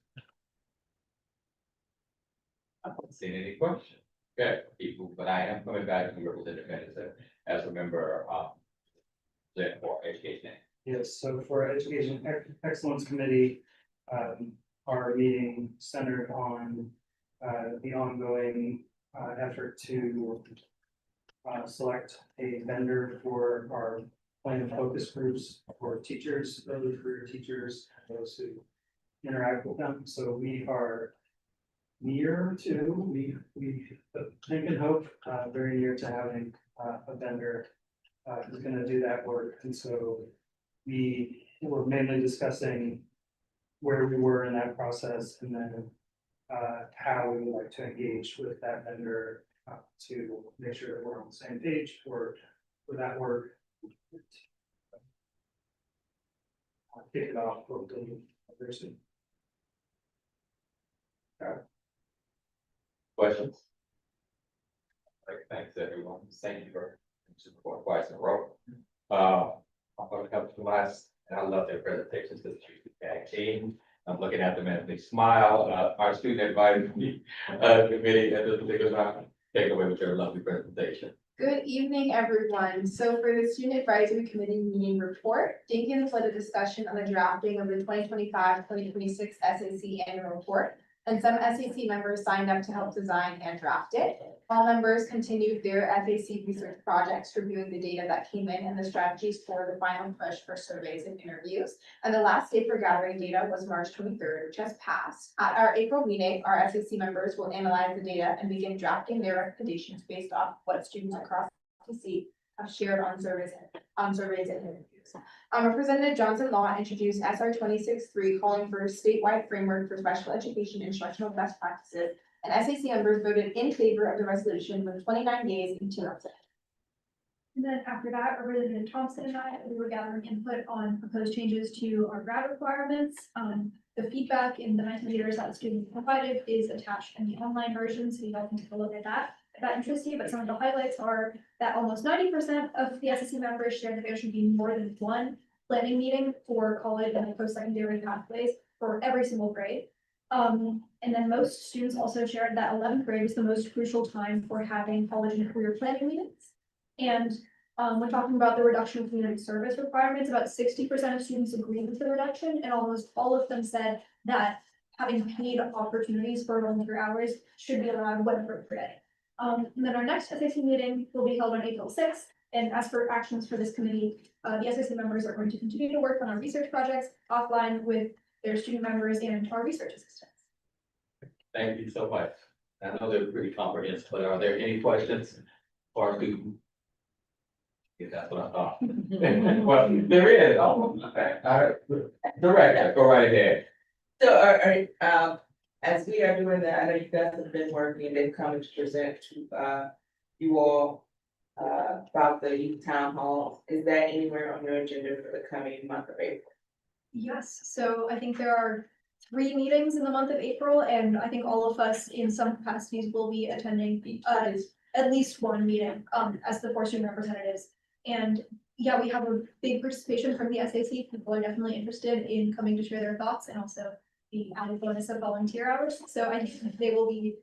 Speaker 2: I haven't seen any questions. Okay, people, but I am coming back to Representative Benz as a member for education.
Speaker 7: Yes, so for Education Excellence Committee, our meeting centered on the ongoing effort to select a vendor for our plan of focus groups for teachers, early career teachers, and those who interact with them. So we are near to, we think and hope, very near to having a vendor who's going to do that work. And so we were mainly discussing where we were in that process and then how we would like to engage with that vendor to make sure that we're on the same page for that work. Kick it off hopefully very soon.
Speaker 2: Questions? All right, thanks everyone. Thank you for twice in a row. I'm going to come to the last, and I love their presentations. This tag team. I'm looking at them as they smile. Our student advisory committee at this particular time. Take away with your lovely presentation.
Speaker 9: Good evening, everyone. So for the Student Advisory Committee meeting report, Dinkins led a discussion on the drafting of the 2025-2026 SAC annual report, and some SAC members signed up to help design and draft it. All members continued their SAC research projects, reviewing the data that came in and the strategies for the final push for surveys and interviews. And the last day for gathering data was March 23rd, which has passed. At our April meeting, our SAC members will analyze the data and begin drafting their recommendations based off what students across SAC have shared on surveys and interviews. Representative Johnson Law introduced SR 26-3, calling for a statewide framework for special education instructional best practices, and SAC members voted in favor of the resolution with 29 days and 2 months. And then after that, Representative Thompson and I, we were gathering input on proposed changes to our grad requirements. The feedback in the 19 leaders that the students provided is attached in the online version, so you all can take a look at that. If that interests you, but some of the highlights are that almost 90% of the SSC members shared that there should be more than one planning meeting for college and post-secondary pathways for every single grade. And then most students also shared that 11th grade is the most crucial time for having college and career planning meetings. And when talking about the reduction of community service requirements, about 60% of students agreed with the reduction, and almost all of them said that having paid opportunities for volunteer hours should be allowed when appropriate. And then our next SAC meeting will be held on April 6th. And as for actions for this committee, the SAC members are going to continue to work on our research projects offline with their student members and our research assistants.
Speaker 2: Thank you so much. I know they're pretty comprehensive, but are there any questions for our student? If that's what I thought. Well, there is. Oh, okay. All right. Director, go right ahead.
Speaker 3: So, as we are doing that, I know you guys have been working and they've come to present to, you all, about the youth town hall. Is that anywhere on your agenda for the coming month of April?
Speaker 9: Yes, so I think there are 3 meetings in the month of April, and I think all of us in some capacities will be attending at least one meeting as the 4 student representatives. And yeah, we have a big participation from the SAC. People are definitely interested in coming to share their thoughts and also the added bonus of volunteer hours. So I think they will be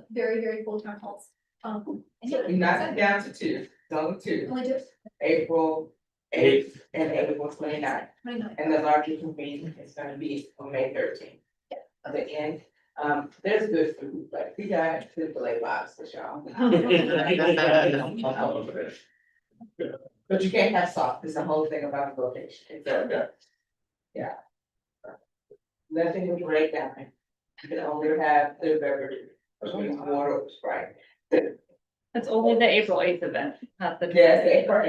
Speaker 9: very, very full town halls. And yeah,
Speaker 3: We knocked it down to 2, zone 2,
Speaker 9: only just
Speaker 3: April 8th and April 29th.
Speaker 9: 29.
Speaker 3: And the larger convening is gonna be on May 13th. At the end, there's good food, but we got good filet lobsters, y'all. But you can't have salt, it's the whole thing about the location, it's yeah. Nothing with breakdown, you can only have the beverage, water or Sprite.
Speaker 12: That's only the April 8th event, not the.
Speaker 3: Yes, they are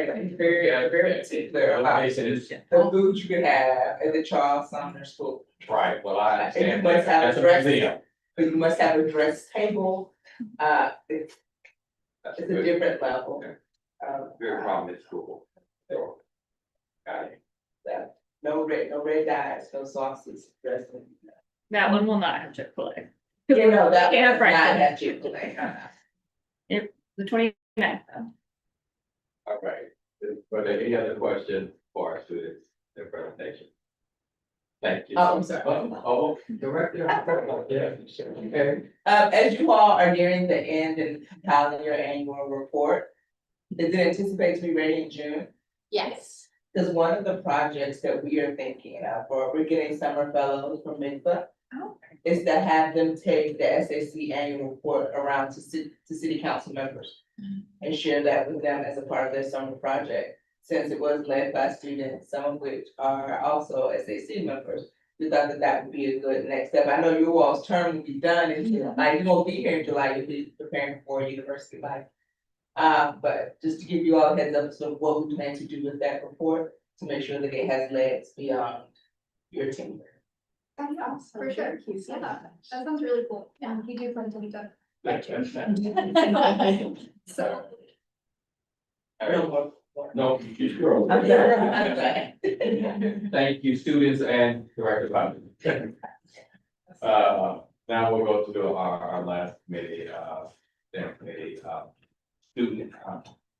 Speaker 3: very particular about
Speaker 2: Location is,
Speaker 3: the food you can have at the Charles Sumner School.
Speaker 2: right, well, I
Speaker 3: And you
Speaker 2: understand.
Speaker 3: must have
Speaker 2: That's
Speaker 3: a
Speaker 2: a
Speaker 3: dress,
Speaker 2: museum.
Speaker 3: but you must have a dress table, it's a different level.
Speaker 2: Very prominent school. So, got it.
Speaker 3: No red dyes, no sauces, dressing.
Speaker 12: That one will not have Chick-fil-A.
Speaker 3: You know, that
Speaker 12: Yeah,
Speaker 3: was
Speaker 12: right.
Speaker 3: not that Chick-fil-A.
Speaker 12: The 29th.
Speaker 2: All right. Are there any other questions for our students in presentation? Thank you.
Speaker 3: Oh, I'm sorry.
Speaker 2: Oh, Director. Yeah, okay.
Speaker 3: As you all are nearing the end and compiling your annual report, is it anticipated to be ready in June?
Speaker 11: Yes.
Speaker 3: Because one of the projects that we are thinking of, or we're getting summer fellows from MINFA, is to have them take the SAC annual report around to city council members and share that with them as a part of their summer project. Since it was led by students, some of which are also SAC members, we thought that that would be a good next step. I know you all's term will be done in July, you won't be here in July, you'll be preparing for university life. But just to give you all a heads up, so what we plan to do with that report, to make sure that it has legs beyond your tenure.
Speaker 9: For sure. Yeah, that sounds really cool. Yeah, we do plan to meet them. So.
Speaker 2: No, you sure.
Speaker 3: I'm sorry.
Speaker 2: Thank you, students and Director Bowden. Now we'll go to our last committee, student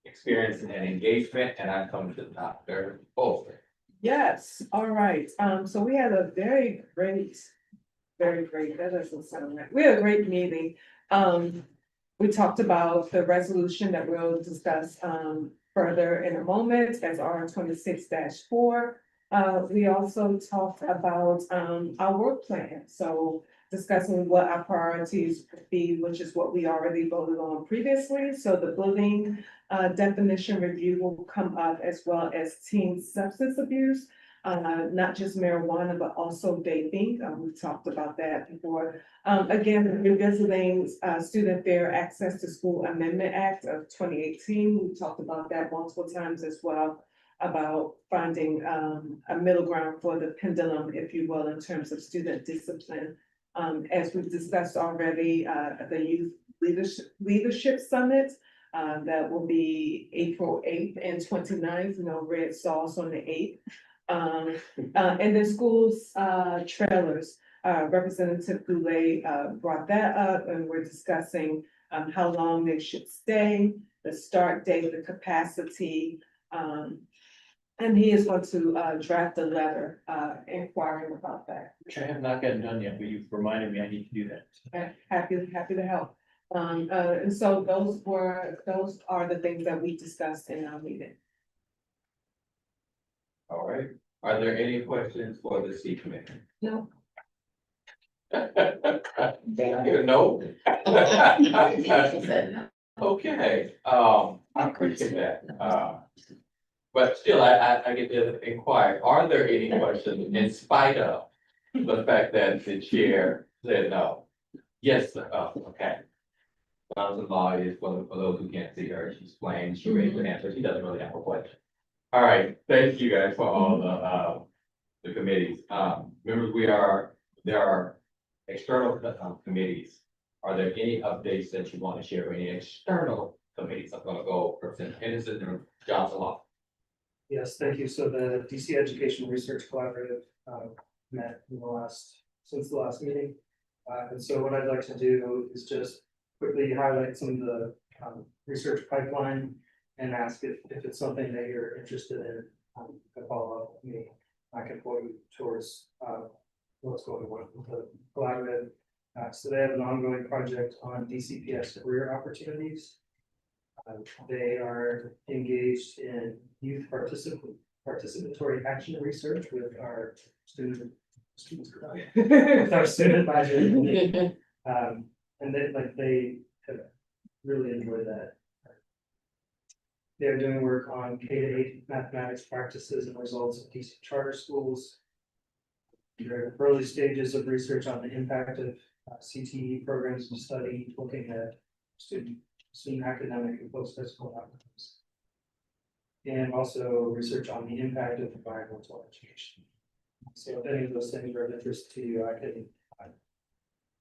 Speaker 2: experience and engagement, and I come to Dr. Bolter.
Speaker 10: Yes, all right, so we had a very great, that doesn't sound right, we had a great meeting. We talked about the resolution that we'll discuss, further in a moment as R 26-4. We also talked about, our work plan, so discussing what our priorities would be, which is what we already voted on previously, so the bullying definition review will come up, as well as teen substance abuse. Not just marijuana, but also vaping. We talked about that before. Again, revisiting Student Fair Access to School Amendment Act of 2018. We talked about that multiple times as well, about finding a middle ground for the pendulum, if you will, in terms of student discipline. As we've discussed already, the Youth Leadership Summit. That will be April 8th and 29th, red sauce on the 8th. And the schools, trailers, Representative Goulet, brought that up, and we're discussing, how long they should stay, the start date, the capacity. And he is going to, draft a letter, inquiring about that.
Speaker 8: Which I have not gotten done yet, but you've reminded me I need to do that.
Speaker 10: Happy to help. And so those are the things that we discussed in our meeting.
Speaker 2: All right, are there any questions for the C committee?
Speaker 10: No.
Speaker 2: No. Okay, I appreciate that, but still, I get to inquire, are there any questions in spite of the fact that the chair said no? Yes, okay. Daughter-in-law is, for those who can't see her, she's playing, she raised her hand, so she doesn't really have a question. All right, thank you guys for all the committees. Remember, there are external committees. Are there any updates that you want to share with any external committees? I'm gonna go Representative Henderson and Johnson Law.
Speaker 7: Yes, thank you. So the DC Education Research Collaborative met since the last meeting. And so what I'd like to do is just quickly highlight some of the research pipeline and ask if it's something that you're interested in, to follow up with me. I can point you towards what's going on with the collaborative. So they have an ongoing project on DCPS career opportunities. They are engaged in youth participatory action research with our students. With our student advisory committee. And they have really enjoyed that. They're doing work on K-8 mathematics practices and results of DC charter schools. They're in early stages of research on the impact of CTE programs and study, looking at student academic and post-physical outcomes. And also research on the impact of environmental education. So if any of those things are of interest to you, I can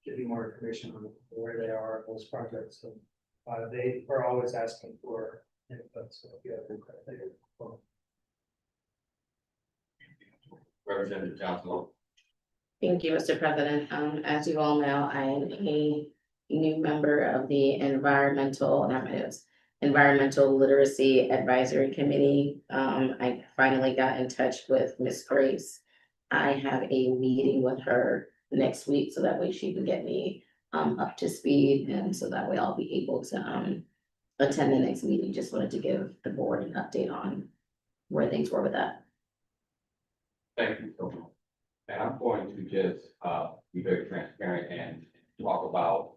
Speaker 7: give you more information on where they are, those projects. So they are always asking for input, so if you have input, well.
Speaker 2: Representative Johnson.
Speaker 11: Thank you, Mr. President. As you all know, I am a new member of the Environmental Literacy Advisory Committee. I finally got in touch with Ms. Grace. I have a meeting with her next week, so that way she can get me up to speed, and so that way I'll be able to attend the next meeting. Just wanted to give the board an update on where things were with that.
Speaker 2: Thank you so much. And I'm going to just be very transparent and talk about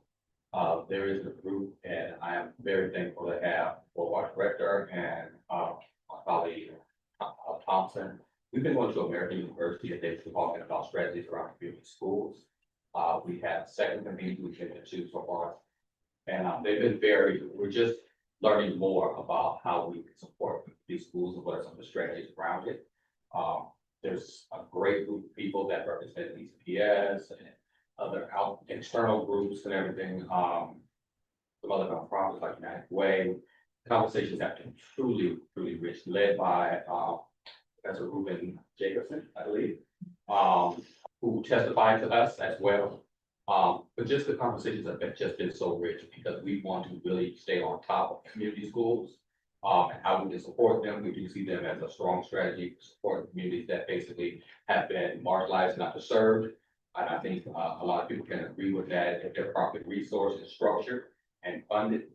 Speaker 2: there is a group, and I am very thankful to have both our director and my colleague Thompson. We've been going to American University, and they've been talking about strategies around community schools. We have second meeting we've been to so far, and they've been we're just learning more about how we can support these schools and what are some of the strategies around it. There's a great group of people that represent ECPS and other external groups and everything. Some other nonprofits like United Way. Conversations have been truly rich, led by Professor Ruben Jacobson, I believe, who testified to us as well. But just the conversations have been so rich because we want to really stay on top of community schools. And how we can support them. We do see them as a strong strategy to support communities that basically have been marginalized, not served. And I think a lot of people can agree with that if they're properly resourced and structured and funded.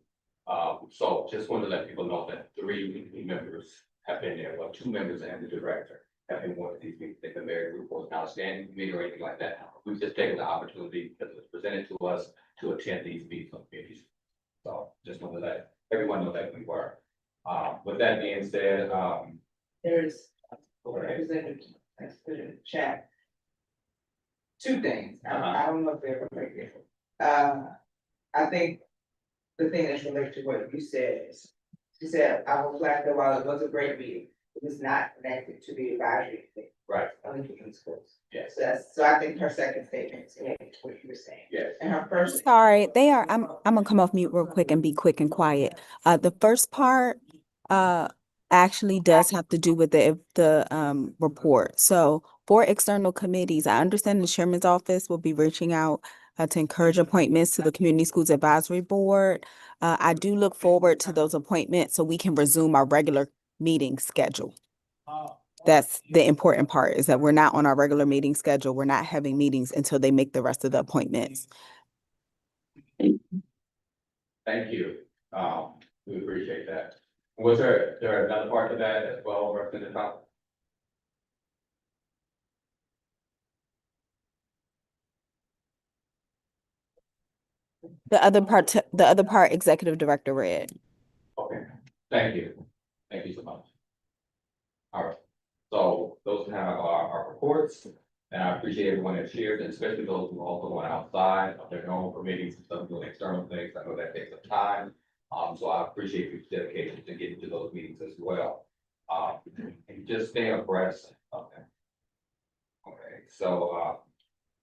Speaker 2: So just wanted to let people know that 3 members have been there, well, 2 members and the director have been one of these meetings. They've been very report, not a standing committee or anything like that. We've just taken the opportunity because it was presented to us to attend these meetings on committees. So just wanted to let everyone know that we were. With that being said,
Speaker 3: There's a representative in the chat. 2 things. I don't know if they're related. I think the thing that's related to what you said is, you said, I was glad that while it was a great meeting, it was not connected to the advisory thing.
Speaker 2: right,
Speaker 3: On the community schools.
Speaker 2: yes,
Speaker 3: So I think her second statement is what you were saying.
Speaker 2: yes.
Speaker 3: And her first.
Speaker 13: Sorry, I'm gonna come off mute real quick and be quick and quiet. The first part, actually does have to do with the report. So for external committees, I understand the chairman's office will be reaching out to encourage appointments to the Community Schools Advisory Board. I do look forward to those appointments so we can resume our regular meeting schedule. That's the important part, is that we're not on our regular meeting schedule. We're not having meetings until they make the rest of the appointments.
Speaker 2: Thank you. We appreciate that. Was there another part of that as well, Representative Thompson?
Speaker 13: The other part, Executive Director read.
Speaker 2: Okay, thank you. Thank you so much. All right, so those have our reports. And I appreciate everyone that shared, and especially those who also went outside of their normal for meetings and stuff, doing external things. I know that takes some time. So I appreciate your dedication to getting to those meetings as well. And just stay abreast. Okay. Okay, so,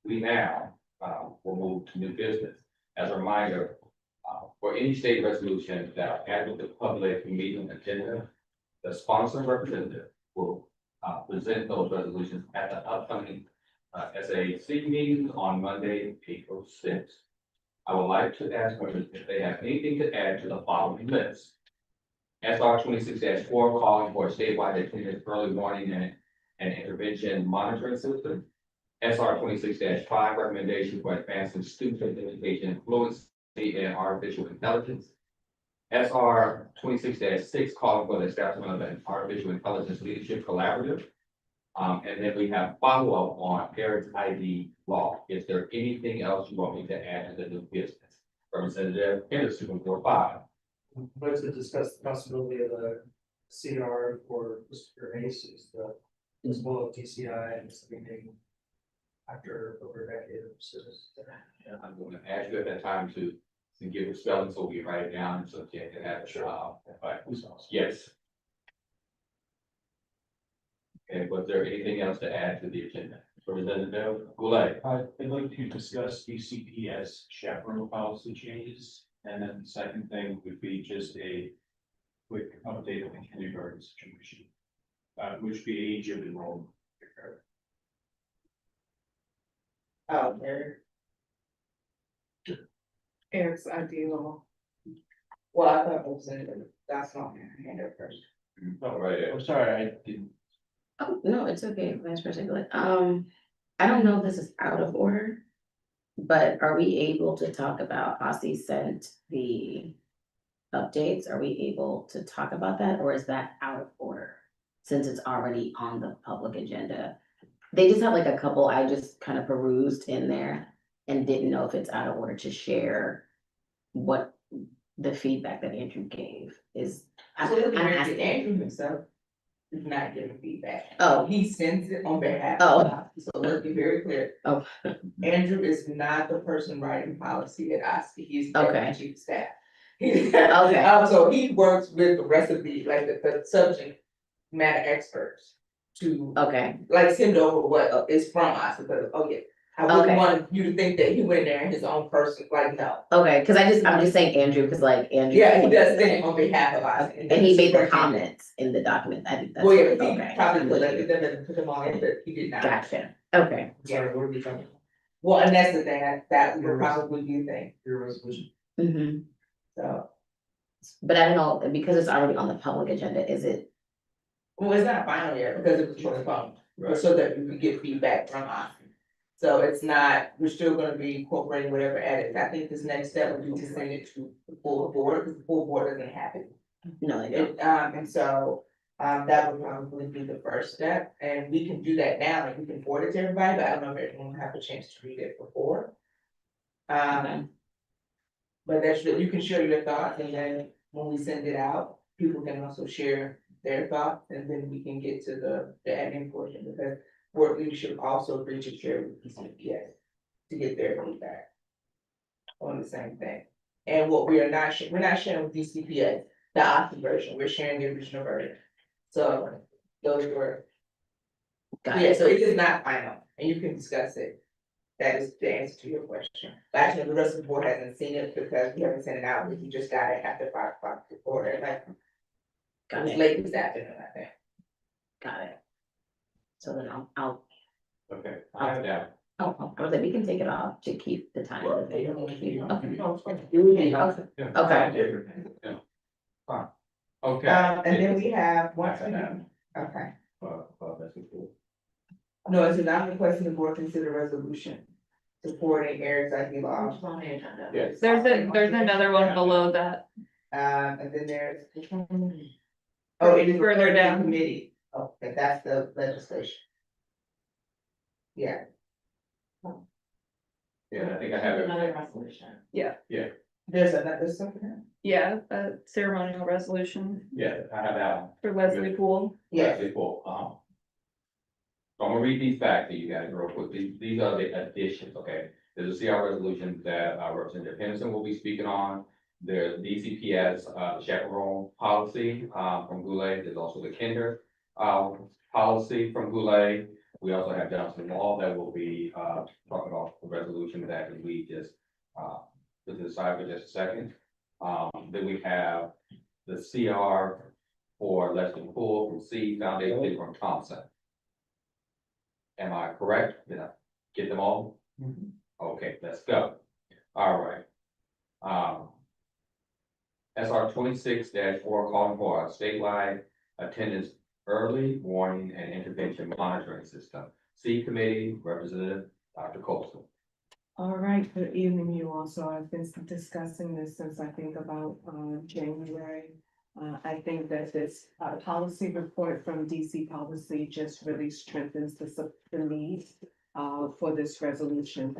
Speaker 2: we now, will move to new business. As a reminder, for any state resolution that are added to the public meeting agenda, the sponsor representative will, present those resolutions at the upcoming, SAC meeting on Monday, April sixth. I would like to ask members if they have anything to add to the following list. SR 26-4 calling for a statewide attendance early warning and intervention monitoring system. SR 26-5 recommendation for advancing student education fluency and artificial intelligence. SR 26-6 calling for the establishment of an artificial intelligence leadership collaborative. And then we have follow-up on Eric's ID law. Is there anything else you want me to add to the new business? Representative Henderson, 5.
Speaker 7: I'd like to discuss the possibility of a CR for Mr. Aces, as well as DCI and something after over a decade of service.
Speaker 2: And I'm going to ask you at that time to give the spelling so we can write it down so Jen can have it. But yes. Okay, was there anything else to add to the agenda? Representative Goulet.
Speaker 8: I'd like to discuss DCPS chaperone policy changes, and then the second thing would be just a quick update of the kindergarten situation, which would be age of enrollment.
Speaker 3: Oh, there,
Speaker 10: Eric's ideal.
Speaker 3: well, I thought it was in the, that's not my hand up first.
Speaker 2: All right.
Speaker 8: I'm sorry, I didn't.
Speaker 11: Oh, no, it's okay, Vice President Glenn. I don't know if this is out of order. But are we able to talk about, Aussie sent the updates, are we able to talk about that, or is that out of order? Since it's already on the public agenda. They just have like a couple I just kind of perused in there and didn't know if it's out of order to share what the feedback that Andrew gave is. I'm asking.
Speaker 3: Andrew himself is not giving feedback.
Speaker 11: Oh.
Speaker 3: He sends it on behalf.
Speaker 11: Oh.
Speaker 3: of us. So let's be very clear.
Speaker 11: Oh.
Speaker 3: Andrew is not the person writing policy at OSCE. He's the
Speaker 11: Okay.
Speaker 3: chief of staff.
Speaker 11: Okay.
Speaker 3: So he works with the rest of the subject matter experts to
Speaker 11: Okay,
Speaker 3: like send over what is from us, because, oh yeah. I
Speaker 11: Okay.
Speaker 3: wouldn't want you to think that he went in there in his own person, like, no.
Speaker 11: okay, cause I'm just saying Andrew, cause like Andrew.
Speaker 3: Yeah, he does send it on behalf of us.
Speaker 11: And he made the comments in the document, I think that's.
Speaker 3: Well, yeah, he
Speaker 11: Okay.
Speaker 3: probably collected them and put them on it, but he did not.
Speaker 11: Gotcha, okay,
Speaker 7: Sorry, what are we talking about?
Speaker 3: Well, and that's the thing, that would probably be the thing,
Speaker 7: Your resolution?
Speaker 3: so,
Speaker 11: but I don't know, because it's already on the public agenda, is it?
Speaker 3: well, it's not final yet, because it was postponed,
Speaker 2: Right.
Speaker 3: so that we could get feedback from us. So it's not, we're still gonna be incorporating whatever edits, I think this next step would be to send it to the full board, because the full board doesn't have it.
Speaker 11: No, I don't.
Speaker 3: And so, that would probably be the first step, and we can do that now, and we can forward it to everybody, but I don't know if everyone will have a chance to read it before. But that's, you can share your thoughts, and then when we send it out, people can also share their thoughts, and then we can get to the admin portion, because board leadership also agreed to share with DCPS to get their feedback on the same thing. And what we are not, we're not sharing with DCPS, the Austin version, we're sharing the original version. So those were,
Speaker 11: Got
Speaker 3: yeah,
Speaker 11: it.
Speaker 3: so it is not final, and you can discuss it. That is the answer to your question. But actually, the rest of the board hasn't seen it because we haven't sent it out, but you just got it after 5 o'clock before, like, it
Speaker 11: Got
Speaker 3: was
Speaker 11: it,
Speaker 3: late this afternoon, I think.
Speaker 11: got it. So then I'll,
Speaker 2: Okay, I have that.
Speaker 11: I was like, we can take it off to keep the time of the video. Okay.
Speaker 2: Yeah.
Speaker 11: Okay.
Speaker 2: Yeah. Fine. Okay.
Speaker 3: And then we have one, okay.
Speaker 2: That's cool.
Speaker 3: No, it's not requesting the board consider resolution supporting Eric's ID law.
Speaker 2: Yes.
Speaker 12: There's another one below that.
Speaker 3: And then there's. Oh, it is
Speaker 12: Further down.
Speaker 3: Committee, okay, that's the legislation. Yeah,
Speaker 2: Yeah, I think I have it.
Speaker 3: resolution.
Speaker 12: Yeah.
Speaker 2: Yeah,
Speaker 3: There's something,
Speaker 12: Yeah, a ceremonial resolution
Speaker 2: yeah, I have that one.
Speaker 12: for Leslie Poole.
Speaker 3: yeah,
Speaker 2: That's cool. So I'm gonna read these back to you guys real quick. These are the additions, okay? There's a CR resolution that Representative Henderson will be speaking on. There's DCPS, chaperone policy, from Goulet. There's also the kinder, policy from Goulet. We also have Johnson Law that will be, talking about the resolution that we just, put to the side for just a second. Then we have the CR for Leslie Poole from C Foundation from Thompson. Am I correct? Did I get them all? Okay, let's go. All right. SR 26-4 calling for a statewide attendance early warning and intervention monitoring system. C committee representative, Dr. Colson.
Speaker 10: All right, good evening, you all. So I've been discussing this since I think about January. I think that this policy report from DC Policy just really strengthens the need for this resolution.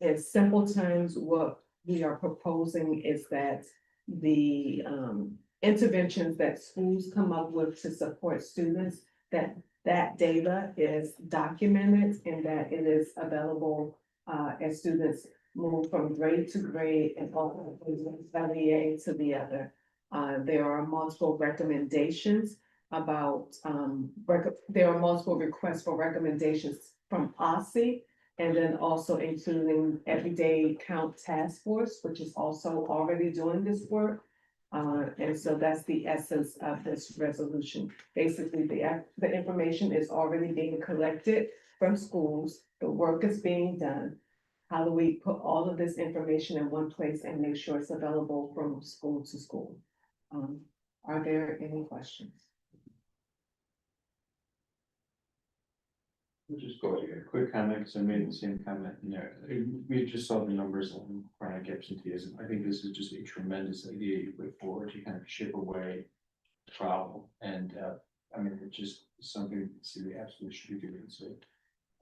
Speaker 10: In simple terms, what we are proposing is that the interventions that schools come up with to support students, that data is documented and that it is available as students move from grade to grade and also from LEA to the other. There are multiple recommendations about, there are multiple requests for recommendations from OSSI, and then also including Everyday Count Task Force, which is also already doing this work. And so that's the essence of this resolution. Basically, the information is already being collected from schools, the work is being done. How do we put all of this information in one place and make sure it's available from school to school? Are there any questions?
Speaker 8: We'll just go here, quick comment, because I made the same comment in there. We just saw the numbers on chronic absenteeism. I think this is just a tremendous idea you put forward to kind of chip away travel. And, I mean, it just is something that city absolutely should be doing. So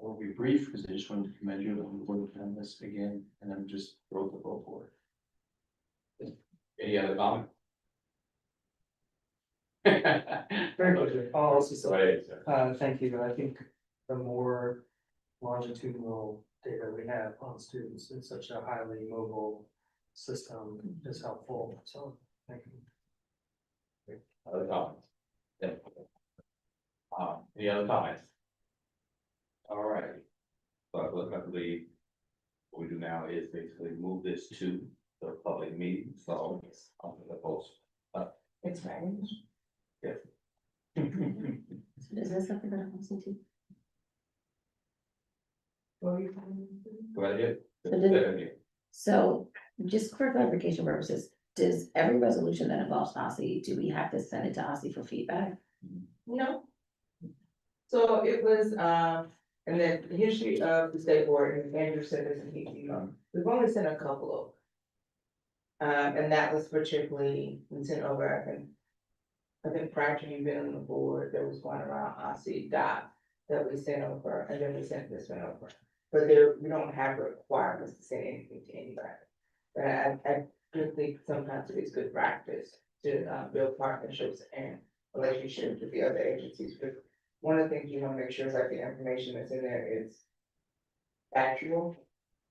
Speaker 8: I will be brief because I just wanted to commend you on working on this again, and I'm just thrilled to vote for it.
Speaker 2: Any other comment?
Speaker 7: Very much, policy
Speaker 2: Go
Speaker 7: side.
Speaker 2: ahead, sir.
Speaker 7: Thank you, I think the more longitudinal data we have on students in such a highly mobile system is helpful, so thank you.
Speaker 2: Other comments? Yeah. Any other comments? All right. So I believe what we do now is basically move this to the public meeting, so I'm gonna post.
Speaker 3: It's fine.
Speaker 2: Yes.
Speaker 11: Is that something that I'm listening to?
Speaker 2: Go ahead.
Speaker 11: So did- So just for clarification purposes, does every resolution that involves OSSI, do we have to send it to OSSI for feedback?
Speaker 3: No. So it was, and then the history of the state board, and Andrew said this in his email, we've only sent a couple of. And that was particularly, we sent over, I think prior to you being on the board, there was one around OSSI dot that we sent over, and then we sent this one over. But there, we don't have requirements to send anything to anybody. But I do think sometimes it is good practice to build partnerships and relationships with the other agencies. But one of the things you want to make sure is like the information that's in there is actual.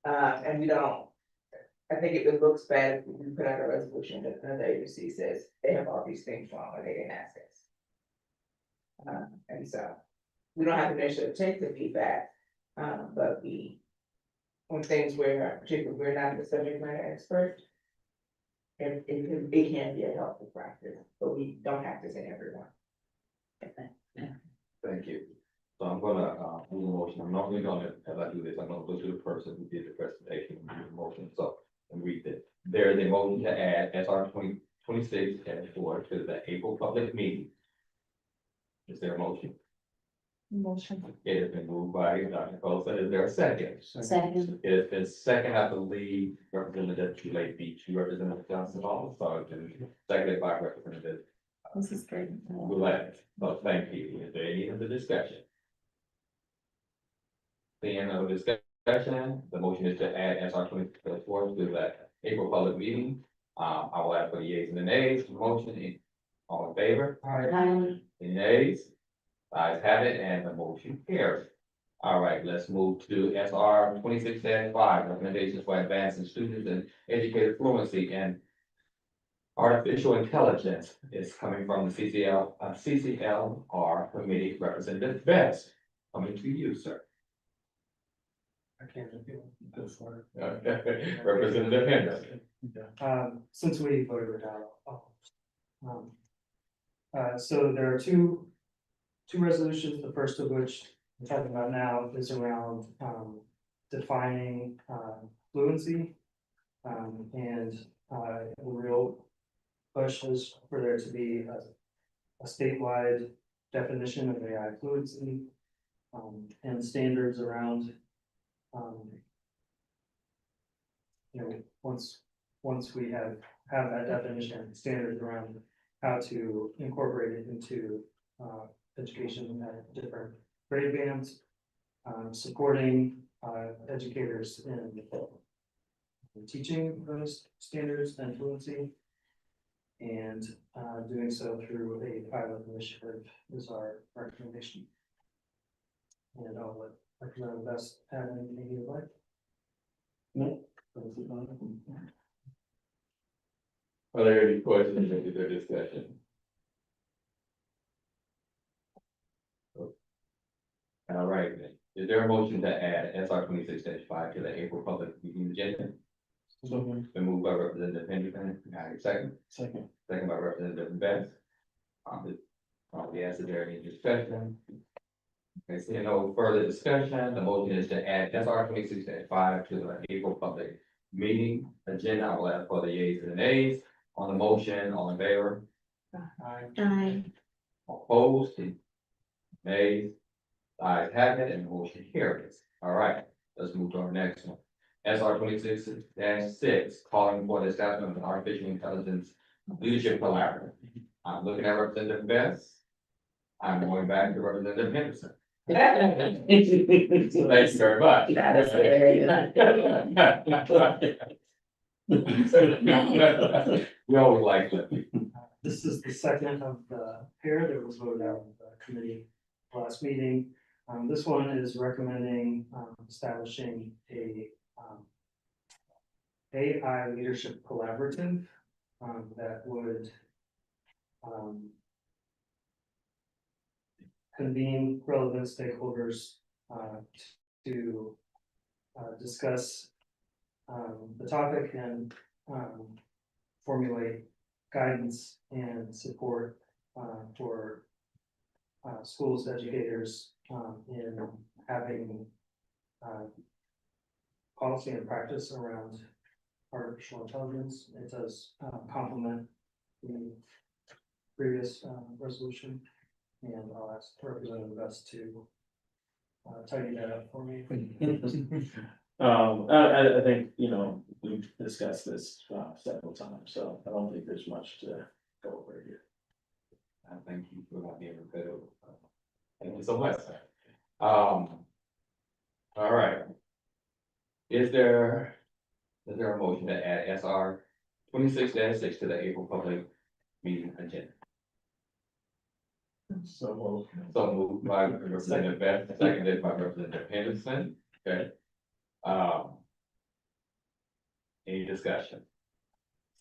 Speaker 3: And we don't, I think it looks bad if we put out a resolution that another agency says they have all these things wrong and they didn't ask us. And so we don't have to necessarily take the feedback, but on things where particularly we're not the subject matter expert, it can be a helpful practice, but we don't have to send everyone.
Speaker 2: Thank you. So I'm gonna, move a motion. I'm normally gonna, as I do this, I'm gonna go to the person who did the presentation and do the motion, so, and read it. There is a motion to add SR 2026-4 to the April public meeting. Is there a motion?
Speaker 10: Motion.
Speaker 2: It has been moved by Dr. Colson. Is there a second?
Speaker 11: Second.
Speaker 2: It has been second, I believe, Representative Tulane Beach, Representative Johnson also, and seconded by Representative
Speaker 11: This is great.
Speaker 2: Goulet. So thank you. Is there any other discussion? Seeing no discussion, the motion is to add SR 2024 to the April public meeting. I will ask for the yeas and the nays, motion, all in favor? Any nays? Ayes have it, and the motion carries. All right, let's move to SR 26-5, recommendations for advancing students and educator fluency in artificial intelligence. Is coming from the CCLR Committee, Representative Best. Coming to you, sir.
Speaker 7: I can't go for it.
Speaker 2: Representative Henderson.
Speaker 7: Since we voted it out. So there are two resolutions, the first of which we're talking about now is around, defining, fluency. And, the real push is for there to be a statewide definition of AI fluency. And standards around, once we have that definition, and standards around how to incorporate it into, education at different grade bands. Supporting, educators in teaching those standards and fluency. And, doing so through a pilot initiative is our recommendation. And I'll let Representative Best add anything you'd like. No.
Speaker 2: Are there any questions into their discussion? All right, then. Is there a motion to add SR 26-5 to the April public meeting agenda? Been moved by Representative Henderson, second. Second by Representative Best. Yes, is there any discussion? Okay, seeing no further discussion, the motion is to add SR 26-5 to the April public meeting agenda. I will ask for the yeas and the nays on the motion. All in favor?
Speaker 11: Aye.
Speaker 2: Opposed? Nays? Ayes have it, and the motion carries. All right, let's move to our next one. SR 26-6, calling for the establishment of an artificial intelligence leadership collaborative. I'm looking at Representative Best. I'm going back to Representative Henderson. Thank you very much.
Speaker 11: That is very
Speaker 2: We always like that.
Speaker 7: This is the second of the pair that was voted out in the committee last meeting. This one is recommending, establishing a, AI leadership collaborative, that would, convene relevant stakeholders, to, discuss, the topic and, formulate guidance and support, for, schools, educators, in having, policy and practice around artificial intelligence. It does, complement the previous, resolution. And I'll ask Representative Best to, tidy that up for me.
Speaker 14: I think, we've discussed this several times, so I don't think there's much to go over here.
Speaker 2: I thank you for not being repetitive. Thank you so much. All right. Is there a motion to add SR 26-6 to the April public meeting agenda? So moved by Representative Best, seconded by Representative Henderson. Okay. Any discussion?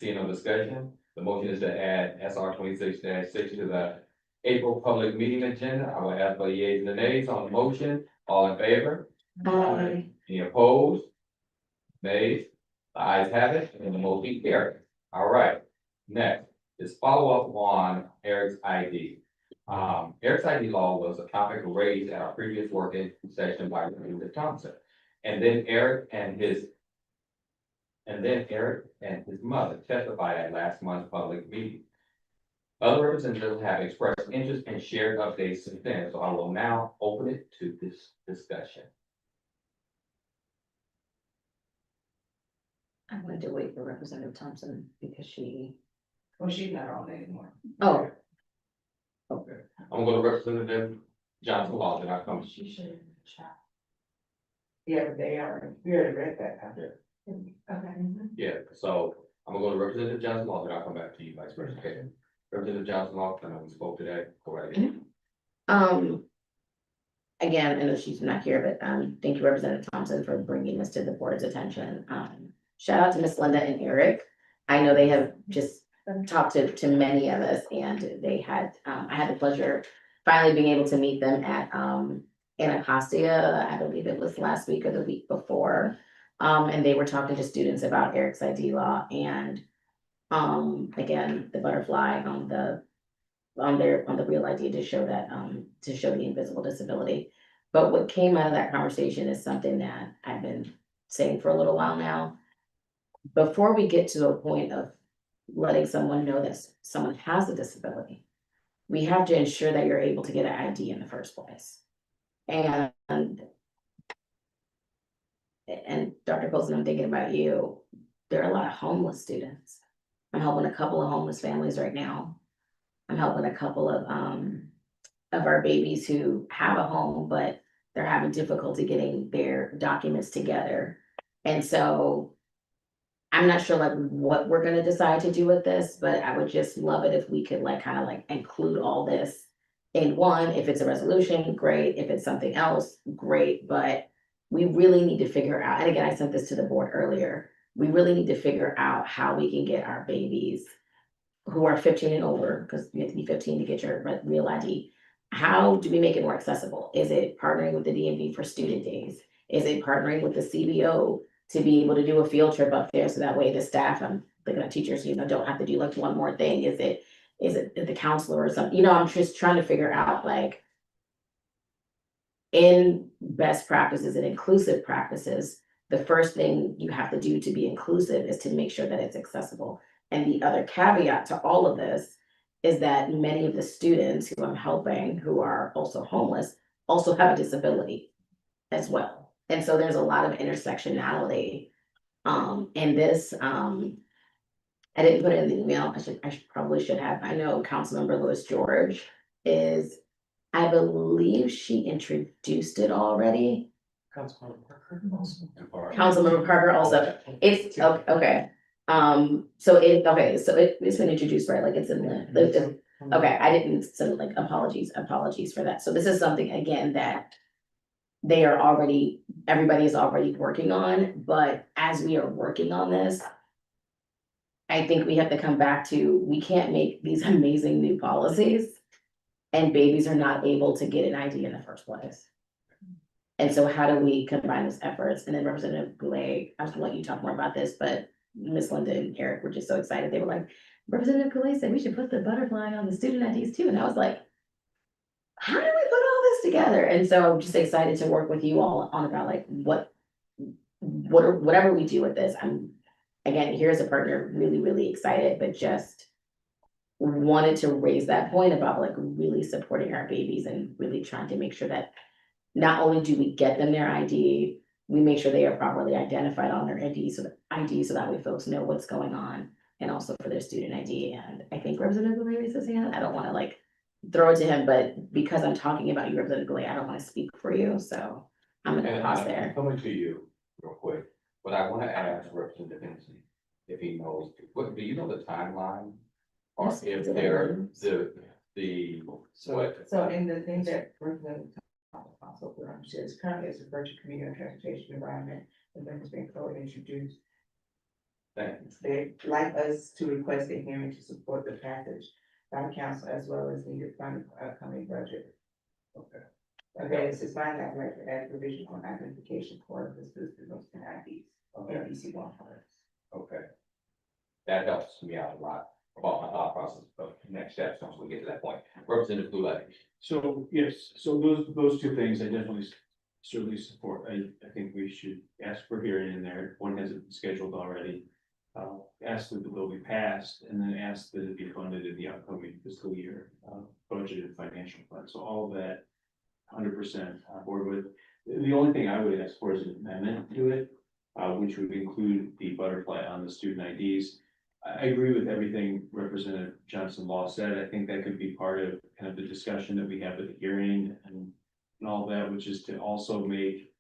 Speaker 2: Seeing no discussion, the motion is to add SR 26-6 to the April public meeting agenda. I will ask for the yeas and the nays on the motion. All in favor?
Speaker 11: Aye.
Speaker 2: Any opposed? Nays? The ayes have it, and the motion carries. All right, next is follow up on Eric's ID. Eric's ID law was a topic raised at our previous working session by Representative Thompson. And then Eric and his mother testified at last month's public meeting. Other representatives have expressed interest and shared updates since then, so I will now open it to this discussion.
Speaker 11: I wanted to wait for Representative Thompson because
Speaker 3: Well, she's not on anymore.
Speaker 11: oh,
Speaker 2: Okay. I'm gonna Representative Johnson Law, then I come.
Speaker 3: She should chat. Yeah, but we already read that. Okay.
Speaker 2: Yeah, so I'm gonna go to Representative Johnson Law, then I'll come back to you, Vice President. Okay. Representative Johnson Law, I know we spoke today, go right ahead.
Speaker 11: Um. Again, I know she's not here, but thank you Representative Thompson for bringing this to the board's attention. Shout out to Miss Linda and Eric. I know they have just talked to many of us and they had, I had the pleasure finally being able to meet them at Anacostia, I believe it was last week or the week before. And they were talking to students about Eric's ID law and again, the butterfly on the real ID to show that, to show the invisible disability. But what came out of that conversation is something that I've been saying for a little while now. Before we get to a point of letting someone know that someone has a disability, we have to ensure that you're able to get an ID in the first place. And Dr. Colson, I'm thinking about you. There are a lot of homeless students. I'm helping a couple of homeless families right now. I'm helping a couple of our babies who have a home, but they're having difficulty getting their documents together. And so I'm not sure like what we're gonna decide to do with this, but I would just love it if we could like kind of like include all this in one. If it's a resolution, great. If it's something else, great. But we really need to figure out, and again, I sent this to the board earlier, we really need to figure out how we can get our babies who are 15 and older, because you have to be 15 to get your real ID. How do we make it more accessible? Is it partnering with the DMV for student days? Is it partnering with the CBO to be able to do a field trip up there so that way the staff, I'm thinking of teachers, don't have to do like one more thing? Is it the counselor or something? I'm just trying to figure out like in best practices and inclusive practices, the first thing you have to do to be inclusive is to make sure that it's accessible. And the other caveat to all of this is that many of the students who I'm helping who are also homeless also have a disability as well. And so there's a lot of intersectionality in this. I didn't put it in the email. I probably should have. I know Councilmember Lewis George is, I believe she introduced it already.
Speaker 7: Councilmember Parker.
Speaker 11: Councilmember Parker also. It's okay. So it's been introduced, right? Like it's in the okay, I didn't, so like apologies for that. So this is something again that everybody is already working on, but as we are working on this, I think we have to come back to, we can't make these amazing new policies and babies are not able to get an ID in the first place. And so how do we combine those efforts? And then Representative Goulet, I was gonna let you talk more about this, but Miss Linda and Eric were just so excited. They were like, Representative Goulet said we should put the butterfly on the student IDs too. And I was like, how do we put all this together? And so I'm just excited to work with you all on about like whatever we do with this. Again, here's a partner, really, really excited, but just wanted to raise that point about like really supporting our babies and really trying to make sure that not only do we get them their ID, we make sure they are properly identified on their ID so that way folks know what's going on, and also for their student ID. And I think Representative Goulet raised his hand. I don't want to like throw it to him, but because I'm talking about you, Representative Goulet, I don't want to speak for you, so I'm gonna pause there.
Speaker 2: Coming to you real quick, but I want to ask Representative Hensley if he knows, do you know the timeline? Or
Speaker 11: Yes,
Speaker 2: if
Speaker 11: it's
Speaker 2: they're
Speaker 3: So in the thing that Representative also put on, she says currently it's referred to community and transportation environment, and then it's being fully introduced. They'd like us to request a hearing to support the passage by council as well as needed funding for upcoming budget.
Speaker 2: Okay.
Speaker 3: Okay, this is fine, that record as provision on identification for the students and IDs.
Speaker 2: Okay.
Speaker 3: ABC 100.
Speaker 2: Okay. That helps me out a lot about my thought process of next steps once we get to that point. Representative Goulet.
Speaker 8: So, yes, so those two things I definitely certainly support. I think we should ask for hearing in there. One has it scheduled already. Ask that the bill be passed and then ask that it be funded in the upcoming fiscal year, budgeted financial fund. So all of that 100% on board with. The only thing I would ask for is an amendment to it, which would include the butterfly on the student IDs. I agree with everything Representative Johnson Law said. I think that could be part of kind of the discussion that we have at the hearing and all that, which is to also make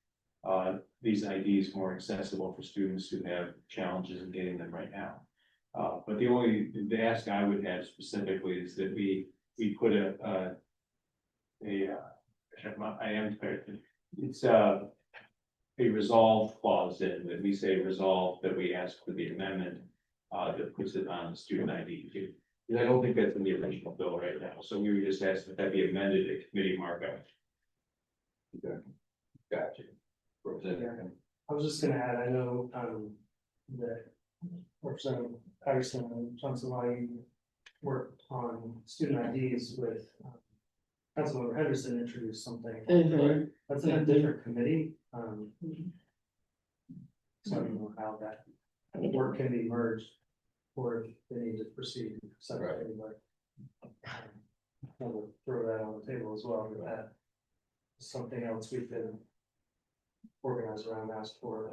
Speaker 8: these IDs more accessible for students who have challenges in getting them right now. But the ask I would have specifically is that we put I am clear. It's a resolve clause in that we say resolve that we ask for the amendment that puts it on the student ID too. Because I don't think that's in the original bill right now, so we were just asking that be amended at committee markup.
Speaker 2: Okay. Gotcha. Representative.
Speaker 7: I was just gonna add, I know, that Representative Patterson and Johnson Lai worked on student IDs with Councilmember Henderson introduced something.
Speaker 11: Mhm.
Speaker 7: That's in a different committee, so I don't know how that work can be merged, or if they need to proceed separately, but we'll throw that on the table as well, with that. Something else we can organize around, ask for.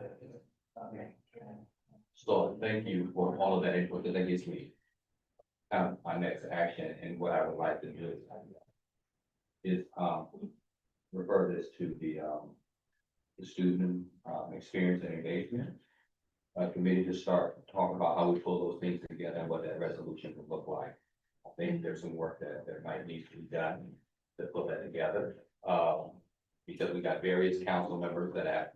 Speaker 2: So thank you for all of that input, because that gives me my next action, and what I would like to do is refer this to the student experience and engagement committee to start talking about how we pull those things together and what that resolution would look like. I think there's some work that might need to be done to put that together. Because we got various council members that have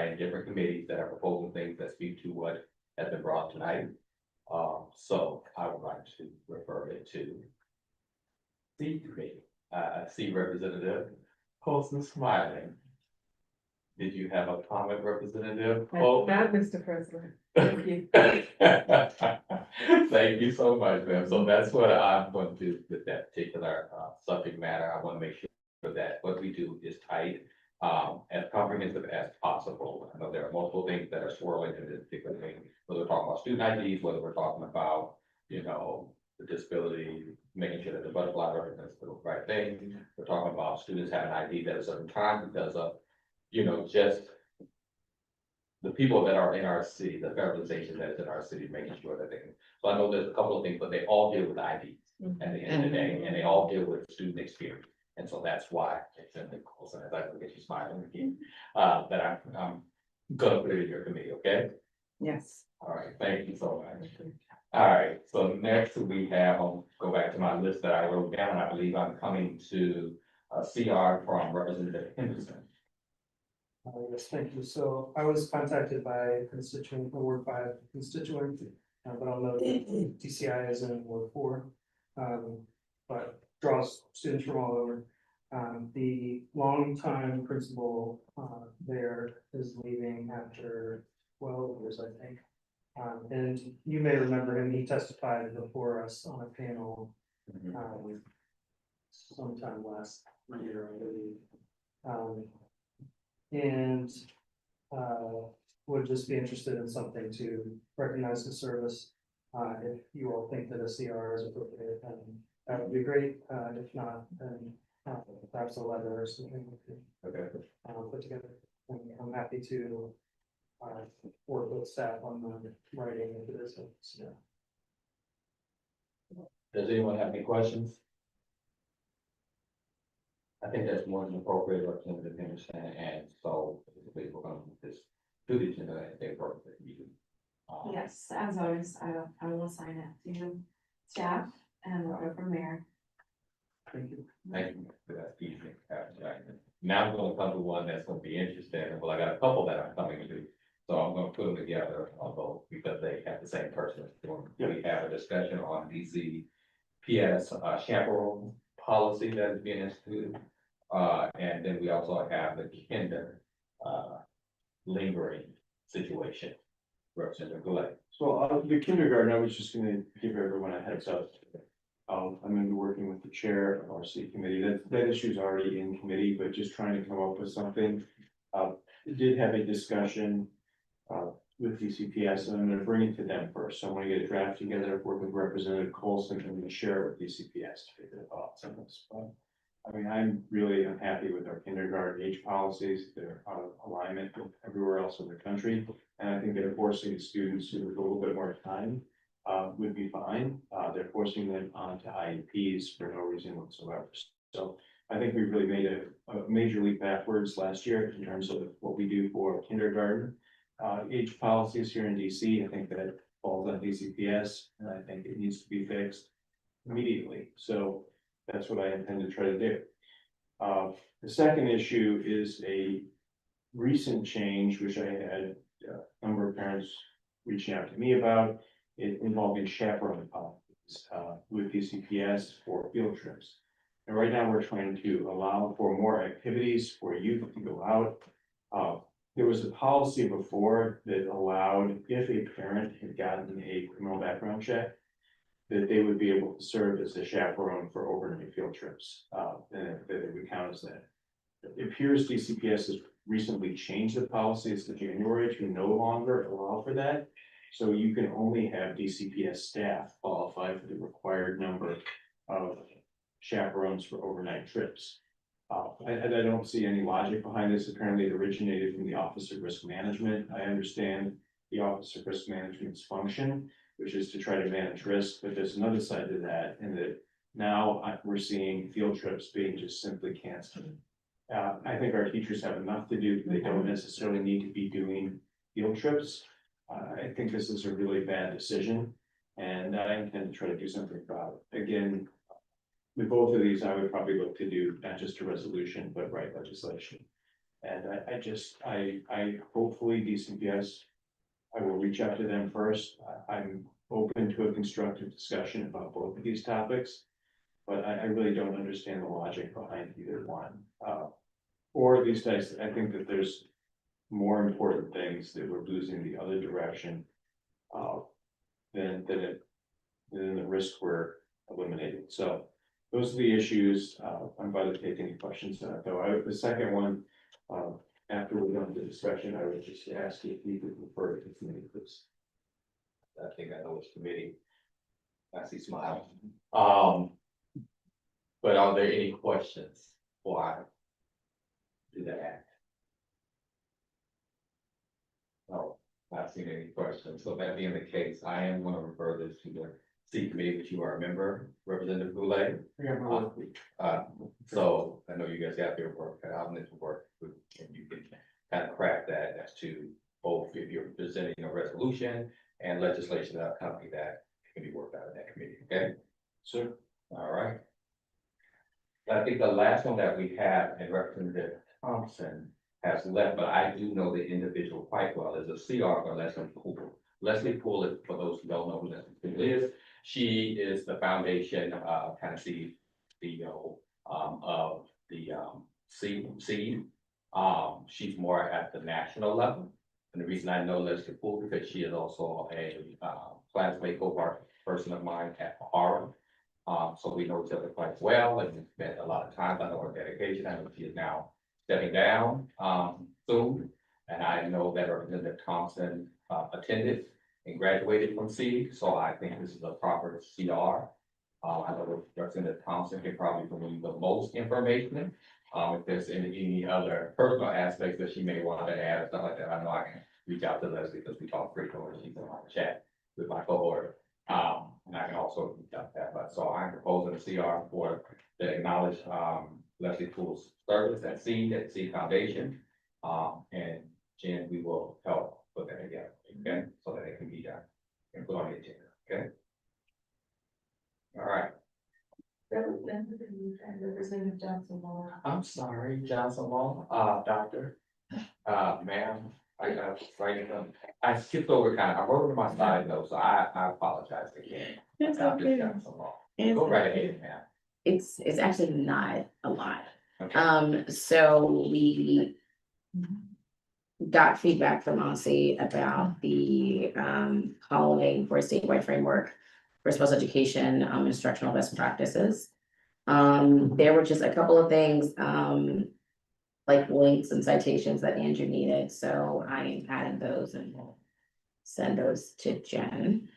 Speaker 2: in different committees that are proposing things that speak to what has been brought tonight. So I would like to refer it to the committee. I see Representative Colson smiling. Did you have a comment, Representative?
Speaker 10: Not Mr. President. Thank you.
Speaker 2: Thank you so much, ma'am. So that's what I'm going to do with that particular subject matter. I want to make sure that what we do is tight, as comprehensive as possible. I know there are multiple things that are swirling in this particular thing, whether we're talking about student IDs, whether we're talking about, the disability, making sure that the butterfly represents the right thing. We're talking about students having ID at a certain time because of, just the people that are in our city, the federalization that is in our city, making sure that they can. So I know there's a couple of things, but they all deal with IDs at the end of the day, and they all deal with student experience. And so that's why it's in the goals, and as I look at you smiling again, that I'm gonna put it in your committee, okay?
Speaker 10: Yes.
Speaker 2: All right, thank you so much. All right, so next we have, I'll go back to my list that I wrote down. I believe I'm coming to a CR from Representative Henderson.
Speaker 7: Yes, thank you. So I was contacted by a constituent, a Ward 5 constituent, but I'll note that DCI is in Ward 4. But draws students from all over. The longtime principal there is leaving after 12 years, I think. And you may remember him, he testified before us on a panel sometime last year, I believe. And would just be interested in something to recognize the service. If you all think that a CR is appropriate, then that would be great. If not, then perhaps a letter or something we could put together. And I'm happy to work with staff on the writing of this. Yeah.
Speaker 2: Does anyone have any questions? I think that's more than appropriate, Representative Henderson, and so we're going to this to the agenda and they work with you.
Speaker 15: Yes, as always, I will assign it to staff and we'll go from there.
Speaker 7: Thank you.
Speaker 2: Thank you for that evening. Now I'm gonna come to one that's gonna be interesting. Well, I got a couple that I'm coming to. So I'm gonna put them together, although because they have the same person. We have a discussion on DCPS chaperone policy that is being instituted. And then we also have the kinder lingering situation. Representative Goulet.
Speaker 8: So the kindergarten, I was just gonna give everyone a heads up. I'm gonna be working with the chair of our city committee. That issue is already in committee, but just trying to come up with something. Did have a discussion with DCPS, and I'm gonna bring it to them first. So I'm gonna get a draft together, work with Representative Colson, and then share it with DCPS to figure it out. So that's fun. I mean, I'm really unhappy with our kindergarten age policies. They're out of alignment with everywhere else in the country. And I think they're forcing students to with a little bit more time would be fine. They're forcing them onto IEPs for no reason whatsoever. So I think we really made a major leap backwards last year in terms of what we do for kindergarten age policies here in DC. I think that falls on DCPS, and I think it needs to be fixed immediately. So that's what I intend to try to do. The second issue is a recent change, which I had a number of parents reaching out to me about, involving chaperone policies with DCPS for field trips. And right now, we're trying to allow for more activities for youth to go out. There was a policy before that allowed, if a parent had gotten a criminal background check, that they would be able to serve as a chaperone for overnight field trips, and that it would count as that. It appears DCPS has recently changed the policies to January to no longer allow for that. So you can only have DCPS staff qualify for the required number of chaperones for overnight trips. I don't see any logic behind this. Apparently it originated from the Office of Risk Management. I understand the Office of Risk Management's function, which is to try to manage risk, but there's another side to that, and that now we're seeing field trips being just simply canceled. I think our teachers have enough to do. They don't necessarily need to be doing field trips. I think this is a really bad decision, and I intend to try to do something about it. Again, with both of these, I would probably look to do not just a resolution, but write legislation. And I hopefully DCPS, I will reach out to them first. I'm open to a constructive discussion about both of these topics, but I really don't understand the logic behind either one. Or at least I think that there's more important things that we're losing the other direction than the risk we're eliminating. So those are the issues. I'm glad to take any questions on it, though. The second one, after we're done with the discussion, I would just ask if you could refer to the committee, please.
Speaker 2: I think I know which committee. I see smile. But are there any questions for I do that? No, not seeing any questions. So that being the case, I am going to refer this to the C committee, which you are a member, Representative Goulet. So I know you guys got your work, and I'll need to work with, and you can kind of craft that as to both if you're presenting a resolution and legislation that accompany that can be worked out in that committee, okay?
Speaker 8: Sure.
Speaker 2: All right. I think the last one that we have, and Representative Thompson has left, but I do know the individual quite well, is a CR for Leslie Poole. Leslie Poole, is, for those who don't know who Leslie Poole is, she is the foundation, kind of CEO of the seed. She's more at the national level. And the reason I know Leslie Poole, because she is also a classmate cohort person of mine at Harvard. So we know each other quite well, and we've spent a lot of time. I know her dedication. I know she is now stepping down soon. And I know that Representative Thompson attended and graduated from SEED, so I think this is a proper CR. I know that Representative Thompson can probably bring the most information. If there's any other personal aspects that she may want to add or stuff like that, I know I can reach out to Leslie because we talk frequently. She's on the chat with my cohort. And I can also reach out to that. But so I'm proposing a CR for to acknowledge Leslie Poole's service at SEED Foundation. And Jen, we will help put that together, okay, so that it can be done and put on the agenda, okay? All right.
Speaker 15: Representative Johnson Law.
Speaker 2: I'm sorry, Johnson Law, doctor, ma'am, I skipped over kind of, I wrote it in my side notes, so I apologize again.
Speaker 11: It's
Speaker 2: Dr.
Speaker 11: okay.
Speaker 2: Johnson Law. Go right ahead, ma'am.
Speaker 11: It's actually not a lot.
Speaker 2: Okay.
Speaker 11: So we got feedback from OSSE about the calling for a statewide framework for special education instructional best practices. There were just a couple of things like links and citations that Andrew needed, so I added those and we'll send those to Jen.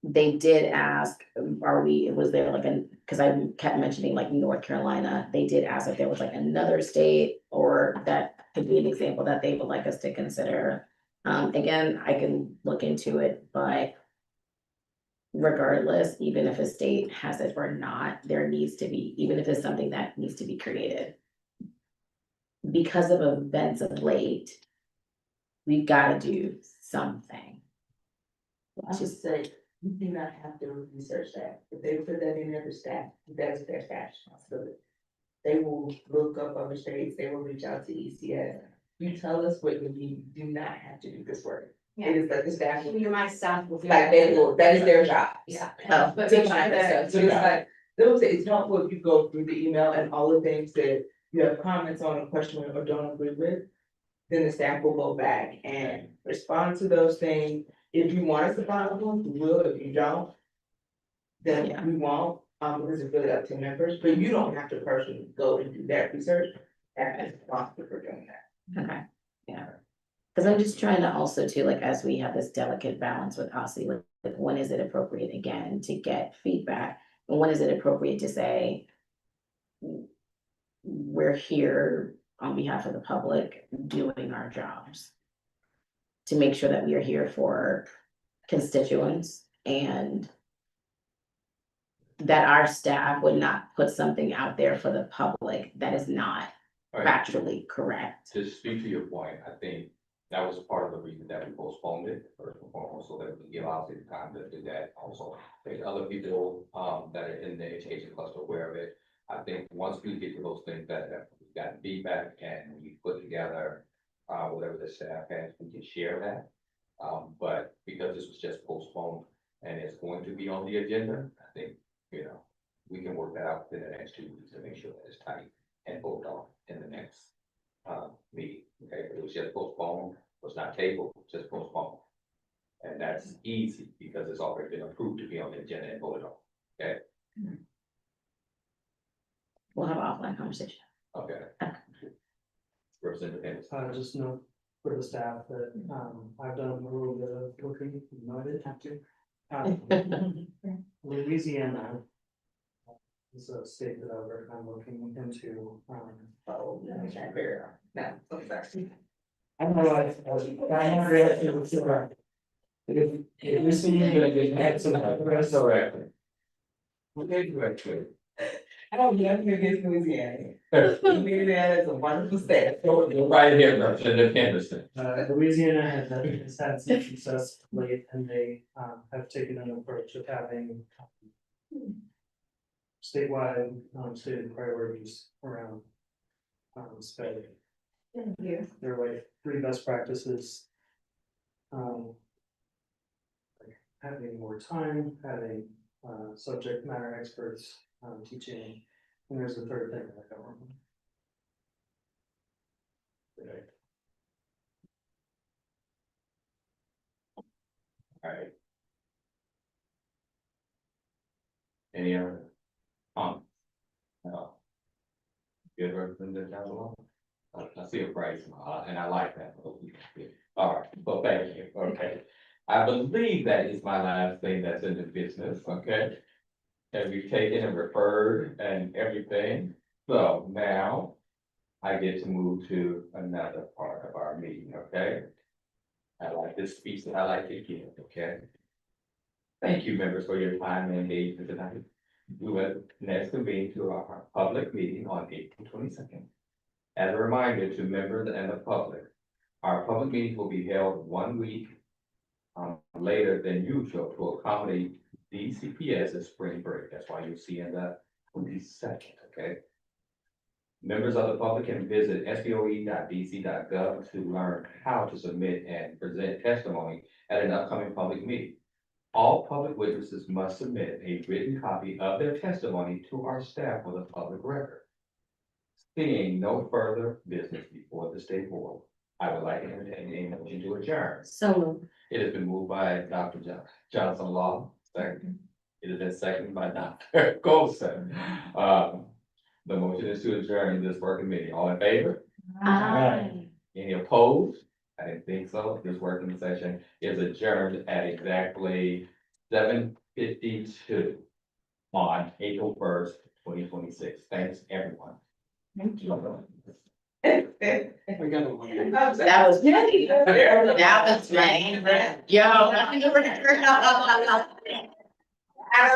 Speaker 11: They did ask, was there like because I kept mentioning like North Carolina, they did ask if there was like another state or that could be an example that they would like us to consider. Again, I can look into it, but regardless, even if a state has it or not, there needs to be, even if it's something that needs to be created. Because of events of late, we've got to do something.
Speaker 15: I should say,
Speaker 3: you do not have to research that. If they put that in there, the staff, that's their staff responsibility. They will look up other states, they will reach out to ECS. You tell us what you need, you do not have to do this work. It is that the staff,
Speaker 15: You, my staff will.
Speaker 3: like, they will, that is their job.
Speaker 15: Yeah.
Speaker 11: Oh,
Speaker 15: But
Speaker 3: To
Speaker 15: make sure
Speaker 3: find that
Speaker 15: that,
Speaker 3: stuff. So it's like, those, it's helpful if you go through the email and all the things that you have comments on or question or don't agree with. Then the staff will go back and respond to those things. If you want us to follow them, we will. If you don't,
Speaker 11: Yeah.
Speaker 3: then we won't, because it's really up to members, but you don't have to personally go and do that research. Staff is responsible for doing that.
Speaker 11: Okay, yeah. Cause I'm just trying to also too, like, as we have this delicate balance with OSSI, like, when is it appropriate again to get feedback? And when is it appropriate to say, we're here on behalf of the public doing our jobs? To make sure that we are here for constituents and that our staff would not put something out there for the public that is not
Speaker 2: All right.
Speaker 11: factually correct.
Speaker 2: To speak to your point, I think that was part of the reason that we postponed it, first and foremost, so that we can give Ozzy the time to do that also. There's other people, that are in the education cluster aware of it. I think once we get to those things that we've gotten feedback and we put together, whatever the staff has, we can share that. But because this was just postponed and it's going to be on the agenda, I think, you know, we can work that out within the next 2 weeks to make sure that it's tight and voted on in the next meeting, okay? But it was just postponed, was not tabled, just postponed. And that's easy because it's already been approved to be on the agenda and voted on, okay?
Speaker 11: We'll have an offline conversation.
Speaker 2: Okay. Representative Anderson.
Speaker 7: Just note for the staff that, I've done a little bit of looking, no, I didn't have to. Louisiana is a state that I'm looking into,
Speaker 3: Oh, no, no, okay.
Speaker 7: I don't know, I have read it before. If you're seeing it, it's an address or a.
Speaker 2: Okay, directly.
Speaker 3: I don't have anything against Louisiana. Louisiana is a wonderful state.
Speaker 2: Right here, Representative Anderson.
Speaker 7: Louisiana has had some success late, and they have taken an approach of having statewide, stated priorities around spending.
Speaker 3: Thank you.
Speaker 7: There are like 3 best practices. Like having more time, having subject matter experts teaching, and there's a 3rd thing that I don't remember.
Speaker 2: All right. Any other? No. Good Representative Catalon? I see a bright smile, and I like that. All right, well, thank you, okay. I believe that is my last thing that's in the business, okay? And we've taken and referred and everything, so now I get to move to another part of our meeting, okay? I like this speech that I like to give, okay? Thank you, members, for your time and engagement tonight. We will next convene to our public meeting on April 22nd. As a reminder to members and the public, our public meeting will be held 1 week later than usual to accommodate DCPS's spring break. That's why you'll see in the 22nd, okay? Members of the public can visit SBOE.dc.gov to learn how to submit and present testimony at an upcoming public meeting. All public witnesses must submit a written copy of their testimony to our staff for the public record. Seeing no further business before the state board, I would like to entertain a motion to adjourn.
Speaker 11: So
Speaker 2: It has been moved by Dr. Johnson Law, second. It has been seconded by Dr. Golson. The motion is to adjourn this working meeting. All in favor?
Speaker 11: Aye.
Speaker 2: Any opposed? I didn't think so. This working session is adjourned at exactly 7:52 on April 1st, 2026. Thanks, everyone.
Speaker 3: Thank you.
Speaker 2: We got a one.
Speaker 11: that was funny. That was funny. Yo.